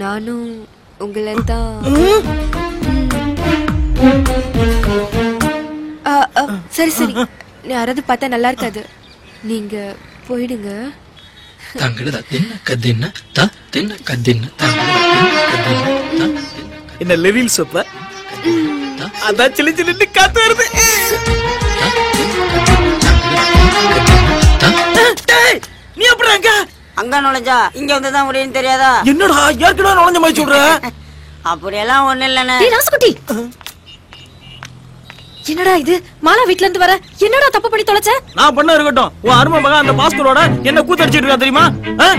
[SPEAKER 6] நானும் உங்களை தான். சரி சரி, யாராவது பார்த்தா நல்லா இருக்காது, நீங்க போயிடுங்க.
[SPEAKER 9] என்ன லெவில் சோப்ப அதான் சிலி சிலிட்டு காத்து வருது. நீ எப்படி
[SPEAKER 25] அங்க நுழைஞ்சா இங்க வந்துதான் முடியும்னு தெரியாதா?
[SPEAKER 9] என்னடா ஏற்கனவே நுழைஞ்ச மாதிரி சொல்ற?
[SPEAKER 25] அப்படியெல்லாம் ஒண்ணு இல்லன்னு.
[SPEAKER 6] ராசுகுட்டி, என்னடா இது? மாலா வீட்ல இருந்து வர என்னடா தப்பு பண்ணி தொலைச்ச?
[SPEAKER 9] நான் பண்ண இருக்கட்டும், உன் அருமை மகன் அந்த பாஸ்கரோட என்ன கூத்தடிச்சிட்டு இருக்கா தெரியுமா?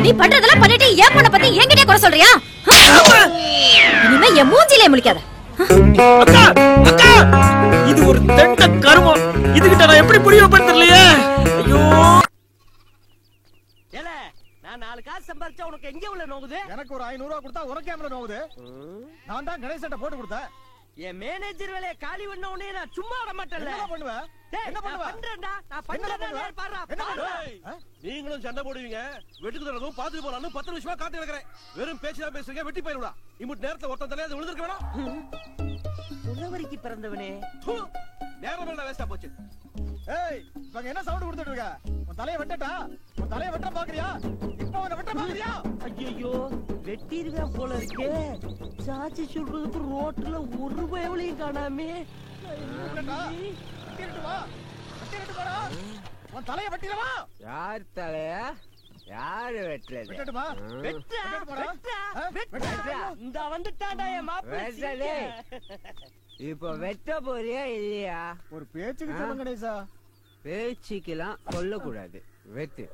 [SPEAKER 6] நீ பண்றதெல்லாம் பண்ணிட்டு ஏன் பண்ண பத்தி என்கிட்டே குறை சொல்றியா? இனிமே என் மூஞ்சிலே முழிக்காத.
[SPEAKER 9] அக்கா அக்கா, இது ஒரு தெண்ட கருமம். இதுகிட்ட நான் எப்படி புரியப்படுத்தலையே. ஐயோ,
[SPEAKER 3] நான் 4 காசு சம்பாதிச்சா உனக்கு எங்க உள்ள நோகுது?
[SPEAKER 14] எனக்கு ஒரு 500 ரூபா கொடுத்தா உனக்கு கேமரா நோகுது. நான் தான் கணேசட்ட போட்டு கொடுத்தேன்.
[SPEAKER 3] என் மேனேஜர் வேலைய காலி பண்ண உடனே நான் சும்மா விட மாட்டேன்ல.
[SPEAKER 14] என்ன பண்ணுவ? என்ன பண்ணுவ?
[SPEAKER 3] பண்றேன்டா, நான் பண்றேன்டா. பாறா,
[SPEAKER 11] நீங்களும் சண்டை போடுவீங்க. வெட்டுக்கு தரதும் பாத்து போறானு 10 நிமிஷமா காத்து கிடக்குறேன். வெறும் பேச்சா பேசுறீங்க, வெட்டி போயிடுடா. இம்முட் நேரத்துல ஒருத்தன் தலையில அது விழுந்திருக்க வேணாம்.
[SPEAKER 3] உணவரிக்கு பிறந்தவனே,
[SPEAKER 11] நேரம் எல்லாம் வேஸ்டா போச்சு.
[SPEAKER 14] ஏய், இப்ப என்ன சவுண்ட் கொடுத்துட்டு இருக்க? உன் தலைய வெட்டட்டா? உன் தலைய வெட்ட பாக்குறியா? இப்போ உன்னை வெட்ட பாக்குறியா?
[SPEAKER 3] ஐயோ, வெட்டிருவேன் போல இருக்கே. சாச்சி சொல்றதுக்கு ரோட்ல ஒரு பயவளையும் காணாமே.
[SPEAKER 14] உன் தலைய வெட்டிடவா?
[SPEAKER 12] யார் தலையா? யாரு வெட்டுறது?
[SPEAKER 14] வெட்டட்டுமா?
[SPEAKER 3] இந்த வந்துட்டாடா என் மாப்பிள்ளை.
[SPEAKER 12] இப்ப வெட்ட போறியா இல்லையா?
[SPEAKER 14] ஒரு பேச்சுக்கு சொல்லுங்க கணேசா.
[SPEAKER 12] பேச்சுக்கெல்லாம் கொல்லக்கூடாது, வெட்டு.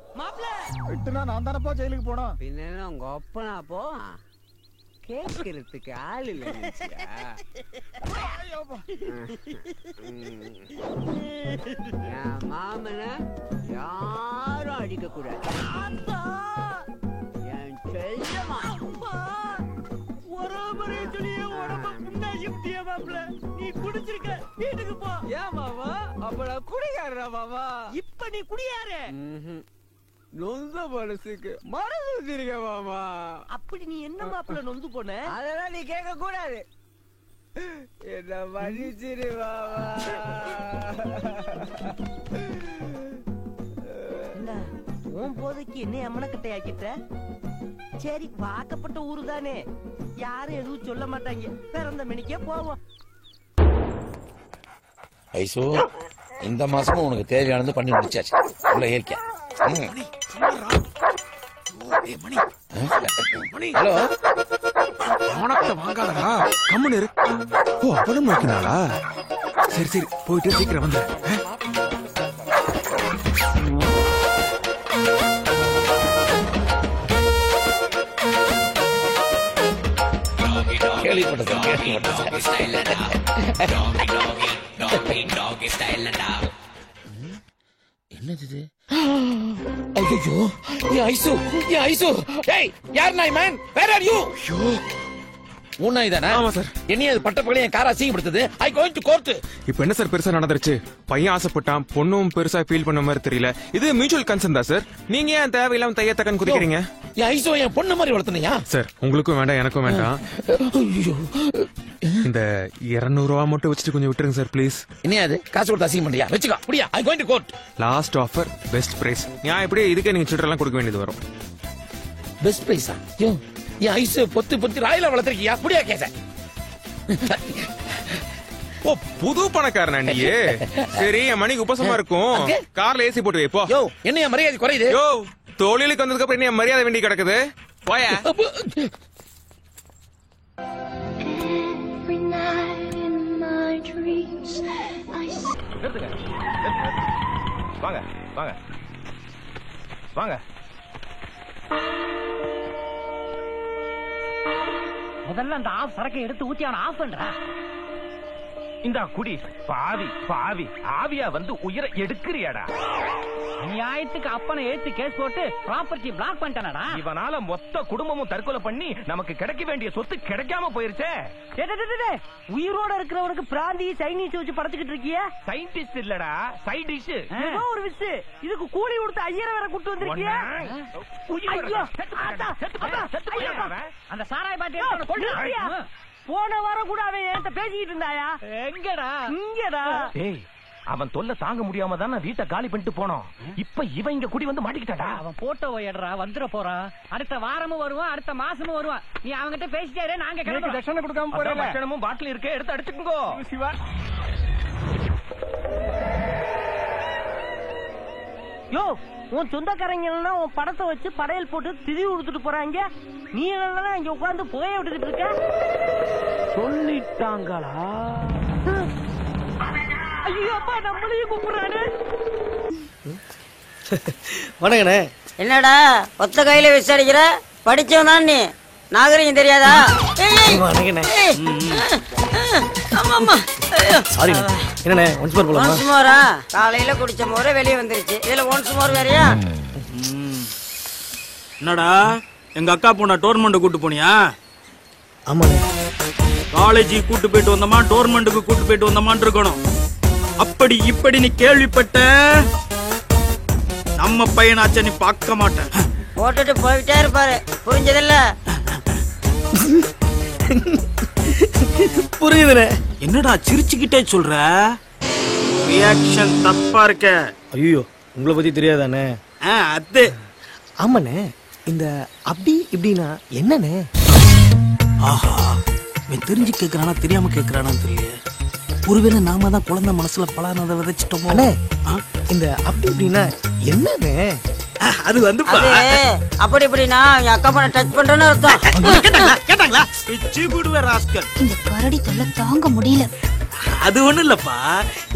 [SPEAKER 14] வெட்டுனா நான் தானப்பா ஜெயிலுக்கு போனோம்.
[SPEAKER 12] பின்ன உங்க ஒப்பனா போ கேட்கறதுக்கு ஆள் இல்ல. மாமன யாரும் அடிக்க கூடாது. என் செல்லமா
[SPEAKER 3] நீ குடிச்சிருக்க, வீட்டுக்கு போ.
[SPEAKER 12] ஏன் மாமா? அப்ப நான் குடிக்காரா மாமா?
[SPEAKER 3] இப்ப நீ குடியாரு.
[SPEAKER 12] நொந்த மனசுக்கு மனசு வச்சிருக்க மாமா.
[SPEAKER 3] அப்படி நீ என்ன மாப்பிள்ள நொந்து போன?
[SPEAKER 12] அதெல்லாம் நீ கேட்க கூடாது. என்ன மன்னிச்சிரு மாமா.
[SPEAKER 3] உன் போதைக்கு என்ன அம்மனக்கட்டை ஆக்கிட்ட? சரி, வாக்கப்பட்ட ஊரு தானே, யாரும் எதுவும் சொல்ல மாட்டாங்க. பிறந்த மணிக்கே போவோம்.
[SPEAKER 15] ஐசோ, இந்த மாசமும் உனக்கு தேவையானது பண்ணி முடிச்சாச்சு. உள்ள ஏற்க. ஹலோ,
[SPEAKER 16] பணத்தை வாங்காதடா, கம்முன்னு இரு. ஓ, அப்பதான் நோக்கினாளா? சரி சரி, போயிட்டு சீக்கிரம் வந்து.
[SPEAKER 15] என்னது இது? ஐயோ, ஏ ஐசு, ஏ ஐசு. டேய், யார் நாய் மேன்? Where are you? ஐயோ. உன்னை தானே?
[SPEAKER 17] ஆமா சார்.
[SPEAKER 15] என்னைய அது பட்டப்பகலே என் காரை அசிங்கப்படுத்துது. I going to court.
[SPEAKER 17] இப்போ என்ன சார் பெருசா நடந்துருச்சு? பையன் ஆசைப்பட்டான், பொண்ணும் பெருசா ஃபீல் பண்ண மாதிரி தெரியல. இது மியூச்சுவல் கன்சர்ன் தான் சார். நீங்க ஏன் தேவையில்லாம தையத்தக்கன் குதிக்கிறீங்க?
[SPEAKER 15] என் ஐசோ என் பொண்ணு மாதிரி வளர்த்தனையா?
[SPEAKER 17] சார் உங்களுக்கும் வேண்டாம் எனக்கும் வேண்டாம். இந்த 200 ரூபா மட்டும் வச்சுட்டு கொஞ்சம் விட்டுருங்க சார் ப்ளீஸ்.
[SPEAKER 15] என்ன அது காசு கொடுத்து அசிங்கம் பண்றியா? வெச்சுக்கோ. முடியா? I going to court.
[SPEAKER 17] Last offer best price. நான் இப்படியே இதுக்கே நீங்க சில்லறை எல்லாம் கொடுக்க வேண்டியது வரும்.
[SPEAKER 15] பெஸ்ட் பிரைஸா? யோ என் ஐசு பொத்து ராயில வளர்த்திருக்கியா? முடியா கேச.
[SPEAKER 17] ஓ புது பணக்காரனா நீ? சரி என் மணிக்கு உபசமா இருக்கும். கார்ல ஏசி போட்டு வை போ.
[SPEAKER 15] யோ என்ன மரியாதை குறையுது?
[SPEAKER 17] யோ தொழிலுக்கு வந்ததுக்கு அப்புறம் என்ன மரியாதை வேண்டி கிடக்குது? போயா.
[SPEAKER 4] வாங்க வாங்க வாங்க.
[SPEAKER 2] முதல்ல அந்த ஆஃப் சரக்கை எடுத்து ஊத்தி அவன் ஆஃப் பண்றா.
[SPEAKER 4] இந்த குடி பாவி பாவி ஆவியா வந்து உயிரை எடுக்கிறியாடா?
[SPEAKER 2] நியாயத்துக்கு அப்பனை ஏத்து கேஸ் போட்டு ப்ராப்பர்ட்டி பிளாக் பண்ணிட்டானடா.
[SPEAKER 4] இவனால மொத்த குடும்பமும் தற்கொலை பண்ணி நமக்கு கிடைக்க வேண்டிய சொத்து கிடைக்காம போயிருச்சே.
[SPEAKER 2] உயிரோட இருக்கிறவனுக்கு பிராந்தி சைனீஸ் வச்சு படத்துக்கிட்டு இருக்கிய?
[SPEAKER 4] சயின்டிஸ்ட் இல்லடா, சைட் டிஷ்.
[SPEAKER 2] ஏதோ ஒரு விஷ். இதுக்கு கூலி கொடுத்து 5000 வேற கூட்டி வந்திருக்கிய. அந்த சாராய பாட்டி போன வாரம் கூட அவன் என்கிட்ட பேசிக்கிட்டு இருந்தாயா? எங்கடா? இங்கடா.
[SPEAKER 4] டேய் அவன் தொல்லை தாங்க முடியாம தான் நான் வீட்டை காலி பண்ணிட்டு போனோம். இப்ப இவன் இங்க குடி வந்து மாட்டிக்கிட்டாடா.
[SPEAKER 2] அவன் போட்டோ எடுறா, வந்துட போறான். அடுத்த வாரமும் வருவான், அடுத்த மாசமும் வருவான். நீ அவங்கிட்ட பேசிட்டாரே, நாங்க கிளம்புறோம்.
[SPEAKER 4] தட்சணை கொடுக்காம போறேன். தட்சணமும் பாட்டில் இருக்கு, எடுத்து அடிச்சுக்கோ. சிவா
[SPEAKER 2] யோ உன் சொந்தக்காரங்க எல்லாம் உன் படத்தை வச்சு படையல் போட்டு திதி கொடுத்துட்டு போறாங்க. நீ எல்லாம் இங்க உட்கார்ந்து புகைய விட்டுக்கிட்டு இருக்க. சொல்லிட்டாங்களா? ஐயோ அப்பா நம்மளையும் கூப்பிடுறானே.
[SPEAKER 3] வணக்கண்ணே.
[SPEAKER 25] என்னடா ஒத்த கையில விசாரிக்கிற? படிச்சவன் தான் நீ, நாகரிகம் தெரியாதா?
[SPEAKER 3] வணக்கண்ணே.
[SPEAKER 25] ஆமா ஆமா.
[SPEAKER 3] சாரி என்னண்ணே, ஒன்ஸ் மோர் போலாமா?
[SPEAKER 25] ஒன்ஸ் மோரா? காலையில குடிச்ச மோரே வெளிய வந்துருச்சு, இதுல ஒன்ஸ் மோர் வேறயா?
[SPEAKER 9] என்னடா எங்க அக்கா பொண்ண டோர்னமெண்ட் கூட்டு போனியா?
[SPEAKER 3] ஆமாண்ணே.
[SPEAKER 9] காலேஜ் கூட்டு போயிட்டு வந்தமா, டோர்னமெண்ட்டுக்கு கூட்டு போயிட்டு வந்தமான்னு இருக்கணும். அப்படி இப்படி நீ கேள்விப்பட்ட நம்ம பையனாச்ச நீ பார்க்க மாட்டேன்.
[SPEAKER 25] போட்டுட்டு போயிட்டே இருப்பாரு, புரிஞ்சதில்ல?
[SPEAKER 3] புரியுதுண்ணே.
[SPEAKER 9] என்னடா சிரிச்சுக்கிட்டே சொல்ற? ரியாக்ஷன் தப்பா இருக்க.
[SPEAKER 3] ஐயோ உங்களை பத்தி தெரியாதானே?
[SPEAKER 9] அது
[SPEAKER 3] ஆமாண்ணே. இந்த அப்படி இப்படின்னா என்னண்ணே?
[SPEAKER 9] ஆஹா இவன் தெரிஞ்சு கேட்கறானா தெரியாம கேட்கறானான்னு தெரியல. ஒருவேளை நாம தான் குழந்தை மனசுல பலானதை விதைச்சிட்டோமோ.
[SPEAKER 3] இந்த அப்படி இப்படின்னா என்னண்ணே?
[SPEAKER 9] அது வந்து
[SPEAKER 25] அப்படி இப்படின்னா என் அக்கா பண்ண டச் பண்றேன்னு அர்த்தம்.
[SPEAKER 9] கேட்டாங்களா? பிச்சு குடுவே ராஸ்கல்.
[SPEAKER 10] இந்த கரடி தொல்லை தாங்க முடியல.
[SPEAKER 9] அது ஒண்ணு இல்லப்பா,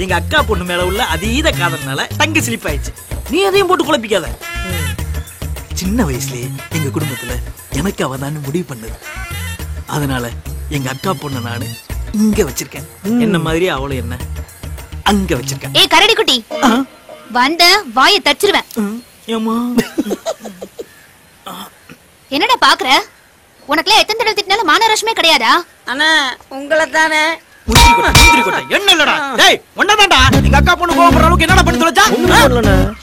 [SPEAKER 9] எங்க அக்கா பொண்ணு மேல உள்ள அதீத காதல்னால தங்க ஸ்லிப் ஆயிடுச்சு. நீ அதையும் போட்டு குழப்பிக்காத. சின்ன வயசுலயே எங்க குடும்பத்துல எனக்கு அவதான் முடிவு பண்ணது. அதனால எங்க அக்கா பொண்ணு நானு இங்க வச்சிருக்கேன். என்ன மாதிரி அவளும் என்ன அங்க வச்சிருக்கேன்.
[SPEAKER 10] ஏய் கரடி குட்டி, வந்த வாயை தச்சிருவேன். என்னடா பாக்குற? உனக்குலாம் எத்தனை தடவை திட்டினாலும் மானரசமே கிடையாதா?
[SPEAKER 25] அண்ணா உங்களை தானே.
[SPEAKER 9] என்ன இல்லடா, டேய் ஒண்ணதான்டா. எங்க அக்கா பொண்ணு கோவப்படுற அளவுக்கு என்னடா பண்ணி தொலைச்சா?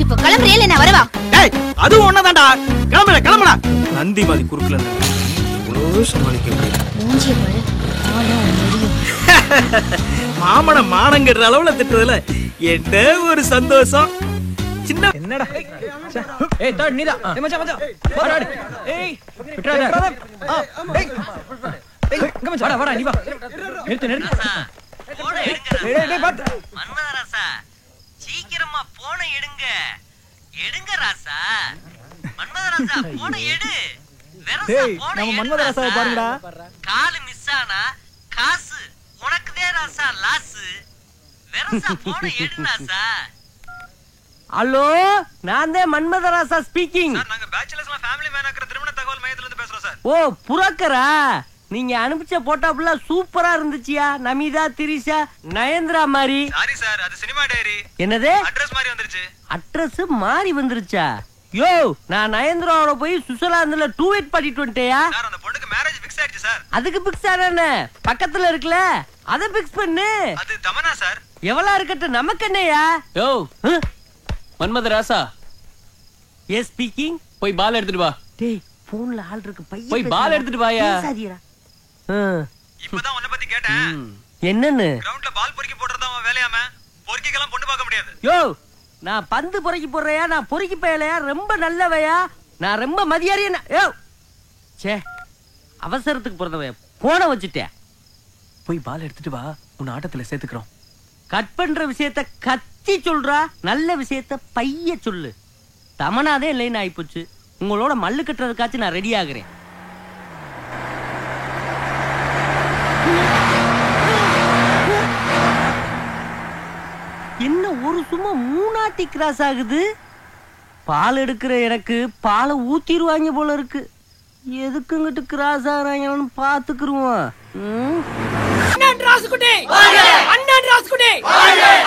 [SPEAKER 10] இப்ப கிளம்புறியா நான் வரவா?
[SPEAKER 9] டேய் அதுவும் ஒண்ணதான்டா. கிளம்புடா. நந்தி மாதிரி குறுக்கல இவ்வளவு சமாளிக்க
[SPEAKER 10] மூஞ்சிய பாரு.
[SPEAKER 9] மாமன மானங்கிற அளவுல திட்டுறதுல என்ன ஒரு சந்தோஷம். சின்ன
[SPEAKER 2] என்னடா? ஏய் தட் நீதா. ஏய் மச்சான் வாடா. ஏய் விட்றாத. ஏய் இங்க மச்சான் வாடா நீ வா. நிறுத்து.
[SPEAKER 25] போன எடுங்க.
[SPEAKER 2] டேய் பாத்து.
[SPEAKER 25] மன்மதராசா சீக்கிரமா போன எடுங்க. எடுங்க ராசா. மன்மதராசா போன எடு.
[SPEAKER 2] டேய் நம்ம மன்மதராசாவை பாருங்கடா.
[SPEAKER 25] கால் மிஸ் ஆனா காசு உனக்குதே ராசா லாஸ். வெரசா போன எடு ராசா.
[SPEAKER 2] ஹலோ நான் தான் மன்மதராசா ஸ்பீக்கிங்.
[SPEAKER 8] நாங்க பேச்சுலர்ஸ்லாம் ஃபேமிலி மேன் ஆக்குற திருமண தகவல் மையத்துல இருந்து பேசுறோம் சார்.
[SPEAKER 2] ஓ புரோக்கரா?
[SPEAKER 3] நீங்க அனுப்பிச்ச போட்டோப்புல சூப்பரா இருந்துச்சியா. நமிதா, திரிஷா, நயன்தரா மாதிரி.
[SPEAKER 8] சாரி சார், அது சினிமா டைரி.
[SPEAKER 3] என்னது?
[SPEAKER 8] அட்ரஸ் மாதிரி வந்துருச்சு.
[SPEAKER 3] அட்ரஸ் மாறி வந்துருச்சா? யோ, நான் நயன்தராவோட போய் சுவிட்சர்லாந்துல 2 வெயிட் பண்ணிட்டு வந்துட்டேயா.
[SPEAKER 8] சார் அந்த பொண்ணுக்கு மேரேஜ் ஃபிக்ஸ் ஆயிடுச்சு சார்.
[SPEAKER 3] அதுக்கு பிக்ஸ் ஆனே பக்கத்துல இருக்குல, அத பிக்ஸ் பண்ணு.
[SPEAKER 8] அது தமனா சார்.
[SPEAKER 3] எவ்வளவு இருக்கட்டும், நமக்கு என்னையா?
[SPEAKER 5] யோ மன்மத ராசா.
[SPEAKER 3] Yes speaking.
[SPEAKER 5] போய் பால் எடுத்துட்டு வா.
[SPEAKER 3] டேய் போன்ல ஆள் இருக்கு,
[SPEAKER 5] போய் பால் எடுத்துட்டு வாயா.
[SPEAKER 8] இப்பதான் உன்னை பத்தி கேட்டேன்.
[SPEAKER 3] என்னன்னு?
[SPEAKER 8] கிரவுண்ட்ல பால் பொறுக்கி போடுறதா அவன் வேலையாம. பொறுக்கிக்கலாம் பொண்ணு பார்க்க முடியாது.
[SPEAKER 3] யோ, நான் பந்து பொறுக்கி போடுறையா, நான் பொறுக்கி பயலையா, ரொம்ப நல்லவையா, நான் ரொம்ப மதியாரியா. யோ சே, அவசரத்துக்கு பிறந்தவையா, போன வச்சுட்டேன்.
[SPEAKER 5] போய் பால் எடுத்துட்டு வா, உன் ஆட்டத்துல சேர்த்துக்கிறோம்.
[SPEAKER 3] கட் பண்ற விஷயத்த கத்தி சொல்றா, நல்ல விஷயத்த பைய சொல்லு. தமனாதே இல்லைன்னு ஆயிப்போச்சு. உங்களோட மல்லு கட்டுறதுக்காச்சும் நான் ரெடி ஆகுறேன். என்ன ஒரு சும்மா மூணாட்டி கிராஸ் ஆகுது? பால் எடுக்கிற எனக்கு பாலை ஊத்திடுவாங்க போல இருக்கு. எதுக்குங்கிட்டு கிராஸ் ஆகுறாங்கன்னு பாத்துக்குருவோம்.
[SPEAKER 2] அண்ணன் ராசுகுட்டி அண்ணன் ராசுகுட்டி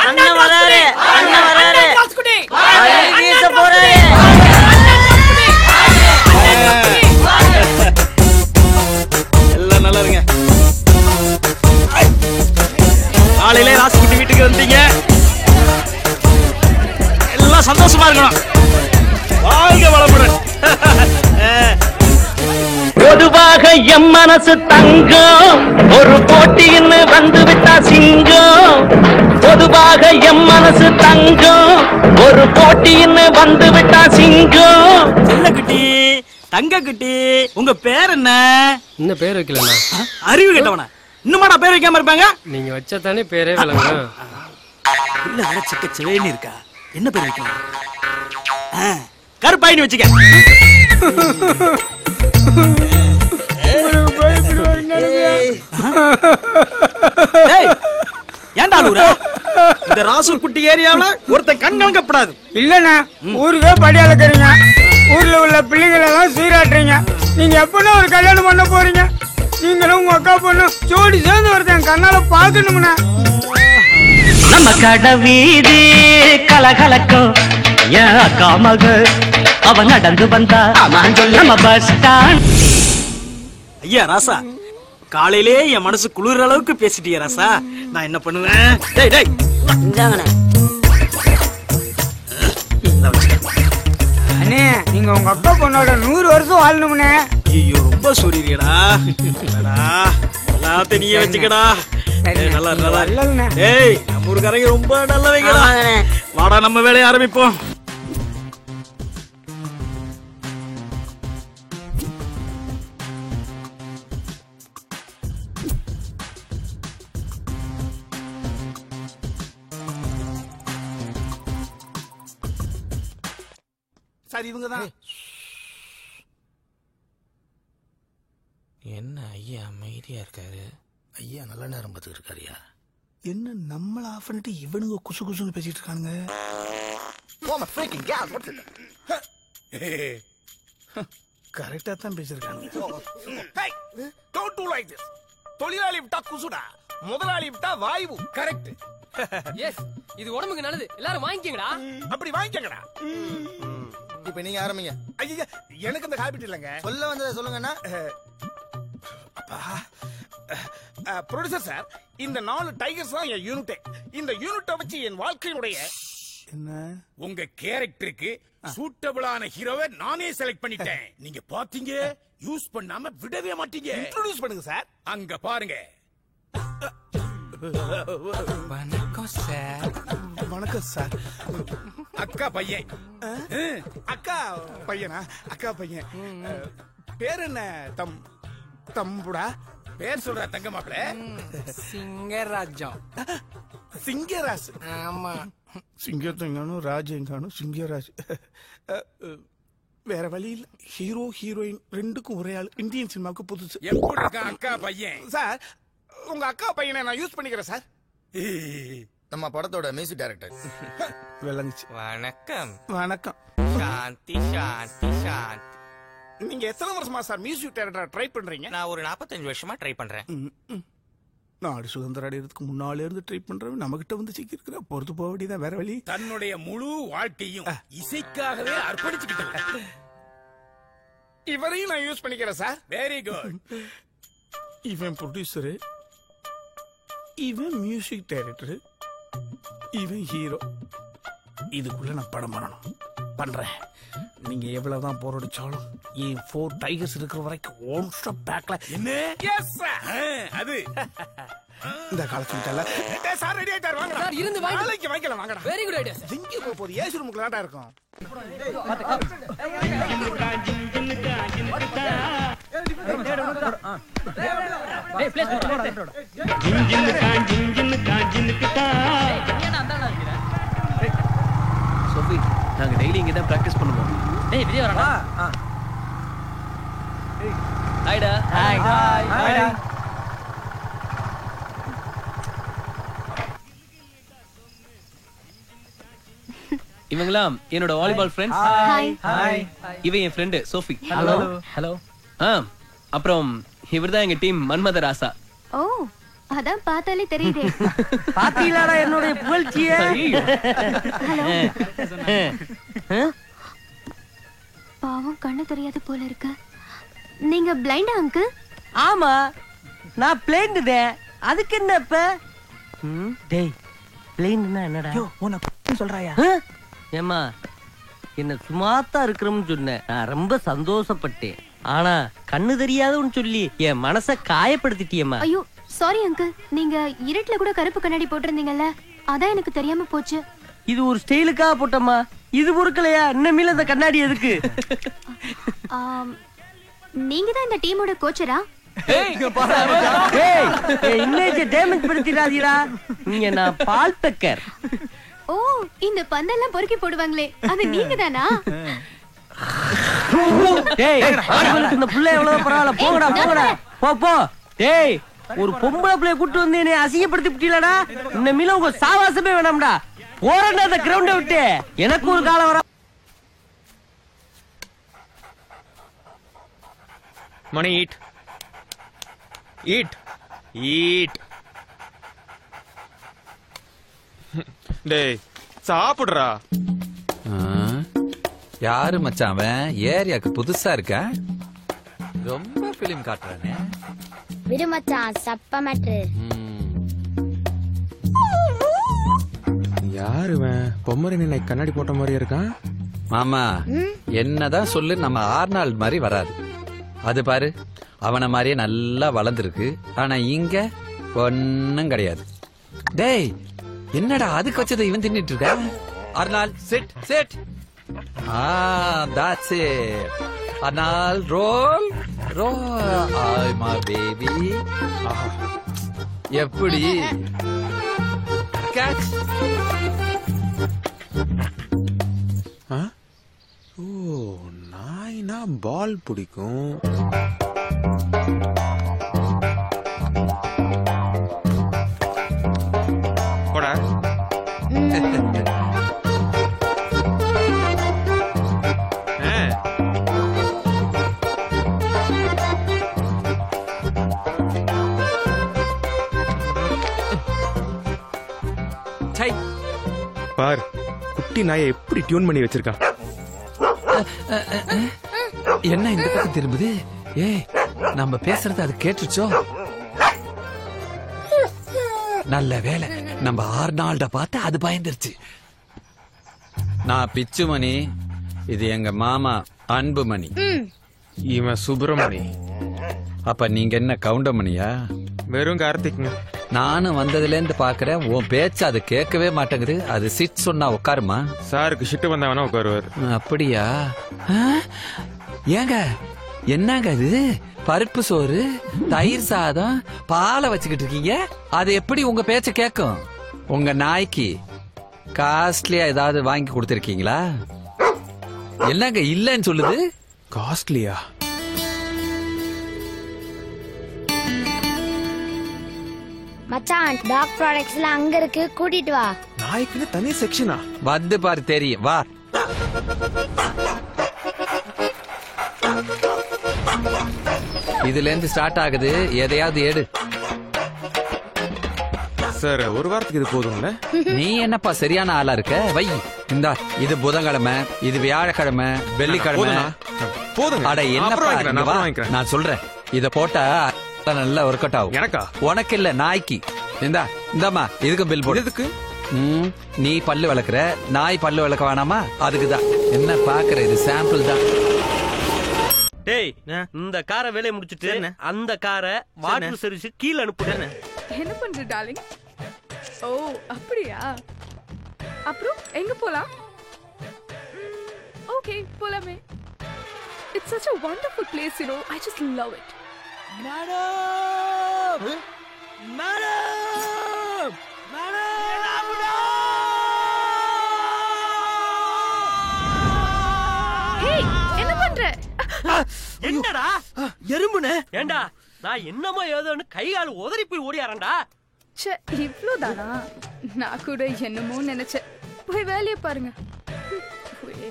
[SPEAKER 3] அண்ணன் வராரு, அண்ணன் வராரு,
[SPEAKER 2] ராசுகுட்டி
[SPEAKER 3] வீச போறாரு.
[SPEAKER 9] எல்லாம் நல்லா இருங்க. காலையிலே ராசுகுட்டி வீட்டுக்கு வந்தீங்க, எல்லாம் சந்தோஷமா இருக்கணும். வாழ்க வளமுடன்.
[SPEAKER 25] பொதுவாக எம் மனசு தங்கம், ஒரு போட்டின்னு வந்து விட்டா சிங்கம். பொதுவாக எம் மனசு தங்கம், ஒரு போட்டின்னு வந்து விட்டா சிங்கம்.
[SPEAKER 9] என்ன குட்டி, தங்க குட்டி, உங்க பேர் என்ன?
[SPEAKER 5] இன்னும் பேர் வைக்கலண்ணா.
[SPEAKER 9] அறிவு கேட்டவனா, இன்னுமாடா பேர் வைக்காம இருப்பாங்க?
[SPEAKER 5] நீங்க வச்சா தானே பேரே விளங்க.
[SPEAKER 9] இல்ல வர சிக்க சிவேன்னு இருக்கா, என்ன பேர் வைக்கலாம்? கருப்பாயின்னு வச்சுக்க. ஏன்டா இந்த ராசுகுட்டி ஏரியாவுல ஒருத்தன் கண் கலங்கப்படாது.
[SPEAKER 2] இல்லண்ணா, ஊருக்கே படி அளக்குறீங்க, ஊர்ல உள்ள பிள்ளைங்களை எல்லாம் சீராட்டுறீங்க. நீங்க எப்பன்னா ஒரு கல்யாணம் பண்ண போறீங்க? நீங்களும் உங்க அக்கா பொண்ணு ஜோடி சேர்ந்து ஒருத்தன் கண்ணால பாக்கணும்னா.
[SPEAKER 25] நம்ம கடை வீதி கலகலக்கும், என் அக்கா மக அவன் நடந்து வந்தா நம்ம பஸ் ஸ்டாண்ட்.
[SPEAKER 9] ஐயா ராசா, காலையிலே என் மனசு குளிர் அளவுக்கு பேசிட்டிய ராசா. நான் என்ன பண்ணுவேன்? டேய் டேய்
[SPEAKER 2] அண்ணே, நீங்க உங்க அக்கா பொண்ணோட 100 வருஷம் வாழணும்னே.
[SPEAKER 9] ஐயோ ரொம்ப சொல்லிடுறீடா. எல்லாத்தையும் நீயே வச்சுக்கடா. நல்லா நல்லா. ஏய் நம்ம ஊருக்காரங்க ரொம்ப நல்லவங்கடா. வாடா நம்ம வேலையை ஆரம்பிப்போம்.
[SPEAKER 16] சார் இவங்கதான்.
[SPEAKER 15] என்ன ஐயா அமைதியா இருக்காரு?
[SPEAKER 16] ஐயா நல்ல நேரம் பார்த்துட்டு இருக்காருயா. என்ன நம்மள ஆஃப் பண்ணிட்டு இவனுங்க குசு குசுன்னு பேசிட்டு இருக்கானுங்க. கரெக்டா தான் பேசிருக்காங்க. தொழிலாளி விட்டா குசுடா, முதலாளி விட்டா வாய்வு. கரெக்ட்.
[SPEAKER 5] எஸ், இது உடம்புக்கு நல்லது, எல்லாரும் வாங்கிக்கங்கடா.
[SPEAKER 16] அப்படி வாங்கிக்கங்கடா.
[SPEAKER 14] இப்ப நீங்க ஆரம்பிங்க.
[SPEAKER 16] ஐயா எனக்கு அந்த ஹாபிட் இல்லங்க.
[SPEAKER 14] சொல்ல வந்ததை சொல்லுங்கன்னா.
[SPEAKER 16] ப்ரொடியூசர் சார், இந்த 4 டைகர்ஸ் தான் என் யூனிட்டே. இந்த யூனிட்டை வச்சு என் வாழ்க்கையுடைய என்ன
[SPEAKER 11] உங்க கேரக்டருக்கு சூட்டபிளான ஹீரோவை நானே செலக்ட் பண்ணிட்டேன். நீங்க பாத்தீங்க, யூஸ் பண்ணாம விடவே மாட்டீங்க.
[SPEAKER 16] இன்ட்ரோடியூஸ் பண்ணுங்க சார்.
[SPEAKER 11] அங்க பாருங்க.
[SPEAKER 15] வணக்கம் சார்.
[SPEAKER 16] வணக்கம் சார்.
[SPEAKER 11] அக்கா பையன்.
[SPEAKER 16] அக்கா பையனா? அக்கா பையன். பேர் என்ன? தம்புடா.
[SPEAKER 11] பேர் சொல்ற தங்க மாப்பிள.
[SPEAKER 15] சிங்கராஜம்.
[SPEAKER 16] சிங்கராஜ்.
[SPEAKER 15] ஆமா.
[SPEAKER 16] சிங்கத்தங்கானும் ராஜங்கானும் சிங்கராஜ். வேற வழி இல்ல. ஹீரோ ஹீரோயின் ரெண்டுக்கும் ஒரே ஆள். இந்தியன் சினிமாவுக்கு புதுசு.
[SPEAKER 11] எப்படி இருக்கா அக்கா பையன்?
[SPEAKER 16] சார் உங்க அக்கா பையனை நான் யூஸ் பண்ணிக்கிறேன் சார்.
[SPEAKER 14] நம்ம படத்தோட மியூசிக் டைரக்டர்.
[SPEAKER 16] விளங்குச்சு.
[SPEAKER 15] வணக்கம்.
[SPEAKER 16] வணக்கம்.
[SPEAKER 15] சாந்தி சாந்தி சாந்தி.
[SPEAKER 16] நீங்க எத்தனை வருஷமா சார் மியூசிக் டைரக்டரா ட்ரை பண்றீங்க?
[SPEAKER 19] நான் ஒரு 45 வருஷமா ட்ரை பண்றேன்.
[SPEAKER 16] நாடு சுதந்திரம் அடைகிறதுக்கு முன்னாலே இருந்து ட்ரை பண்றவன் நம்ம கிட்ட வந்து சிக்கிருக்கிற பொறுத்து போக வேண்டியதான், வேற வழி.
[SPEAKER 11] தன்னுடைய முழு வாழ்க்கையும் இசைக்காகவே அர்ப்பணிச்சுக்கிட்டு
[SPEAKER 16] இவரையும் நான் யூஸ் பண்ணிக்கிறேன் சார்.
[SPEAKER 11] Very good.
[SPEAKER 16] இவன் ப்ரொடியூசரு, இவன் மியூசிக் டைரக்டரு, இவன் ஹீரோ. இதுக்குள்ள நான் படம் பண்ணணும், பண்றேன். நீங்க எவ்வளவுதான் போராடிச்சாலும் என் 4 டைகர்ஸ் இருக்கிற வரைக்கும் ஒன் ஸ்டாப் பேக்ல
[SPEAKER 11] என்ன? Yes sir. அது
[SPEAKER 16] இந்த காலத்துல சார் ரெடி ஆயிட்டாரு. வாங்க
[SPEAKER 5] சார், இருந்து வாங்க.
[SPEAKER 16] நாளைக்கு வாங்கிக்கலாம், வாங்கடா.
[SPEAKER 5] Very good idea.
[SPEAKER 16] எங்க போக போகுது? ஏசி ரூமுக்கு லாட்டா இருக்கும்.
[SPEAKER 3] சோஃபி, நாங்க டெய்லி இங்க தான் பிராக்டிஸ் பண்ணுவோம்.
[SPEAKER 5] டேய் விஜய் வரடா.
[SPEAKER 3] ஹாய்டா.
[SPEAKER 5] ஹாய். ஹாய்.
[SPEAKER 3] இவங்கலாம் என்னோட வாலிபால் ஃப்ரெண்ட்ஸ்.
[SPEAKER 1] ஹாய்.
[SPEAKER 5] ஹாய்.
[SPEAKER 3] இவன் என் ஃப்ரெண்ட் சோஃபி.
[SPEAKER 5] ஹலோ. ஹலோ.
[SPEAKER 3] அப்புறம் இவர்தான் எங்க டீம் மன்மத ராசா.
[SPEAKER 1] ஓ, அதான் பார்த்தாலே தெரியுதே.
[SPEAKER 25] பாத்தீங்களாடா என்னோட புகழ்ச்சிய?
[SPEAKER 1] பாவம், கண்ணு தெரியாது போல இருக்கு. நீங்க பிளைண்டா அங்கிள்?
[SPEAKER 25] ஆமா, நான் பிளைண்ட் தான். அதுக்கு என்ன இப்ப? டேய், பிளைண்ட்னா என்னடா?
[SPEAKER 5] உனக்கு சொல்றாயா?
[SPEAKER 25] ஏமா, என்ன சும்மாத்தா இருக்கிறோம்னு சொன்னேன். நான் ரொம்ப சந்தோஷப்பட்டேன். ஆனா கண்ணு தெரியாதுன்னு சொல்லி என் மனச காயப்படுத்திட்டியம்மா.
[SPEAKER 1] ஐயோ சாரி அங்கிள், நீங்க இருட்டுல கூட கருப்பு கண்ணாடி போட்டிருந்தீங்கல்ல, அதான் எனக்கு தெரியாம போச்சு.
[SPEAKER 25] இது ஒரு ஸ்டைலுக்காக போட்டம்மா. இது பொறுக்கலையா? இன்னமேல அந்த கண்ணாடி எதுக்கு?
[SPEAKER 1] நீங்க தான் இந்த டீமோட கோச்சரா?
[SPEAKER 25] Image damage படுத்திடாதீடா. நீங்க நான் பால் பெக்கர்.
[SPEAKER 1] ஓ, இந்த பந்தெல்லாம் பொறுக்கி போடுவாங்களே, அது நீங்க தானா?
[SPEAKER 25] டேய், இந்த புள்ள எவ்வளவு பரவாயில்ல. போங்கடா போங்கடா, போ போ. டேய், ஒரு பொம்பளை பிள்ளைய கூட்டு வந்து என்னை அசிங்கப்படுத்தி விட்டீங்களடா. இன்னமேல உங்க சாவாசமே வேணாம்டா. போறேன்டா அந்த கிரவுண்ட விட்டு. எனக்கு ஒரு காலம் வர.
[SPEAKER 17] மணி ஈட் ஈட் ஈட். டேய் சாப்பிடுறா.
[SPEAKER 21] யாரு மச்சான் அவன்? ஏரியாக்கு புதுசா இருக்க, ரொம்ப பிலிம் காட்டுறானே.
[SPEAKER 10] விடு மச்சான், சப்ப மேட்ரு.
[SPEAKER 17] யாரு இவன்? பொம்மரி நினை கண்ணாடி போட்ட மாதிரி இருக்கான்.
[SPEAKER 21] மாமா, என்னதான் சொல்லு, நம்ம ஆர்னால்ட் மாதிரி வராது. அது பாரு, அவனை மாதிரியே நல்லா வளர்ந்துருக்கு. ஆனா இங்க ஒன்னும் கிடையாது. டேய், என்னடா அதுக்கு வச்சதை இவன் தின்னுட்டு இருக்க? Arnold sit sit. That's it. Arnal, roll, roll. Ay, my baby. எப்படி? Catch.
[SPEAKER 17] ஓ, நாய்னா பால் பிடிக்கும். போடா. பார், குட்டி நாயை எப்படி டியூன் பண்ணி வச்சிருக்கான்.
[SPEAKER 21] என்ன இந்த பக்கம் திரும்புது? ஏய், நம்ம பேசுறது அது கேட்டுச்சோ? நல்ல வேலை, நம்ம ஆர்னால்ட பார்த்து அது பயந்துருச்சு. நான் பிச்சுமணி, இது எங்க மாமா அன்புமணி.
[SPEAKER 17] இவன் சுப்பிரமணி.
[SPEAKER 21] அப்ப நீங்க என்ன கவுண்டமணியா?
[SPEAKER 17] வெறும் கார்த்திக்ங்க.
[SPEAKER 21] நானும் வந்ததுல இருந்து பாக்குறேன், உன் பேச்சு அது கேட்கவே மாட்டேங்குது. அது சிட் சொன்னா உட்காருமா?
[SPEAKER 17] சாருக்கு ஷிட்டு வந்தா வேணா உட்காருவாரு.
[SPEAKER 21] அப்படியா? ஏங்க, என்னங்க இது? பருப்பு சோறு, தயிர் சாதம், பாலை வச்சுக்கிட்டு இருக்கீங்க. அது எப்படி உங்க பேச்ச கேட்கும்? உங்க நாய்க்கு காஸ்ட்லியா ஏதாவது வாங்கி கொடுத்திருக்கீங்களா? என்னங்க இல்லன்னு சொல்லுது?
[SPEAKER 17] காஸ்ட்லியா?
[SPEAKER 10] மச்சான், டாக் ப்ராடக்ட்ஸ்ல அங்க இருக்கு, கூட்டிட்டு வா.
[SPEAKER 17] நாய்க்குன்னு தனி செக்ஷனா?
[SPEAKER 21] வந்து பாரு, தெரியும். வா. இதுல இருந்து ஸ்டார்ட் ஆகுது, எதையாவது எடு.
[SPEAKER 17] சார் ஒரு வாரத்துக்கு இது போதும்ல?
[SPEAKER 21] நீ என்னப்பா சரியான ஆளா இருக்க? வை இந்தா, இது புதன்கிழமை, இது வியாழக்கிழமை, வெள்ளிக்கிழமை.
[SPEAKER 17] போதும்.
[SPEAKER 21] அட என்னப்பா, நான் சொல்றேன், இத போட்டா நல்லா ஒர்க் அவுட் ஆகும்.
[SPEAKER 17] எனக்கா?
[SPEAKER 21] உனக்கு இல்ல, நாய்க்கு. இந்தாமா, இதுக்கு பில் போடு.
[SPEAKER 17] எதுக்கு?
[SPEAKER 21] நீ பல்லு விளக்குற, நாய் பல்லு விளக்க வேணாமா? அதுக்குதான். என்ன பாக்குற, இது சாம்பிள் தான்.
[SPEAKER 3] டேய், இந்த காரை வேலையை முடிச்சிட்டு அந்த காரை வாட்டர் சர்வீஸ் கீழ அனுப்புறேன்.
[SPEAKER 13] என்ன பண்ற டார்லிங்? ஓ அப்படியா? அப்புறம் எங்க போலாம்? ஓகே போலாமே. It's such a wonderful place, you know. I just love it.
[SPEAKER 20] Madam! Madam!
[SPEAKER 13] Hey, என்ன பண்ற?
[SPEAKER 3] என்னடா எறும்புனே? ஏண்டா நான் என்னமோ ஏதோன்னு கை கால் உதறி போய் ஓடியாரண்டா.
[SPEAKER 13] ச்சே, இவ்ளோதானா? நான் கூட என்னமோ நினைச்சேன். போய் வேலைய பாருங்க.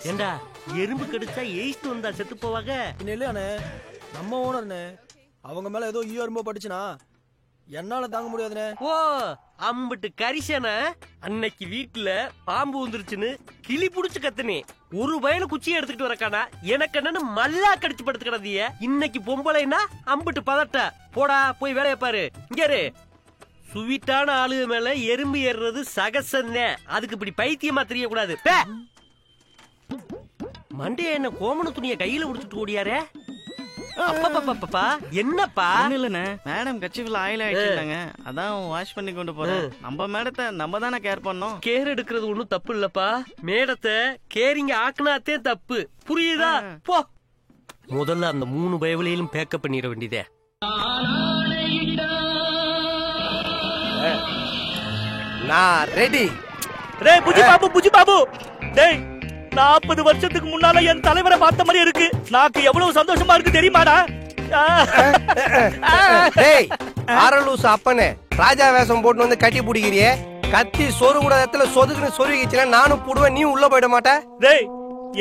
[SPEAKER 3] ஏண்டா எறும்பு கடிச்சா எயிஸ்ட் வந்தா செத்து போவாங்க.
[SPEAKER 20] இல்லையானே, நம்ம ஓனர்னே, அவங்க மேல ஏதோ எறும்பு பட்டுச்சுனா என்னால தாங்க முடியாதுனே.
[SPEAKER 3] ஓ, அம்பிட்டு கரிசன அன்னைக்கு வீட்டுல பாம்பு வந்துருச்சுன்னு கிளி புடிச்சு கத்துனே. ஒரு வயல குச்சியை எடுத்துக்கிட்டு வரக்கானா எனக்கு என்னன்னு மல்லா கடிச்சு படுத்து கிடந்திய. இன்னைக்கு பொம்பளைனா அம்பிட்டு பதட்ட. போடா போய் வேலைய பாரு. இங்க சுவீட்டான ஆளுக மேல எறும்பு ஏறுறது சகசன்னே. அதுக்கு இப்படி பைத்தியமா தெரியக்கூடாது. மண்டைய என்ன கோமண துணிய கையில உடிச்சிட்டு ஓடியாரே. என்னப்பா?
[SPEAKER 20] இல்லண்ணே, மேடம் கட்சிஃபில் ஆயில் ஆயிடுச்சுங்க, அதான் வாஷ் பண்ணி கொண்டு போறேன். நம்ம மேடத்தை நம்ம தானே கேர் பண்ணோம்.
[SPEAKER 3] கேர் எடுக்கிறது ஒண்ணும் தப்பு இல்லப்பா. மேடத்தை கேரிங்க ஆக்குனாத்தே தப்பு, புரியுதா? போ முதல்ல அந்த 3 பயவிலையும் பேக்கப் பண்ணிட வேண்டியதே.
[SPEAKER 20] நான் ரெடி.
[SPEAKER 9] ரே புஜி பாபு, புஜி பாபு. டேய், 40 வருஷத்துக்கு முன்னால என் தலைவரை பார்த்த மாதிரி இருக்கு. நாக்கு எவ்வளவு சந்தோஷமா இருக்கு தெரியுமாடா?
[SPEAKER 20] டேய், அரலூஸ் அப்பனே, ராஜா வேஷம் போட்டு வந்து கட்டி பிடிக்கிறியே. கத்தி சொரு கூட இடத்துல சொதுக்குன்னு சொருகிச்சுன்னா நானும் புடுவேன், நீ உள்ள போயிட மாட்டேன்.
[SPEAKER 9] டேய்,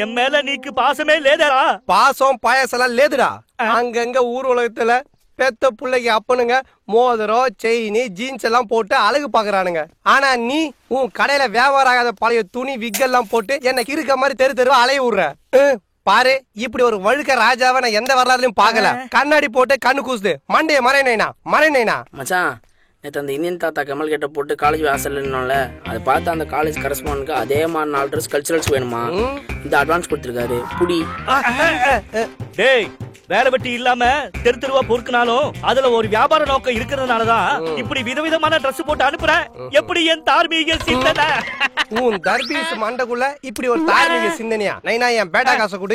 [SPEAKER 9] என் மேல நீக்கு பாசமே லேதடா.
[SPEAKER 20] பாசம் பாயசெல்லாம் லேதுடா. அங்கங்க ஊர் உலகத்துல பெத்த பிள்ளைக்கு அப்பனுங்க மோதிரம், செயின், ஜீன்ஸ் எல்லாம் போட்டு அழகு பாக்குறானுங்க. ஆனா நீ உன் கடையில வியாபாரம் ஆகாத பழைய துணி விக்கெல்லாம் போட்டு எனக்கு இருக்க மாதிரி தெரு தெருவா அலைய விடுற. பாரு, இப்படி ஒரு வழுக்க ராஜாவை நான் எந்த வரலாறுலயும் பாக்கல. கண்ணாடி போட்டு கண்ணு கூசுது, மண்டைய மறைநேனா
[SPEAKER 18] மச்சான். நேற்று அந்த இந்தியன் தாத்தா கமல் கிட்ட போட்டு காலேஜ் வாசல் நின்னோம்ல, அதை பார்த்து அந்த காலேஜ் கரஸ்பாண்டுக்கு அதே மாதிரி 4 ட்ரெஸ் கல்ச்சுரல்ஸ் வேணுமா, இந்த அட்வான்ஸ் கொடுத்துருக்காரு புடி.
[SPEAKER 9] டேய், வேலை வெட்டி இல்லாம தெரு தெருவா பொறுக்குனாலும் அதுல ஒரு வியாபார நோக்கம் இருக்கிறதுனாலதான் இப்படி விதவிதமான ட்ரெஸ் போட்டு அனுப்புறேன். எப்படி என் தார்மீக சிந்தனை?
[SPEAKER 20] உன் தர்பீஸ் மண்டக்குள்ள இப்படி ஒரு தார்மீக சிந்தனையா? நைனா என் பேட்டா காசை கொடு.